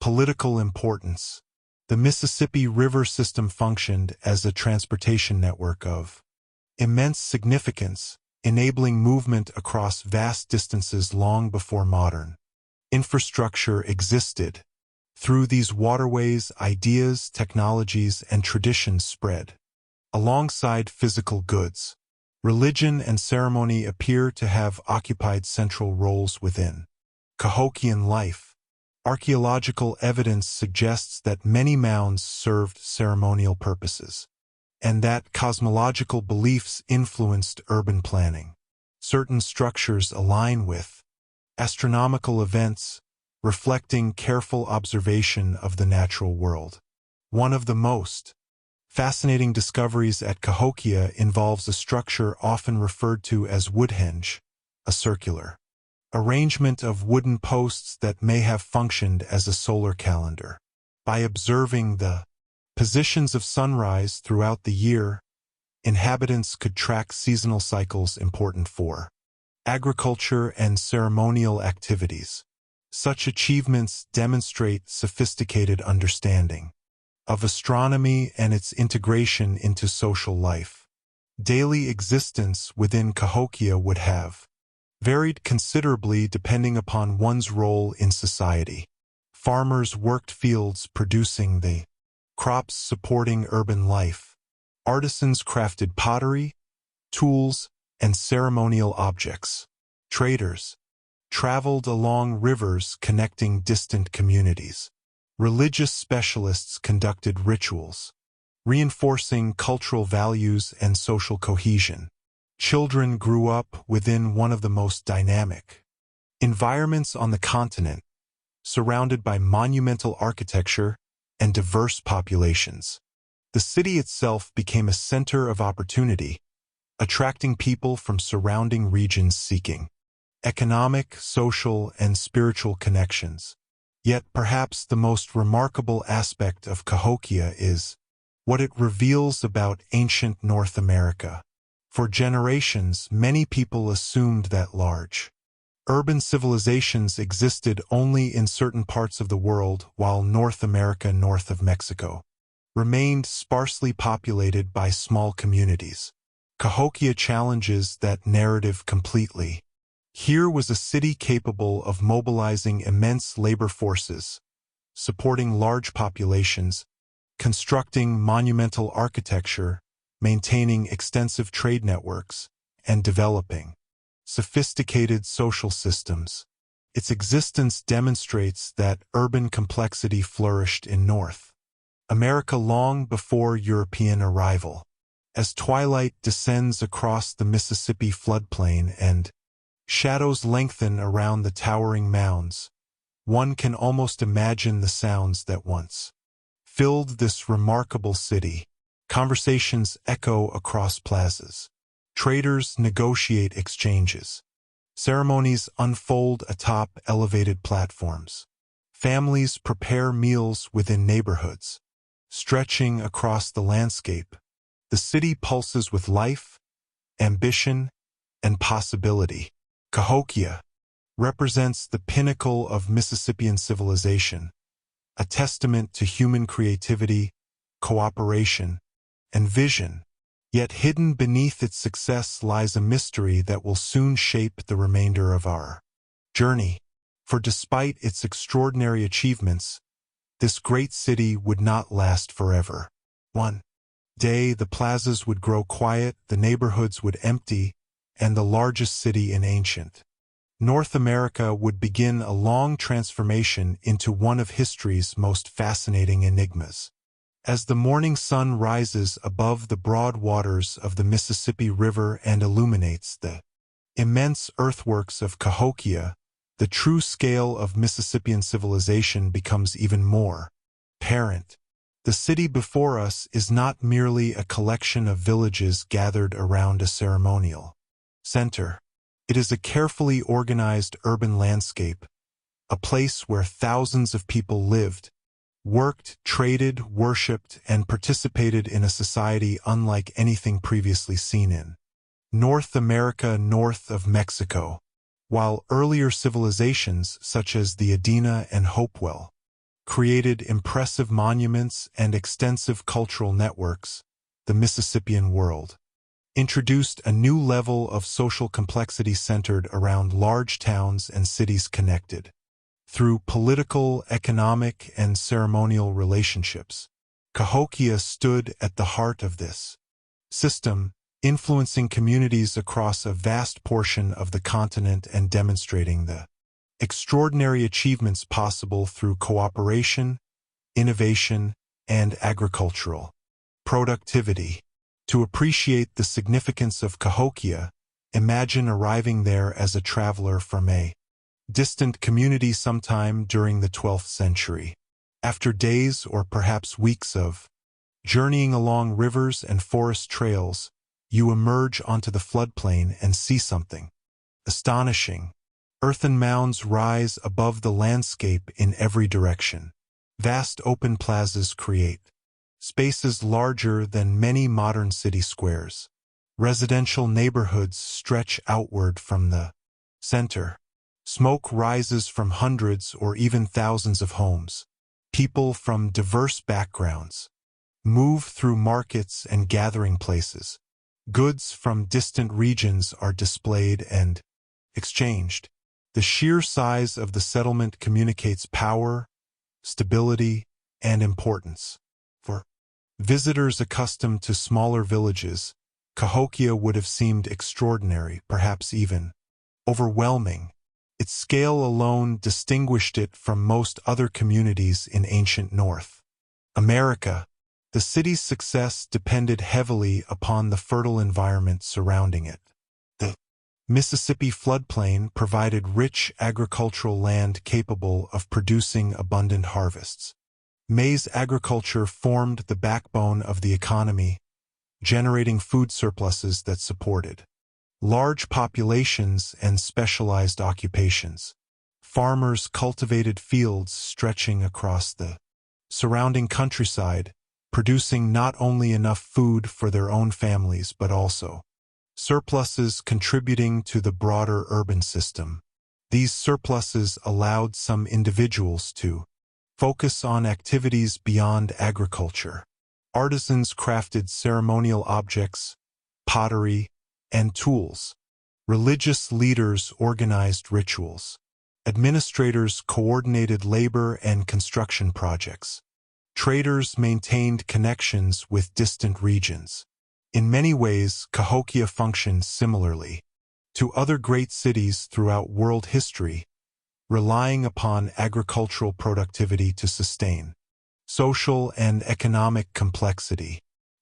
A: political importance. The Mississippi River system functioned as a transportation network of immense significance, enabling movement across vast distances long before modern infrastructure existed. Through these waterways, ideas, technologies, and traditions spread. Alongside physical goods, religion and ceremony appear to have occupied central roles within Cahokian life. Archaeological evidence suggests that many mounds served ceremonial purposes, and that cosmological beliefs influenced urban planning. Certain structures align with astronomical events, reflecting careful observation of the natural world. One of the most fascinating discoveries at Cahokia involves a structure often referred to as Woodhenge, a circular arrangement of wooden posts that may have functioned as a solar calendar. By observing the positions of sunrise throughout the year, inhabitants could track seasonal cycles important for agriculture and ceremonial activities. Such achievements demonstrate sophisticated understanding of astronomy and its integration into social life. Daily existence within Cahokia would have varied considerably depending upon one's role in society. Farmers worked fields producing the crops supporting urban life. Artisans crafted pottery, tools, and ceremonial objects. Traders traveled along rivers connecting distant communities. Religious specialists conducted rituals, reinforcing cultural values and social cohesion. Children grew up within one of the most dynamic environments on the continent, surrounded by monumental architecture and diverse populations. The city itself became a center of opportunity, attracting people from surrounding regions seeking economic, social, and spiritual connections. Yet perhaps the most remarkable aspect of Cahokia is what it reveals about ancient North America. For generations, many people assumed that large urban civilizations existed only in certain parts of the world, while North America north of Mexico remained sparsely populated by small communities. Cahokia challenges that narrative completely. Here was a city capable of mobilizing immense labor forces, supporting large populations, constructing monumental architecture, maintaining extensive trade networks, and developing sophisticated social systems. Its existence demonstrates that urban complexity flourished in North America long before European arrival. As twilight descends across the Mississippi floodplain and shadows lengthen around the towering mounds, one can almost imagine the sounds that once filled this remarkable city. Conversations echo across plazas. Traders negotiate exchanges. Ceremonies unfold atop elevated platforms. Families prepare meals within neighborhoods. Stretching across the landscape, the city pulses with life, ambition, and possibility. Cahokia represents the pinnacle of Mississippian civilization, a testament to human creativity, cooperation, and vision. Yet hidden beneath its success lies a mystery that will soon shape the remainder of our journey. For despite its extraordinary achievements, this great city would not last forever. One day the plazas would grow quiet, the neighborhoods would empty, and the largest city in ancient North America would begin a long transformation into one of history's most fascinating enigmas. As the morning sun rises above the broad waters of the Mississippi River and illuminates the immense earthworks of Cahokia, the true scale of Mississippian civilization becomes even more apparent. The city before us is not merely a collection of villages gathered around a ceremonial center. It is a carefully organized urban landscape, a place where thousands of people lived, worked, traded, worshipped, and participated in a society unlike anything previously seen in North America north of Mexico. While earlier civilizations such as the Adena and Hopewell created impressive monuments and extensive cultural networks, the Mississippian world introduced a new level of social complexity centered around large towns and cities connected through political, economic, and ceremonial relationships. Cahokia stood at the heart of this system, influencing communities across a vast portion of the continent and demonstrating the extraordinary achievements possible through cooperation, innovation, and agricultural productivity. To appreciate the significance of Cahokia, imagine arriving there as a traveler from a distant community sometime during the 12th century. After days or perhaps weeks of journeying along rivers and forest trails, you emerge onto the floodplain and see something astonishing. Earthen mounds rise above the landscape in every direction. Vast open plazas create spaces larger than many modern city squares. Residential neighborhoods stretch outward from the center. Smoke rises from hundreds or even thousands of homes. People from diverse backgrounds move through markets and gathering places. Goods from distant regions are displayed and exchanged. The sheer size of the settlement communicates power, stability, and importance. For visitors accustomed to smaller villages, Cahokia would have seemed extraordinary, perhaps even overwhelming. Its scale alone distinguished it from most other communities in ancient North America. The city's success depended heavily upon the fertile environment surrounding it. The Mississippi floodplain provided rich agricultural land capable of producing abundant harvests. Maize agriculture formed the backbone of the economy, generating food surpluses that supported large populations and specialized occupations. Farmers cultivated fields stretching across the surrounding countryside, producing not only enough food for their own families but also surpluses contributing to the broader urban system. These surpluses allowed some individuals to focus on activities beyond agriculture. Artisans crafted ceremonial objects, pottery, and tools. Religious leaders organized rituals. Administrators coordinated labor and construction projects. Traders maintained connections with distant regions. In many ways, Cahokia functioned similarly to other great cities throughout world history, relying upon agricultural productivity to sustain social and economic complexity.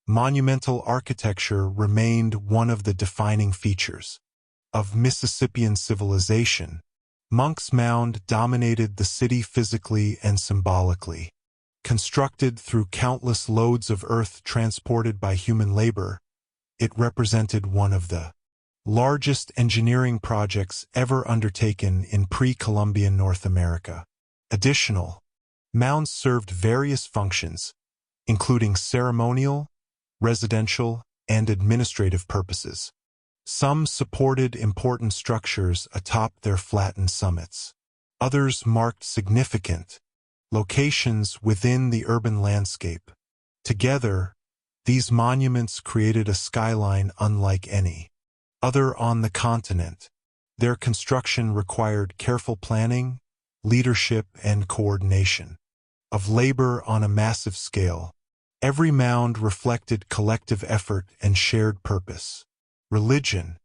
A: Monumental architecture remained one of the defining features of Mississippian civilization. Monk's Mound dominated the city physically and symbolically. Constructed through countless loads of earth transported by human labor, it represented one of the largest engineering projects ever undertaken in pre-Columbian North America. Additional mounds served various functions, including ceremonial, residential, and administrative purposes. Some supported important structures atop their flattened summits. Others marked significant locations within the urban landscape. Together, these monuments created a skyline unlike any other on the continent. Their construction required careful planning, leadership, and coordination of labor on a massive scale. Every mound reflected collective effort and shared purpose. Religion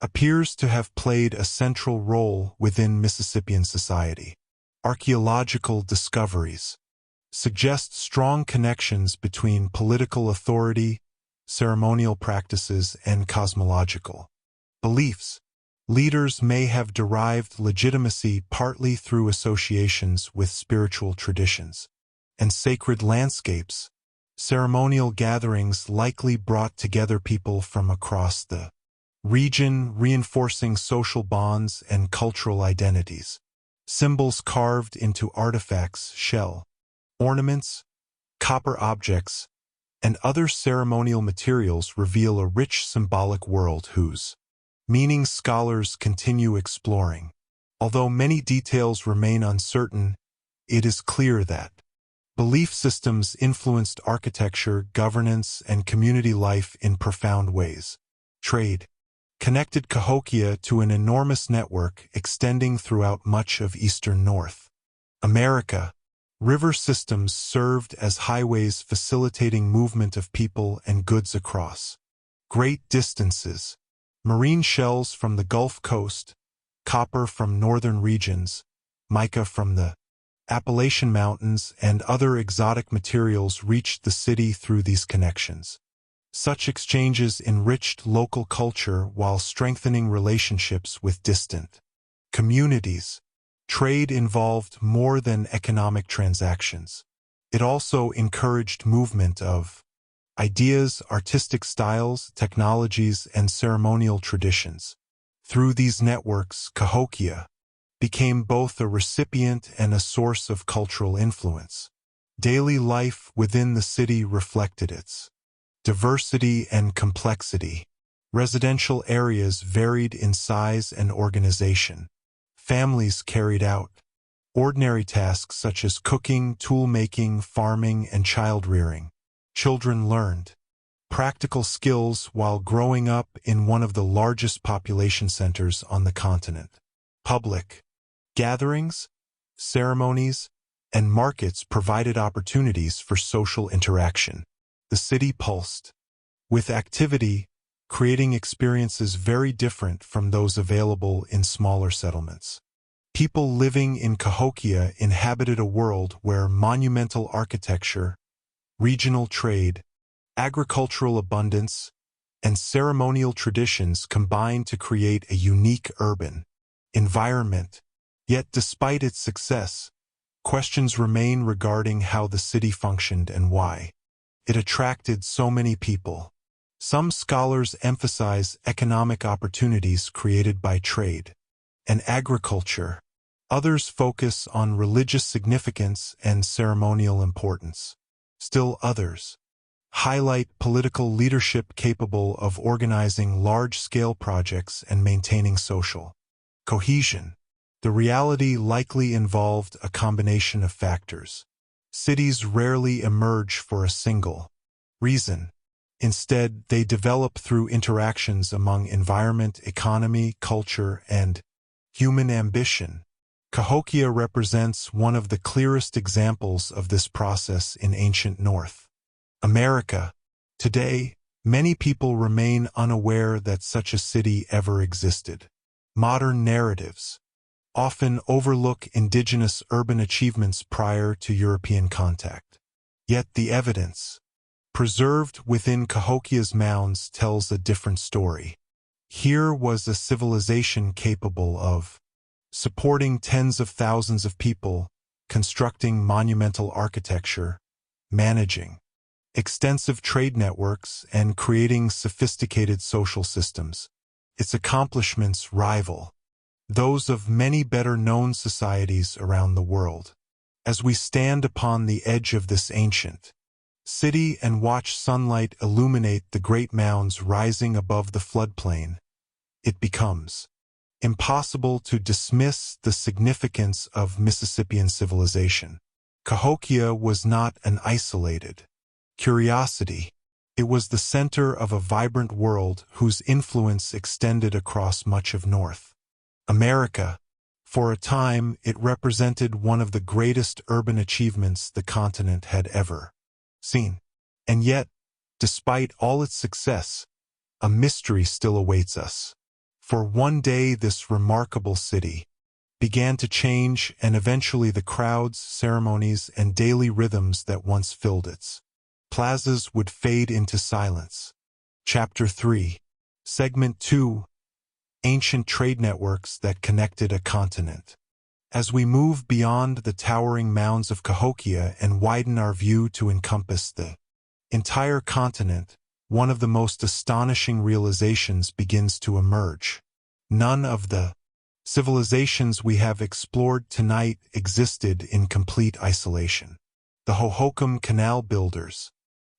A: appears to have played a central role within Mississippian society. Archaeological discoveries suggest strong connections between political authority, ceremonial practices, and cosmological beliefs. Leaders may have derived legitimacy partly through associations with spiritual traditions and sacred landscapes. Ceremonial gatherings likely brought together people from across the region, reinforcing social bonds and cultural identities. Symbols carved into artifacts, shell ornaments, copper objects, and other ceremonial materials reveal a rich symbolic world whose meaning scholars continue exploring. Although many details remain uncertain, it is clear that belief systems influenced architecture, governance, and community life in profound ways. Trade connected Cahokia to an enormous network extending throughout much of eastern North America. River systems served as highways facilitating movement of people and goods across great distances. Marine shells from the Gulf Coast, copper from northern regions, mica from the Appalachian Mountains, and other exotic materials reached the city through these connections. Such exchanges enriched local culture while strengthening relationships with distant communities. Trade involved more than economic transactions. It also encouraged movement of ideas, artistic styles, technologies, and ceremonial traditions. Through these networks, Cahokia became both a recipient and a source of cultural influence. Daily life within the city reflected its diversity and complexity. Residential areas varied in size and organization. Families carried out ordinary tasks such as cooking, tool-making, farming, and child-rearing. Children learned practical skills while growing up in one of the largest population centers on the continent. Public gatherings, ceremonies, and markets provided opportunities for social interaction. The city pulsed with activity, creating experiences very different from those available in smaller settlements. People living in Cahokia inhabited a world where monumental architecture, regional trade, agricultural abundance, and ceremonial traditions combined to create a unique urban environment. Yet despite its success, questions remain regarding how the city functioned and why it attracted so many people. Some scholars emphasize economic opportunities created by trade and agriculture. Others focus on religious significance and ceremonial importance. Still others highlight political leadership capable of organizing large-scale projects and maintaining social cohesion. The reality likely involved a combination of factors. Cities rarely emerge for a single reason. Instead, they develop through interactions among environment, economy, culture, and human ambition. Cahokia represents one of the clearest examples of this process in ancient North America. Today, many people remain unaware that such a city ever existed. Modern narratives often overlook indigenous urban achievements prior to European contact. Yet the evidence preserved within Cahokia's mounds tells a different story. Here was a civilization capable of supporting tens of thousands of people, constructing monumental architecture, managing extensive trade networks, and creating sophisticated social systems. Its accomplishments rival those of many better-known societies around the world. As we stand upon the edge of this ancient city and watch sunlight illuminate the great mounds rising above the floodplain, it becomes impossible to dismiss the significance of Mississippian civilization. Cahokia was not an isolated curiosity. It was the center of a vibrant world whose influence extended across much of North America. For a time, it represented one of the greatest urban achievements the continent had ever seen. And yet, despite all its success, a mystery still awaits us. For one day this remarkable city began to change, and eventually the crowds, ceremonies, and daily rhythms that once filled its plazas would fade into silence. Chapter 3. Segment 2. Ancient trade networks that connected a continent. As we move beyond the towering mounds of Cahokia and widen our view to encompass the entire continent, one of the most astonishing realizations begins to emerge. None of the civilizations we have explored tonight existed in complete isolation. The Hohokam Canal builders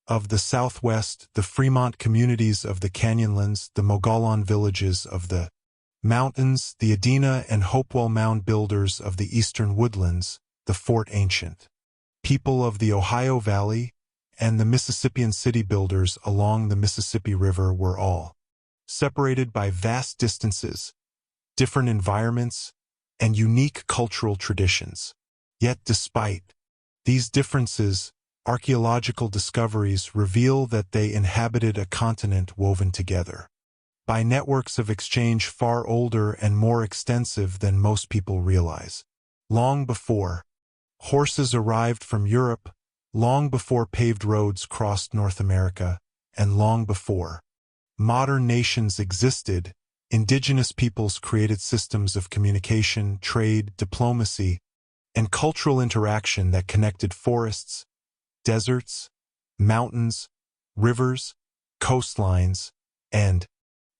A: of the Southwest, the Fremont communities of the Canyonlands, the Mogollon villages of the mountains, the Adena and Hopewell Mound builders of the Eastern Woodlands, the Fort Ancient people of the Ohio Valley, and the Mississippian city builders along the Mississippi River were all separated by vast distances, different environments, and unique cultural traditions. Yet despite these differences, archaeological discoveries reveal that they inhabited a continent woven together by networks of exchange far older and more extensive than most people realize. Long before horses arrived from Europe, long before paved roads crossed North America, and long before modern nations existed, indigenous peoples created systems of communication, trade, diplomacy, and cultural interaction that connected forests, deserts, mountains, rivers, coastlines, and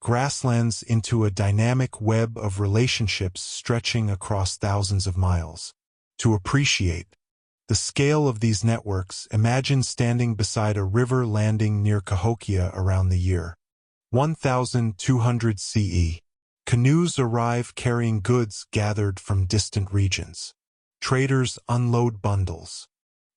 A: grasslands into a dynamic web of relationships stretching across thousands of miles. To appreciate the scale of these networks, imagine standing beside a river landing near Cahokia around the year 1200 CE. Canoes arrive carrying goods gathered from distant regions. Traders unload bundles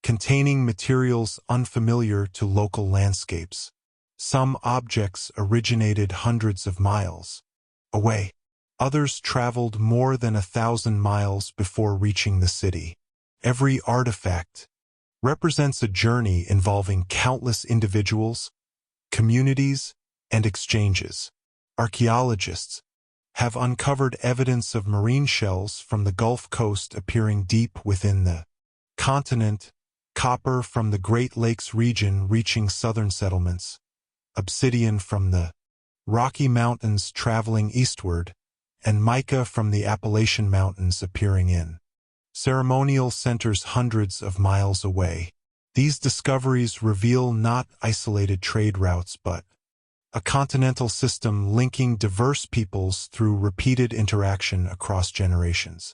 A: containing materials unfamiliar to local landscapes. Some objects originated hundreds of miles away. Others traveled more than 1,000 miles before reaching the city. Every artifact represents a journey involving countless individuals, communities, and exchanges. Archaeologists have uncovered evidence of marine shells from the Gulf Coast appearing deep within the continent, copper from the Great Lakes region reaching southern settlements, obsidian from the Rocky Mountains traveling eastward, and mica from the Appalachian Mountains appearing in ceremonial centers hundreds of miles away. These discoveries reveal not isolated trade routes but a continental system linking diverse peoples through repeated interaction across generations.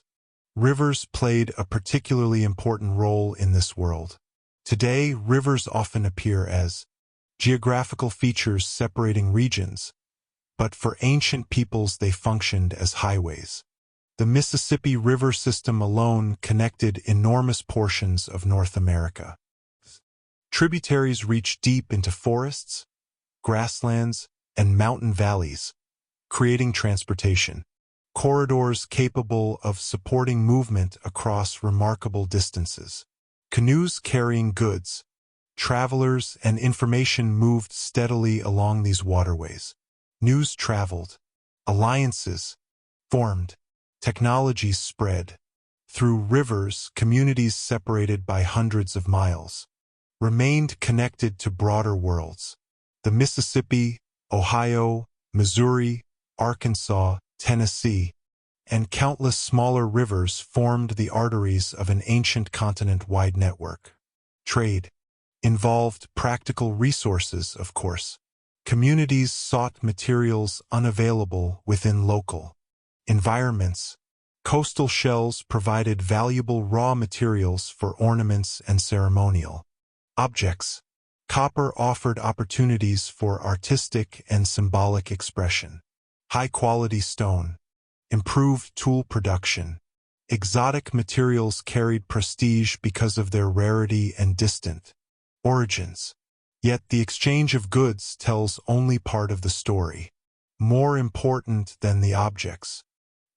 A: Rivers played a particularly important role in this world. Today, rivers often appear as geographical features separating regions, but for ancient peoples they functioned as highways. The Mississippi River system alone connected enormous portions of North America. Tributaries reach deep into forests, grasslands, and mountain valleys, creating transportation corridors capable of supporting movement across remarkable distances. Canoes carrying goods, travelers, and information moved steadily along these waterways. News traveled, alliances formed, technologies spread. Through rivers, communities separated by hundreds of miles remained connected to broader worlds. The Mississippi, Ohio, Missouri, Arkansas, Tennessee, and countless smaller rivers formed the arteries of an ancient continent-wide network. Trade involved practical resources, of course. Communities sought materials unavailable within local environments. Coastal shells provided valuable raw materials for ornaments and ceremonial objects. Copper offered opportunities for artistic and symbolic expression. High-quality stone improved tool production. Exotic materials carried prestige because of their rarity and distant origins. Yet the exchange of goods tells only part of the story. More important than the objects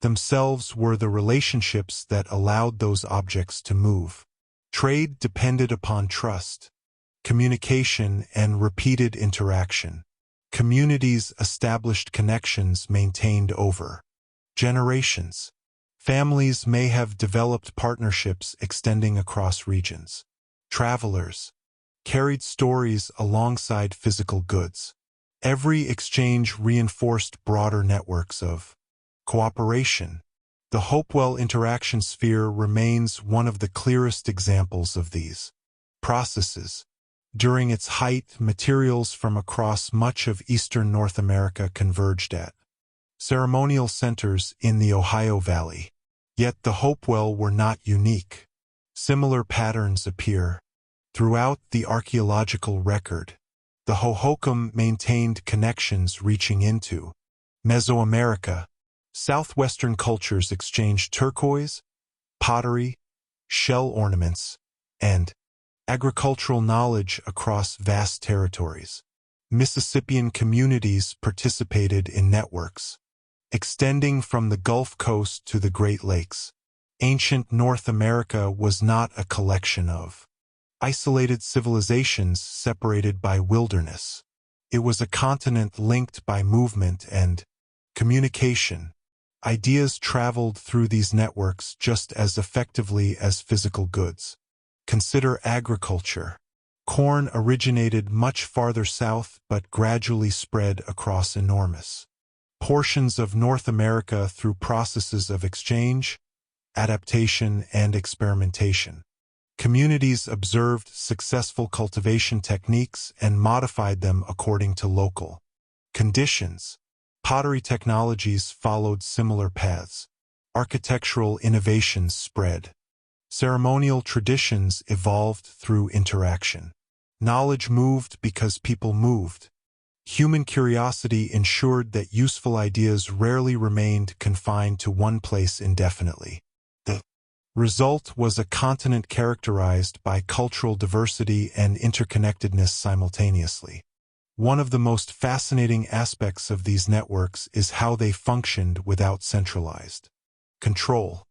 A: themselves were the relationships that allowed those objects to move. Trade depended upon trust, communication, and repeated interaction. Communities established connections maintained over generations. Families may have developed partnerships extending across regions. Travelers carried stories alongside physical goods. Every exchange reinforced broader networks of cooperation. The Hopewell interaction sphere remains one of the clearest examples of these processes. During its height, materials from across much of eastern North America converged at ceremonial centers in the Ohio Valley. Yet the Hopewell were not unique. Similar patterns appear throughout the archaeological record. The Hohokam maintained connections reaching into Mesoamerica. Southwestern cultures exchanged turquoise, pottery, shell ornaments, and agricultural knowledge across vast territories. Mississippian communities participated in networks extending from the Gulf Coast to the Great Lakes. Ancient North America was not a collection of isolated civilizations separated by wilderness. It was a continent linked by movement and communication. Ideas traveled through these networks just as effectively as physical goods. Consider agriculture. Corn originated much farther south but gradually spread across enormous portions of North America through processes of exchange, adaptation, and experimentation. Communities observed successful cultivation techniques and modified them according to local conditions. Pottery technologies followed similar paths. Architectural innovations spread. Ceremonial traditions evolved through interaction. Knowledge moved because people moved. Human curiosity ensured that useful ideas rarely remained confined to one place indefinitely. The result was a continent characterized by cultural diversity and interconnectedness simultaneously. One of the most fascinating aspects of these networks is how they functioned without centralized control.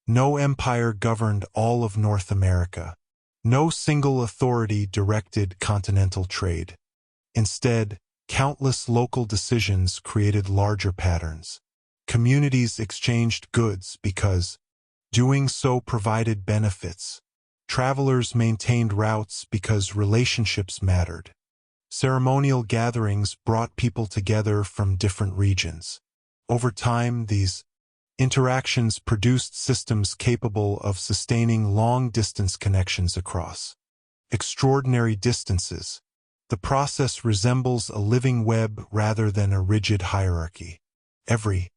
A: No empire governed all of North America. No single authority directed continental trade. Instead, countless local decisions created larger patterns. Communities exchanged goods because doing so provided benefits. Travelers maintained routes because relationships mattered. Ceremonial gatherings brought people together from different regions. Over time, these interactions produced systems capable of sustaining long-distance connections across extraordinary distances. The process resembles a living web rather than a rigid hierarchy. Every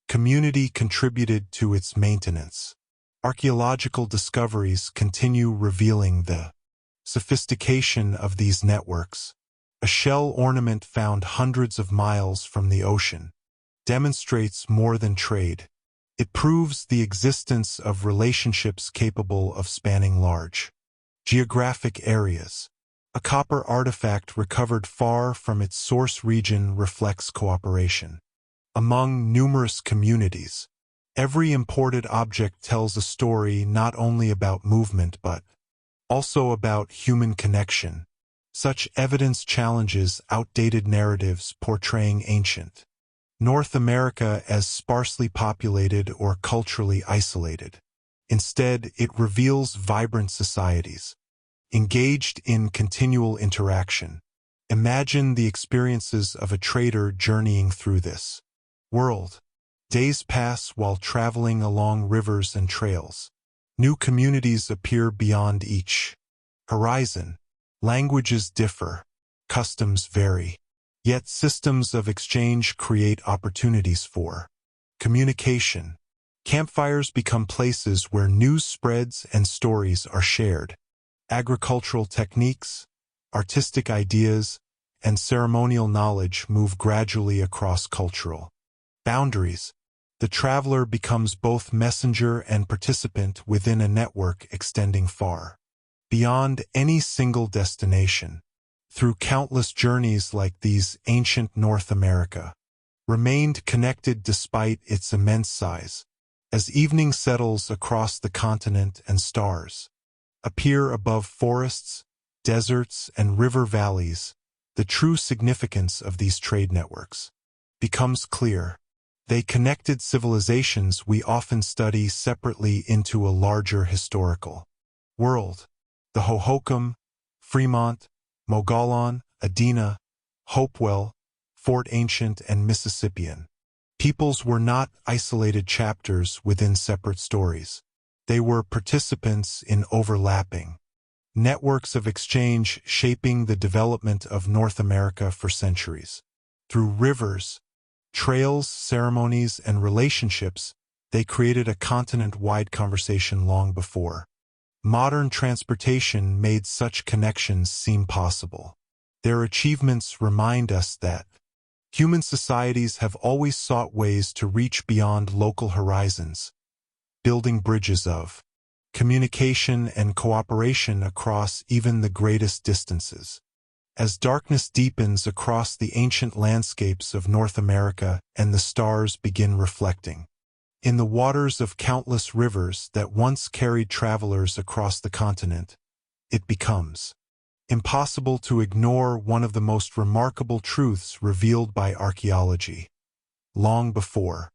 A: community contributed to its maintenance. Archaeological discoveries continue revealing the sophistication of these networks. A shell ornament found hundreds of miles from the ocean demonstrates more than trade. It proves the existence of relationships capable of spanning large geographic areas. A copper artifact recovered far from its source region reflects cooperation among numerous communities. Every imported object tells a story not only about movement but also about human connection. Such evidence challenges outdated narratives portraying ancient North America as sparsely populated or culturally isolated. Instead, it reveals vibrant societies, engaged in continual interaction. Imagine the experiences of a trader journeying through this world. Days pass while traveling along rivers and trails. New communities appear beyond each horizon. Languages differ. Customs vary. Yet systems of exchange create opportunities for communication. Campfires become places where news spreads and stories are shared. Agricultural techniques, artistic ideas, and ceremonial knowledge move gradually across cultural boundaries. The traveler becomes both messenger and participant within a network extending far beyond any single destination. Through countless journeys like these, ancient North America remained connected despite its immense size. As evening settles across the continent and stars appear above forests, deserts, and river valleys, the true significance of these trade networks becomes clear. They connected civilizations we often study separately into a larger historical world. The Hohokam, Fremont, Mogollon, Adena, Hopewell, Fort Ancient, and Mississippian peoples were not isolated chapters within separate stories. They were participants in overlapping networks of exchange shaping the development of North America for centuries. Through rivers, trails, ceremonies, and relationships, they created a continent-wide conversation long before modern transportation made such connections seem possible. Their achievements remind us that human societies have always sought ways to reach beyond local horizons, building bridges of communication and cooperation across even the greatest distances. As darkness deepens across the ancient landscapes of North America and the stars begin reflecting in the waters of countless rivers that once carried travelers across the continent, it becomes impossible to ignore one of the most remarkable truths revealed by archaeology. Long before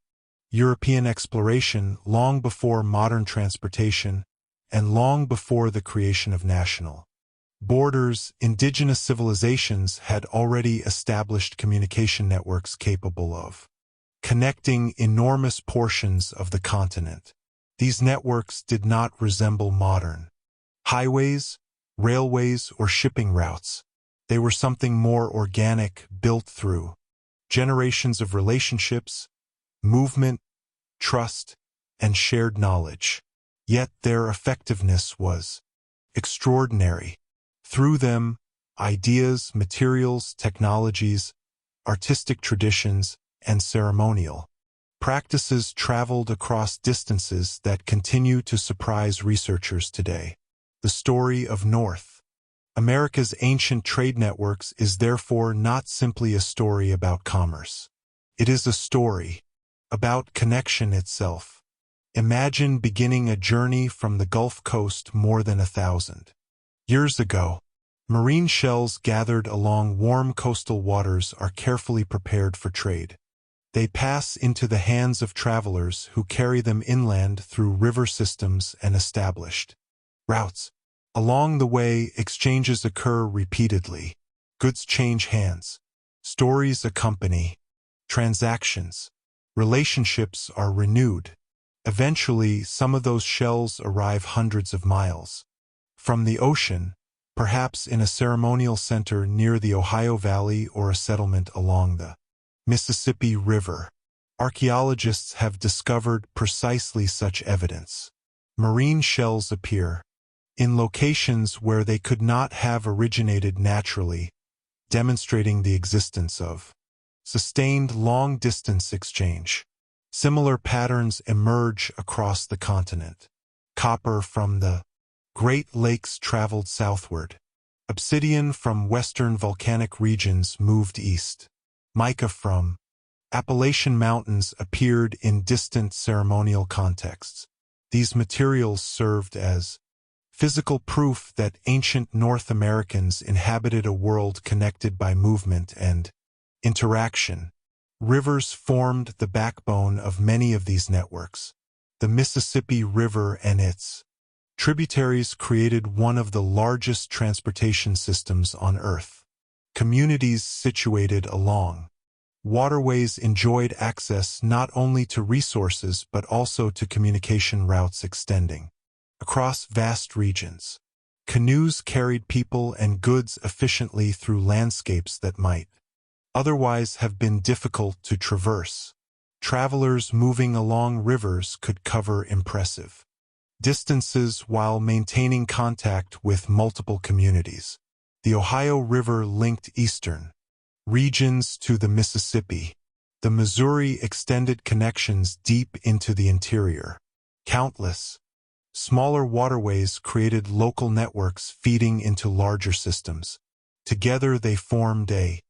A: European exploration, long before modern transportation, and long before the creation of national borders, indigenous civilizations had already established communication networks capable of connecting enormous portions of the continent. These networks did not resemble modern highways, railways, or shipping routes. They were something more organic, built through generations of relationships, movement, trust, and shared knowledge. Yet their effectiveness was extraordinary. Through them, ideas, materials, technologies, artistic traditions, and ceremonial practices traveled across distances that continue to surprise researchers today. The story of North America's ancient trade networks is therefore not simply a story about commerce. It is a story about connection itself. Imagine beginning a journey from the Gulf Coast more than 1,000 years ago. Marine shells gathered along warm coastal waters are carefully prepared for trade. They pass into the hands of travelers who carry them inland through river systems and established routes. Along the way, exchanges occur repeatedly. Goods change hands. Stories accompany transactions. Relationships are renewed. Eventually, some of those shells arrive hundreds of miles from the ocean, perhaps in a ceremonial center near the Ohio Valley or a settlement along the Mississippi River. Archaeologists have discovered precisely such evidence. Marine shells appear in locations where they could not have originated naturally, demonstrating the existence of sustained long-distance exchange. Similar patterns emerge across the continent. Copper from the Great Lakes traveled southward. Obsidian from western volcanic regions moved east. Mica from Appalachian Mountains appeared in distant ceremonial contexts. These materials served as physical proof that ancient North Americans inhabited a world connected by movement and interaction. Rivers formed the backbone of many of these networks. The Mississippi River and its Tributaries created one of the largest transportation systems on Earth. Communities situated along waterways enjoyed access not only to resources but also to communication routes extending across vast regions. Canoes carried people and goods efficiently through landscapes that might otherwise have been difficult to traverse. Travelers moving along rivers could cover impressive distances while maintaining contact with multiple communities. The Ohio River linked eastern regions to the Mississippi. The Missouri extended connections deep into the interior. Countless smaller waterways created local networks feeding into larger systems. Together they formed a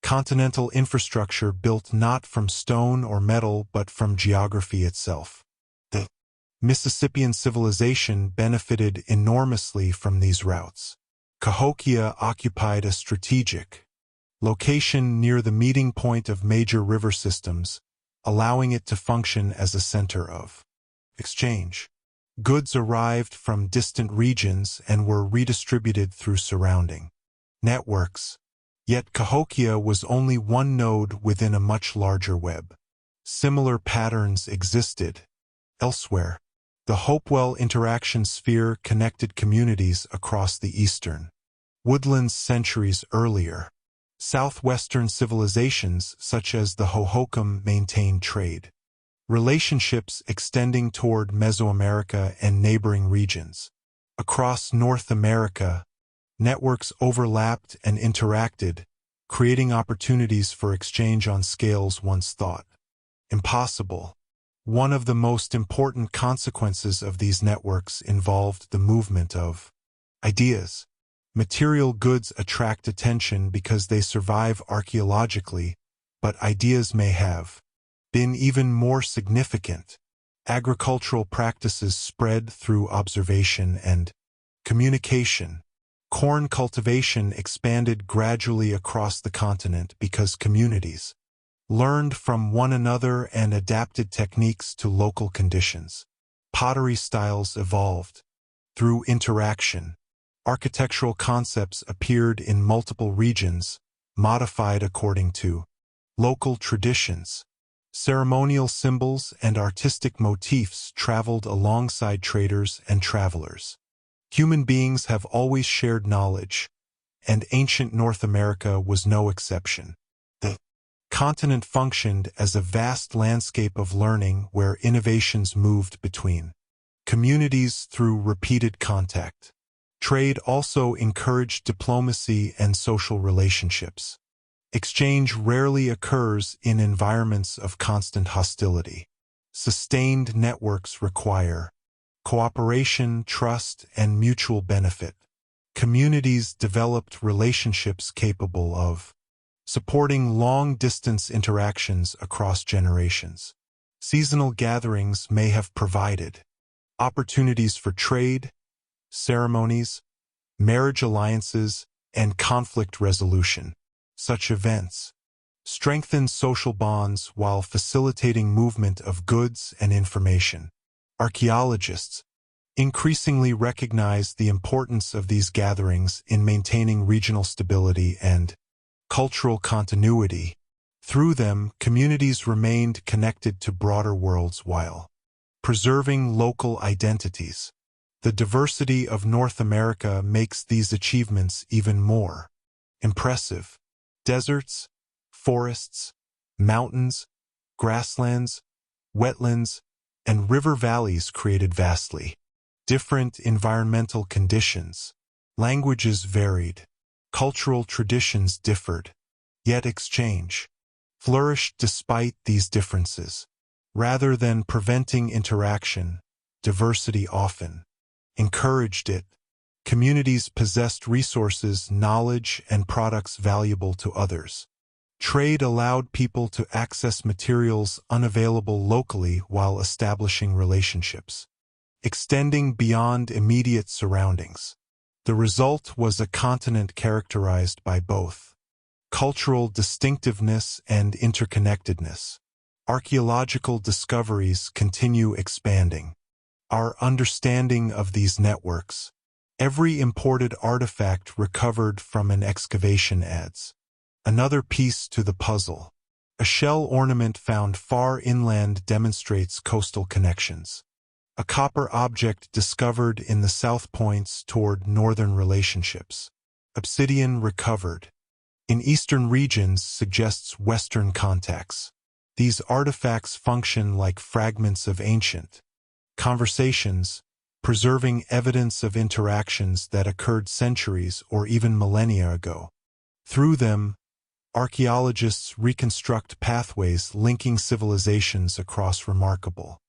A: continental infrastructure built not from stone or metal but from geography itself. The Mississippian civilization benefited enormously from these routes. Cahokia occupied a strategic location near the meeting point of major river systems, allowing it to function as a center of exchange. Goods arrived from distant regions and were redistributed through surrounding networks. Yet Cahokia was only one node within a much larger web. Similar patterns existed elsewhere. The Hopewell interaction sphere connected communities across the eastern woodlands centuries earlier. Southwestern civilizations such as the Hohokam maintained trade relationships extending toward Mesoamerica and neighboring regions. Across North America, networks overlapped and interacted, creating opportunities for exchange on scales once thought impossible. One of the most important consequences of these networks involved the movement of ideas. Material goods attract attention because they survive archaeologically, but ideas may have been even more significant. Agricultural practices spread through observation and communication. Corn cultivation expanded gradually across the continent because communities learned from one another and adapted techniques to local conditions. Pottery styles evolved through interaction. Architectural concepts appeared in multiple regions, modified according to local traditions. Ceremonial symbols and artistic motifs traveled alongside traders and travelers. Human beings have always shared knowledge, and ancient North America was no exception. The continent functioned as a vast landscape of learning where innovations moved between communities through repeated contact. Trade also encouraged diplomacy and social relationships. Exchange rarely occurs in environments of constant hostility. Sustained networks require cooperation, trust, and mutual benefit. Communities developed relationships capable of supporting long-distance interactions across generations. Seasonal gatherings may have provided opportunities for trade, ceremonies, marriage alliances, and conflict resolution. Such events strengthened social bonds while facilitating movement of goods and information. Archaeologists increasingly recognize the importance of these gatherings in maintaining regional stability and cultural continuity. Through them, communities remained connected to broader worlds while preserving local identities. The diversity of North America makes these achievements even more impressive. Deserts, forests, mountains, grasslands, wetlands, and river valleys created vastly different environmental conditions. Languages varied. Cultural traditions differed. Yet exchange flourished despite these differences. Rather than preventing interaction, diversity often encouraged it. Communities possessed resources, knowledge, and products valuable to others. Trade allowed people to access materials unavailable locally while establishing relationships, extending beyond immediate surroundings. The result was a continent characterized by both cultural distinctiveness and interconnectedness. Archaeological discoveries continue expanding our understanding of these networks. Every imported artifact recovered from an excavation adds another piece to the puzzle. A shell ornament found far inland demonstrates coastal connections. A copper object discovered in the south points toward northern relationships. Obsidian recovered in eastern regions suggests western contacts. These artifacts function like fragments of ancient conversations, preserving evidence of interactions that occurred centuries or even millennia ago. Through them, archaeologists reconstruct pathways linking civilizations across remarkable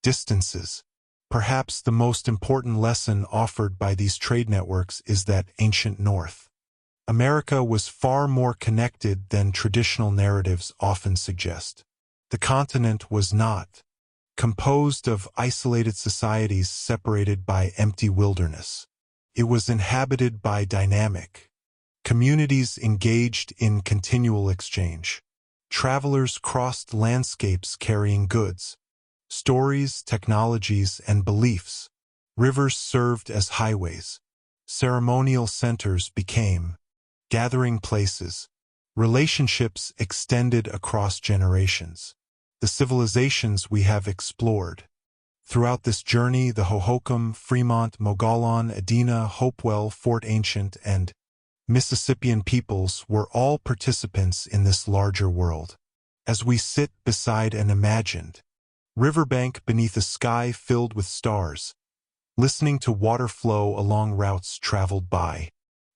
A: distances. Perhaps the most important lesson offered by these trade networks is that ancient North America was far more connected than traditional narratives often suggest. The continent was not composed of isolated societies separated by empty wilderness. It was inhabited by dynamic communities engaged in continual exchange. Travelers crossed landscapes carrying goods, stories, technologies, and beliefs. Rivers served as highways. Ceremonial centers became gathering places. Relationships extended across generations. The civilizations we have explored throughout this journey, the Hohokam, Fremont, Mogollon, Adena, Hopewell, Fort Ancient, and Mississippian peoples were all participants in this larger world. As we sit beside an imagined riverbank beneath a sky filled with stars, listening to water flow along routes traveled by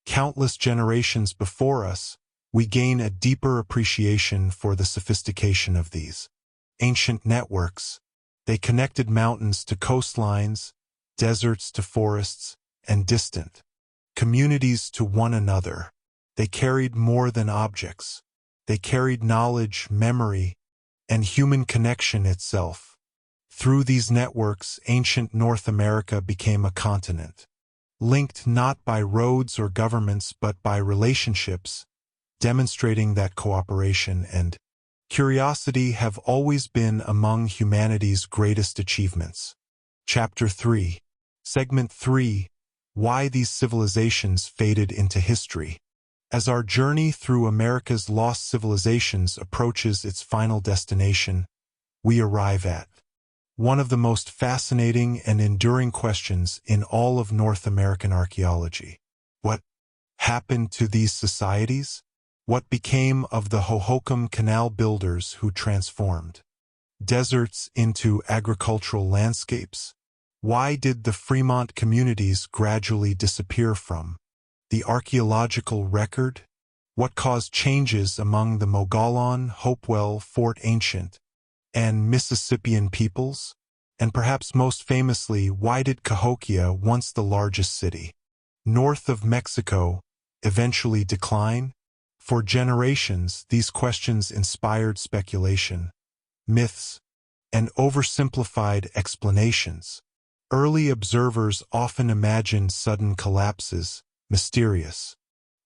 A: countless generations before us, we gain a deeper appreciation for the sophistication of these ancient networks. They connected mountains to coastlines, deserts to forests, and distant communities to one another. They carried more than objects. They carried knowledge, memory, and human connection itself. Through these networks, ancient North America became a continent, linked not by roads or governments but by relationships, demonstrating that cooperation and curiosity have always been among humanity's greatest achievements. Chapter 3. Segment 3. Why these civilizations faded into history. As our journey through America's lost civilizations approaches its final destination, we arrive at one of the most fascinating and enduring questions in all of North American archaeology. What happened to these societies? What became of the Hohokam canal builders who transformed deserts into agricultural landscapes? Why did the Fremont communities gradually disappear from the archaeological record? What caused changes among the Mogollon, Hopewell, Fort Ancient, and Mississippian peoples? And perhaps most famously, why did Cahokia, once the largest city north of Mexico, eventually decline? For generations, these questions inspired speculation, myths, and oversimplified explanations. Early observers often imagined sudden collapses, mysterious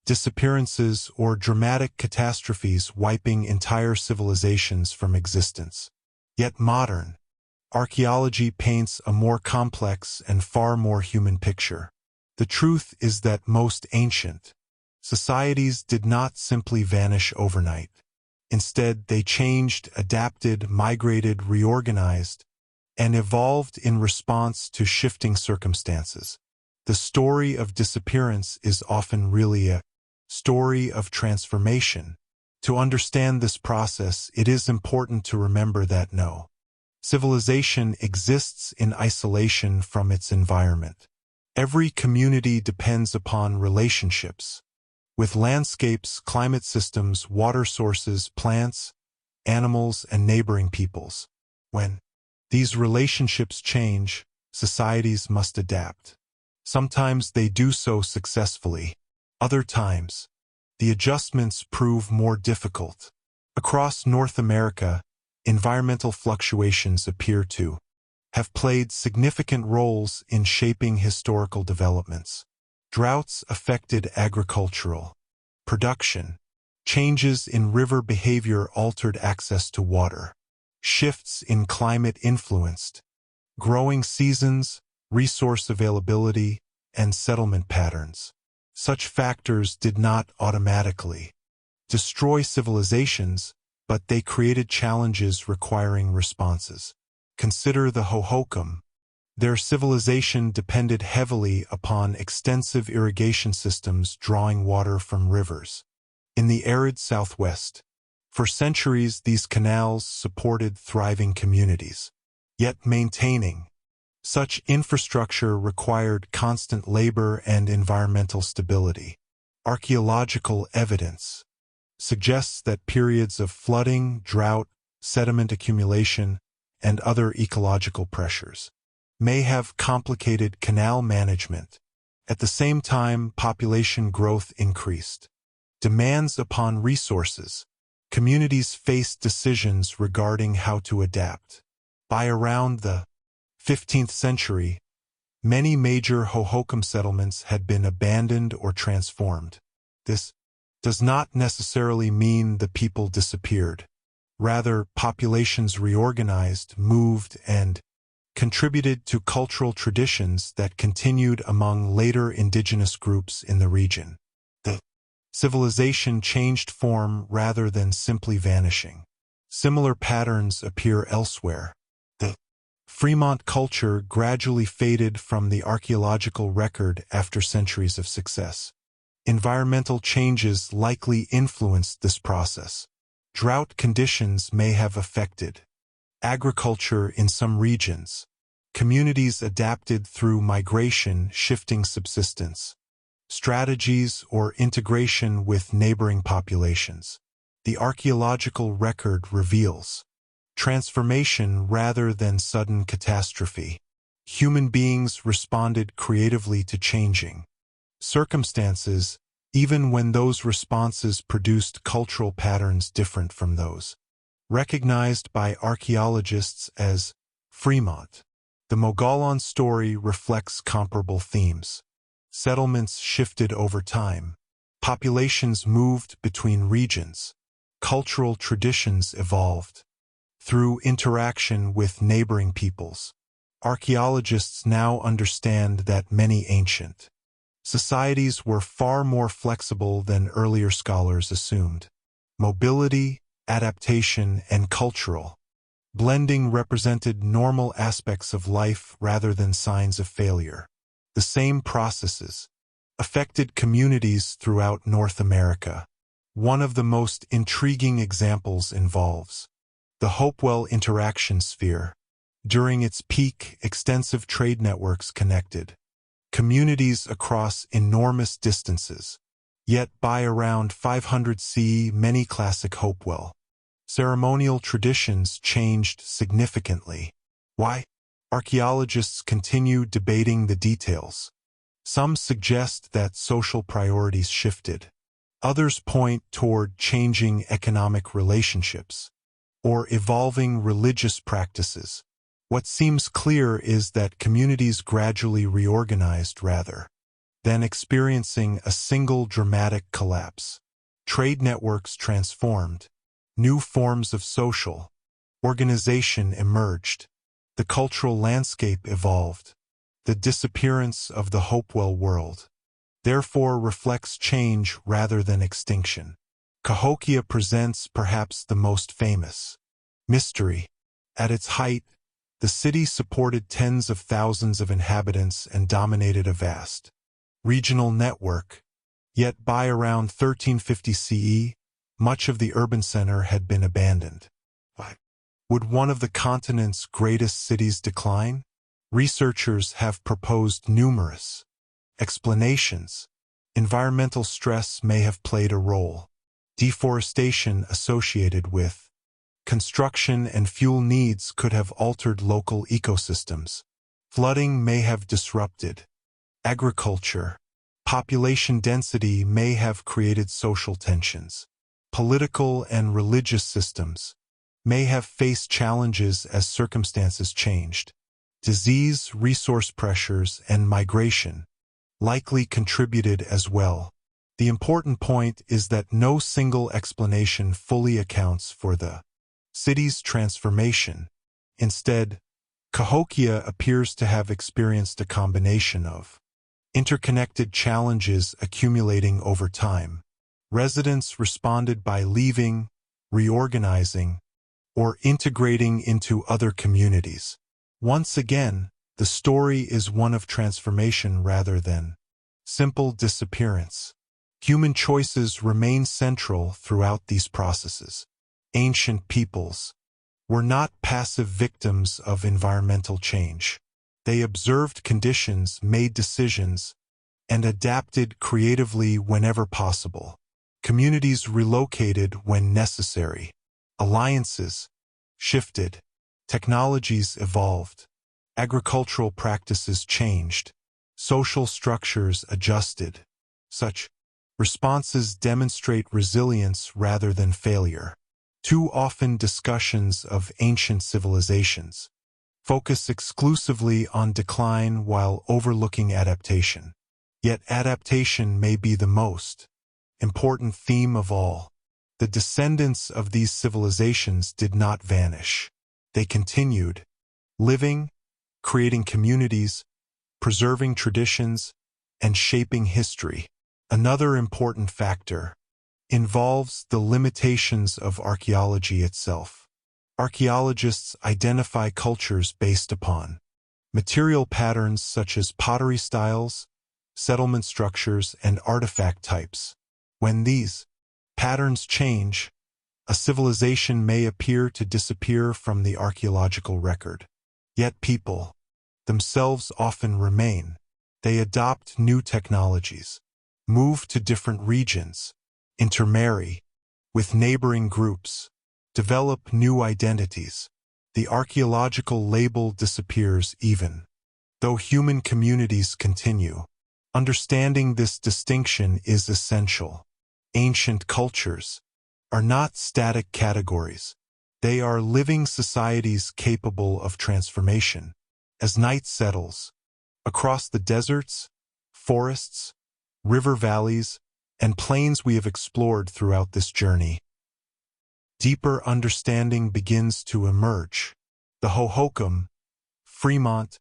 A: disappearances, or dramatic catastrophes wiping entire civilizations from existence. Yet modern archaeology paints a more complex and far more human picture. The truth is that most ancient societies did not simply vanish overnight. Instead, they changed, adapted, migrated, reorganized, and evolved in response to shifting circumstances. The story of disappearance is often really a story of transformation. To understand this process, it is important to remember that no civilization exists in isolation from its environment. Every community depends upon relationships with landscapes, climate systems, water sources, plants, animals, and neighboring peoples. When these relationships change, societies must adapt. Sometimes they do so successfully. Other times, the adjustments prove more difficult. Across North America, environmental fluctuations appear to have played significant roles in shaping historical developments. Droughts affected agricultural production. Changes in river behavior altered access to water. Shifts in climate influenced growing seasons, resource availability, and settlement patterns. Such factors did not automatically destroy civilizations, but they created challenges requiring responses. Consider the Hohokam. Their civilization depended heavily upon extensive irrigation systems drawing water from rivers. In the arid southwest, for centuries these canals supported thriving communities. Yet maintaining such infrastructure required constant labor and environmental stability. Archaeological evidence suggests that periods of flooding, drought, sediment accumulation, and other ecological pressures may have complicated canal management. At the same time, population growth increased. Demands upon resources. Communities faced decisions regarding how to adapt. By around the 15th century, many major Hohokam settlements had been abandoned or transformed. This does not necessarily mean the people disappeared. Rather, populations reorganized, moved, and contributed to cultural traditions that continued among later indigenous groups in the region. The civilization changed form rather than simply vanishing. Similar patterns appear elsewhere. The Fremont culture gradually faded from the archaeological record after centuries of success. Environmental changes likely influenced this process. Drought conditions may have affected agriculture in some regions. Communities adapted through migration, shifting subsistence strategies, or integration with neighboring populations. The archaeological record reveals transformation rather than sudden catastrophe. Human beings responded creatively to changing circumstances, even when those responses produced cultural patterns different from those recognized by archaeologists as Fremont. The Mogollon story reflects comparable themes. Settlements shifted over time. Populations moved between regions. Cultural traditions evolved through interaction with neighboring peoples. Archaeologists now understand that many ancient societies were far more flexible than earlier scholars assumed. Mobility, adaptation, and cultural blending represented normal aspects of life rather than signs of failure. The same processes affected communities throughout North America. One of the most intriguing examples involves the Hopewell interaction sphere. During its peak, extensive trade networks connected communities across enormous distances. Yet by around 500 CE, many classic Hopewell ceremonial traditions changed significantly. Why? Archaeologists continue debating the details. Some suggest that social priorities shifted. Others point toward changing economic relationships or evolving religious practices. What seems clear is that communities gradually reorganized rather than experiencing a single dramatic collapse. Trade networks transformed. New forms of social organization emerged. The cultural landscape evolved. The disappearance of the Hopewell world, therefore, reflects change rather than extinction. Cahokia presents perhaps the most famous mystery. At its height, the city supported tens of thousands of inhabitants and dominated a vast regional network. Yet by around 1350 CE, much of the urban center had been abandoned. Would one of the continent's greatest cities decline? Researchers have proposed numerous explanations. Environmental stress may have played a role. Deforestation associated with construction and fuel needs could have altered local ecosystems. Flooding may have disrupted agriculture. Population density may have created social tensions. Political and religious systems may have faced challenges as circumstances changed. Disease, resource pressures, and migration likely contributed as well. The important point is that no single explanation fully accounts for the city's transformation. Instead, Cahokia appears to have experienced a combination of interconnected challenges accumulating over time. Residents responded by leaving, reorganizing, or integrating into other communities. Once again, the story is one of transformation rather than simple disappearance. Human choices remain central throughout these processes. Ancient peoples were not passive victims of environmental change. They observed conditions, made decisions, and adapted creatively whenever possible. Communities relocated when necessary. Alliances shifted. Technologies evolved. Agricultural practices changed. Social structures adjusted. Such responses demonstrate resilience rather than failure. Too often discussions of ancient civilizations focus exclusively on decline while overlooking adaptation. Yet adaptation may be the most important theme of all. The descendants of these civilizations did not vanish. They continued, living, creating communities, preserving traditions, and shaping history. Another important factor involves the limitations of archaeology itself. Archaeologists identify cultures based upon material patterns such as pottery styles, settlement structures, and artifact types. When these patterns change, a civilization may appear to disappear from the archaeological record. Yet people themselves often remain. They adopt new technologies, move to different regions, intermarry with neighboring groups, develop new identities. The archaeological label disappears even though human communities continue. Understanding this distinction is essential. Ancient cultures are not static categories. They are living societies capable of transformation. As night settles, across the deserts, forests, river valleys, and plains we have explored throughout this journey, deeper understanding begins to emerge. The Hohokam, Fremont,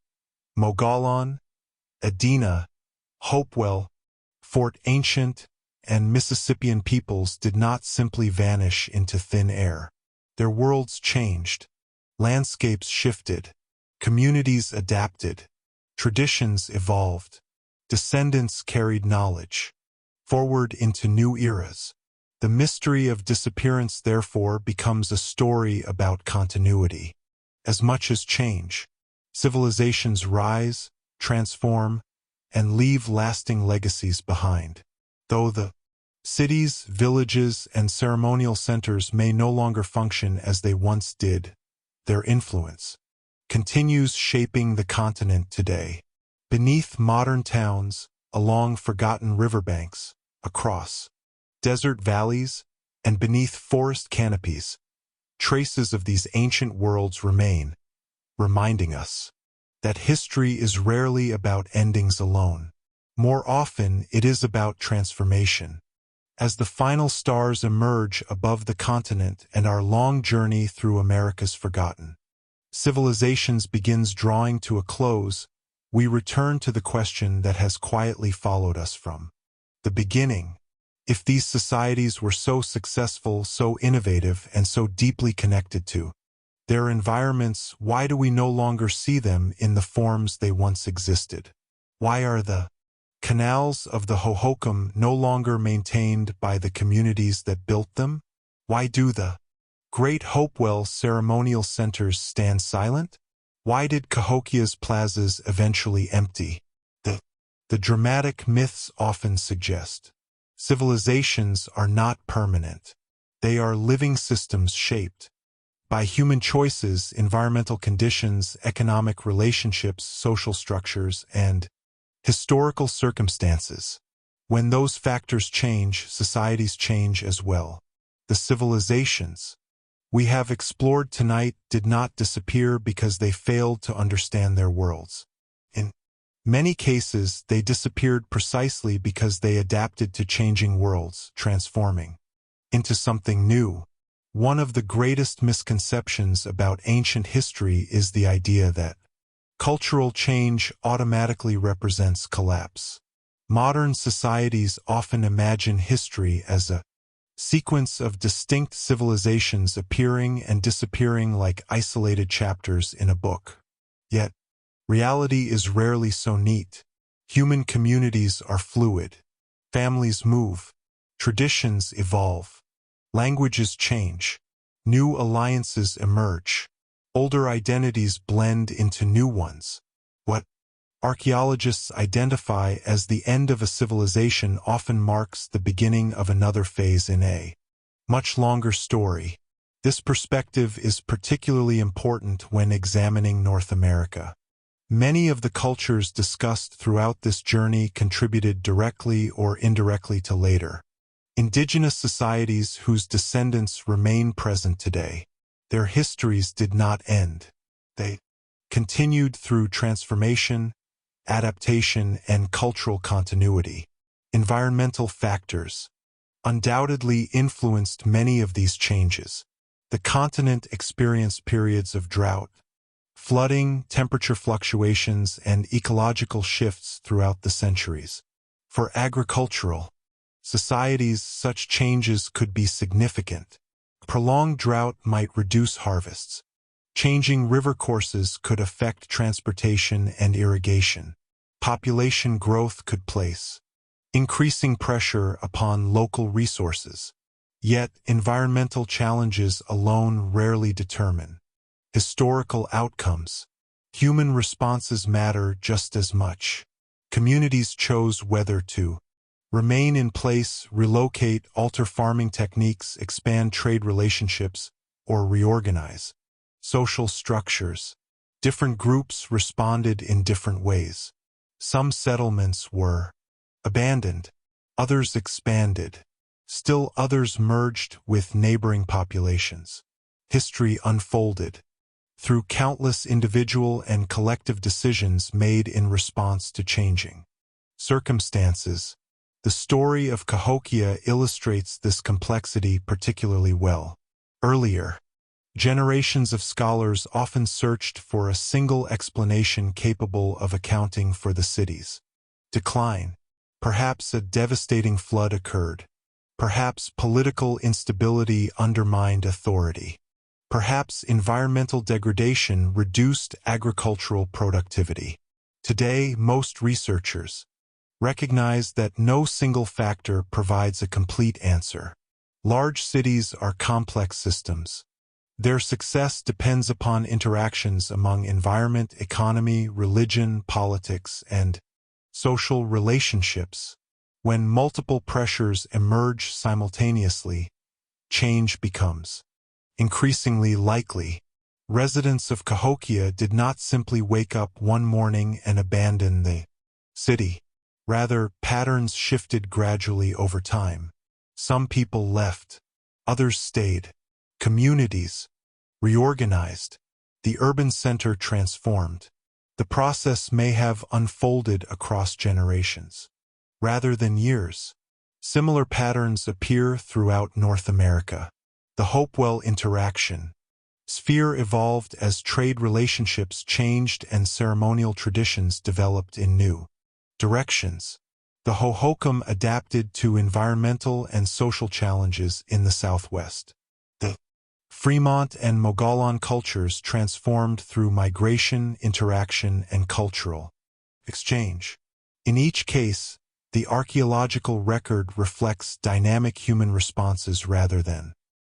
A: Mogollon, Adena, Hopewell, Fort Ancient, and Mississippian peoples did not simply vanish into thin air. Their worlds changed, landscapes shifted, communities adapted, traditions evolved, descendants carried knowledge forward into new eras. The mystery of disappearance, therefore, becomes a story about continuity. As much as change, civilizations rise, transform, and leave lasting legacies behind. Though the cities, villages, and ceremonial centers may no longer function as they once did, their influence continues shaping the continent today. Beneath modern towns, along forgotten riverbanks, across desert valleys, and beneath forest canopies, traces of these ancient worlds remain, reminding us that history is rarely about endings alone. More often, it is about transformation. As the final stars emerge above the continent and our long journey through America's forgotten civilizations begins drawing to a close, we return to the question that has quietly followed us from the beginning. If these societies were so successful, so innovative, and so deeply connected to their environments, why do we no longer see them in the forms they once existed? Why are the canals of the Hohokam no longer maintained by the communities that built them? Why do the great Hopewell ceremonial centers stand silent? Why did Cahokia's plazas eventually empty? The dramatic myths often suggest civilizations are not permanent. They are living systems shaped by human choices, environmental conditions, economic relationships, social structures, and historical circumstances. When those factors change, societies change as well. The civilizations we have explored tonight did not disappear because they failed to understand their worlds. In many cases, they disappeared precisely because they adapted to changing worlds, transforming into something new. One of the greatest misconceptions about ancient history is the idea that cultural change automatically represents collapse. Modern societies often imagine history as a sequence of distinct civilizations appearing and disappearing like isolated chapters in a book. Yet, reality is rarely so neat. Human communities are fluid. Families move. Traditions evolve. Languages change. New alliances emerge. Older identities blend into new ones. What archaeologists identify as the end of a civilization often marks the beginning of another phase in a much longer story. This perspective is particularly important when examining North America. Many of the cultures discussed throughout this journey contributed directly or indirectly to later indigenous societies whose descendants remain present today. Their histories did not end. They continued through transformation, adaptation, and cultural continuity. Environmental factors undoubtedly influenced many of these changes. The continent experienced periods of drought, flooding, temperature fluctuations, and ecological shifts throughout the centuries. For agricultural societies, such changes could be significant. Prolonged drought might reduce harvests. Changing river courses could affect transportation and irrigation. Population growth could place increasing pressure upon local resources. Yet, environmental challenges alone rarely determine historical outcomes. Human responses matter just as much. Communities chose whether to remain in place, relocate, alter farming techniques, expand trade relationships, or reorganize social structures. Different groups responded in different ways. Some settlements were abandoned, others expanded. Still others merged with neighboring populations. History unfolded through countless individual and collective decisions made in response to changing circumstances. The story of Cahokia illustrates this complexity particularly well. Earlier, generations of scholars often searched for a single explanation capable of accounting for the city's decline. Perhaps a devastating flood occurred. Perhaps political instability undermined authority. Perhaps environmental degradation reduced agricultural productivity. Today, most researchers recognize that no single factor provides a complete answer. Large cities are complex systems. Their success depends upon interactions among environment, economy, religion, politics, and social relationships. When multiple pressures emerge simultaneously, change becomes increasingly likely. Residents of Cahokia did not simply wake up one morning and abandon the city. Rather, patterns shifted gradually over time. Some people left, others stayed. Communities reorganized. The urban center transformed. The process may have unfolded across generations, rather than years. Similar patterns appear throughout North America. The Hopewell interaction sphere evolved as trade relationships changed and ceremonial traditions developed in new directions. The Hohokam adapted to environmental and social challenges in the Southwest. The Fremont and Mogollon cultures transformed through migration, interaction, and cultural exchange. In each case, the archaeological record reflects dynamic human responses rather than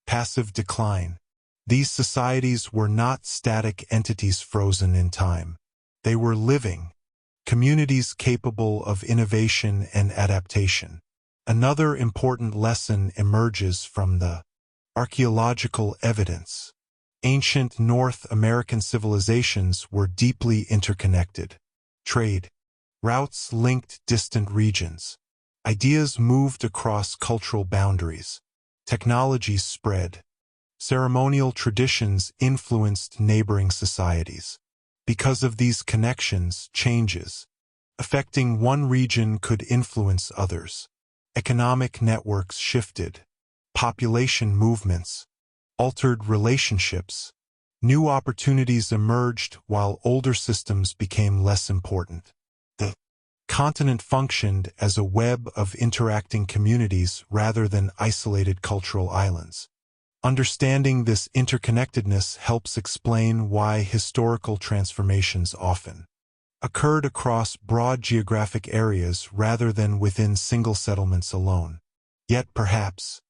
A: passive decline. These societies were not static entities frozen in time. They were living communities capable of innovation and adaptation. Another important lesson emerges from the archaeological evidence. Ancient North American civilizations were deeply interconnected. Trade routes linked distant regions. Ideas moved across cultural boundaries. Technologies spread. Ceremonial traditions influenced neighboring societies. Because of these connections, changes affecting one region could influence others. Economic networks shifted. Population movements altered relationships. New opportunities emerged while older systems became less important. The continent functioned as a web of interacting communities rather than isolated cultural islands. Understanding this interconnectedness helps explain why historical transformations often occurred across broad geographic areas rather than within single settlements alone. Yet perhaps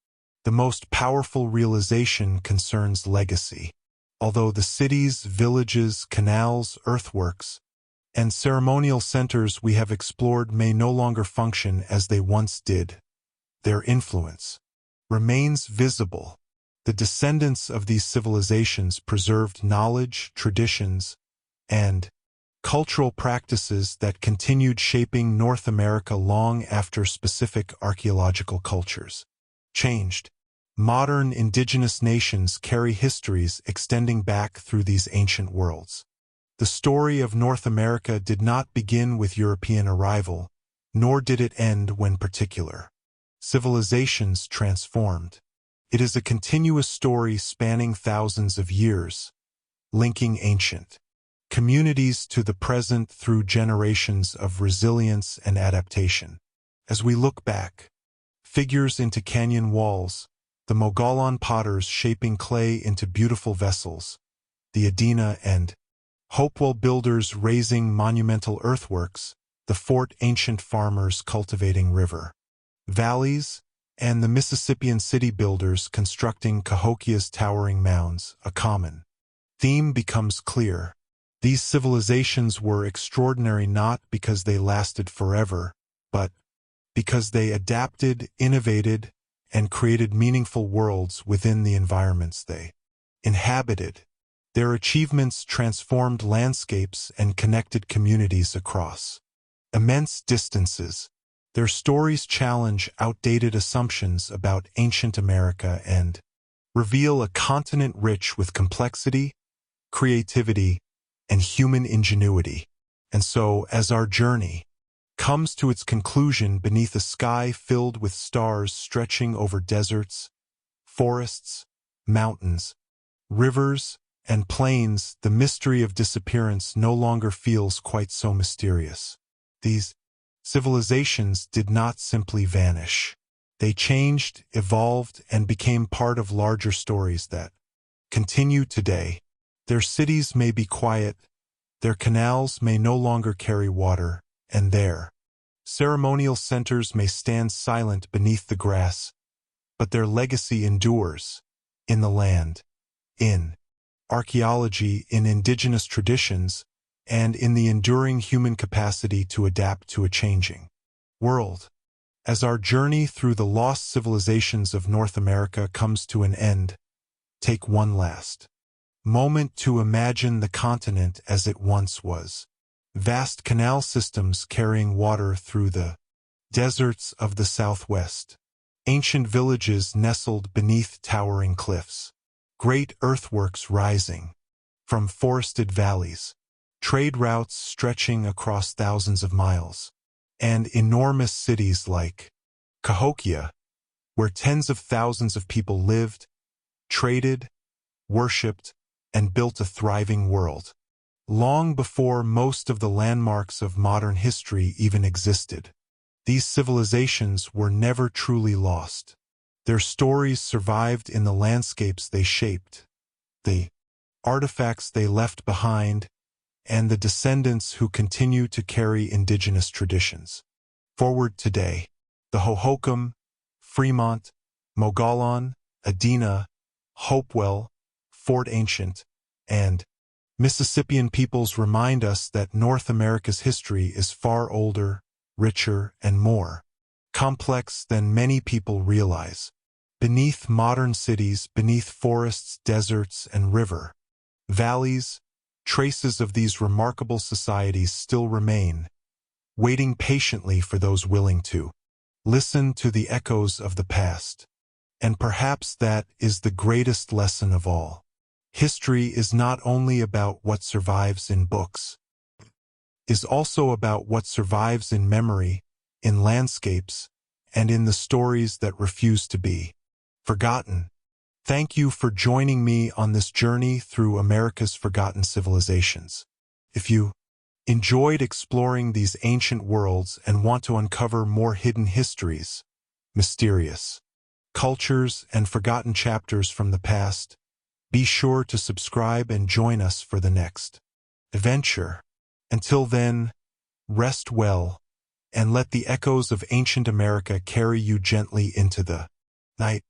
A: the most powerful realization concerns legacy. Although the cities, villages, canals, earthworks, and ceremonial centers we have explored may no longer function as they once did, their influence remains visible. The descendants of these civilizations preserved knowledge, traditions, and cultural practices that continued shaping North America long after specific archaeological cultures changed. Modern indigenous nations carry histories extending back through these ancient worlds. The story of North America did not begin with European arrival, nor did it end when particular civilizations transformed. It is a continuous story spanning thousands of years, linking ancient communities to the present through generations of resilience and adaptation. As we look back, figures into canyon walls, the Mogollon potters shaping clay into beautiful vessels, the Adena and Hopewell builders raising monumental earthworks, the Fort ancient farmers cultivating river valleys, and the Mississippian city builders constructing Cahokia's towering mounds, a common theme becomes clear. These civilizations were extraordinary not because they lasted forever, but because they adapted, innovated, and created meaningful worlds within the environments they inhabited. Their achievements transformed landscapes and connected communities across immense distances. Their stories challenge outdated assumptions about ancient America and reveal a continent rich with complexity, creativity, and human ingenuity. And so, as our journey comes to its conclusion beneath a sky filled with stars stretching over deserts, forests, mountains, rivers, and plains, the mystery of disappearance no longer feels quite so mysterious. These civilizations did not simply vanish. They changed, evolved, and became part of larger stories that continue today. Their cities may be quiet, their canals may no longer carry water, and their ceremonial centers may stand silent beneath the grass, but their legacy endures in the land, in archaeology, in indigenous traditions, and in the enduring human capacity to adapt to a changing world. As our journey through the lost civilizations of North America comes to an end, take one last moment to imagine the continent as it once was. Vast canal systems carrying water through the deserts of the Southwest. Ancient villages nestled beneath towering cliffs. Great earthworks rising from forested valleys. Trade routes stretching across thousands of miles. And enormous cities like Cahokia, where tens of thousands of people lived, traded, worshipped, and built a thriving world. Long before most of the landmarks of modern history even existed, these civilizations were never truly lost. Their stories survived in the landscapes they shaped, the artifacts they left behind, and the descendants who continue to carry indigenous traditions forward today. The Hohokam, Fremont, Mogollon, Adena, Hopewell, Fort Ancient, and Mississippian peoples remind us that North America's history is far older, richer, and more complex than many people realize. Beneath modern cities, beneath forests, deserts, and river valleys, traces of these remarkable societies still remain, waiting patiently for those willing to listen to the echoes of the past. And perhaps that is the greatest lesson of all. History is not only about what survives in books, it is also about what survives in memory, in landscapes, and in the stories that refuse to be forgotten. Thank you for joining me on this journey through America's forgotten civilizations. If you enjoyed exploring these ancient worlds and want to uncover more hidden histories, mysterious cultures, and forgotten chapters from the past, be sure to subscribe and join us for the next adventure. Until then, rest well and let the echoes of ancient America carry you gently into the night.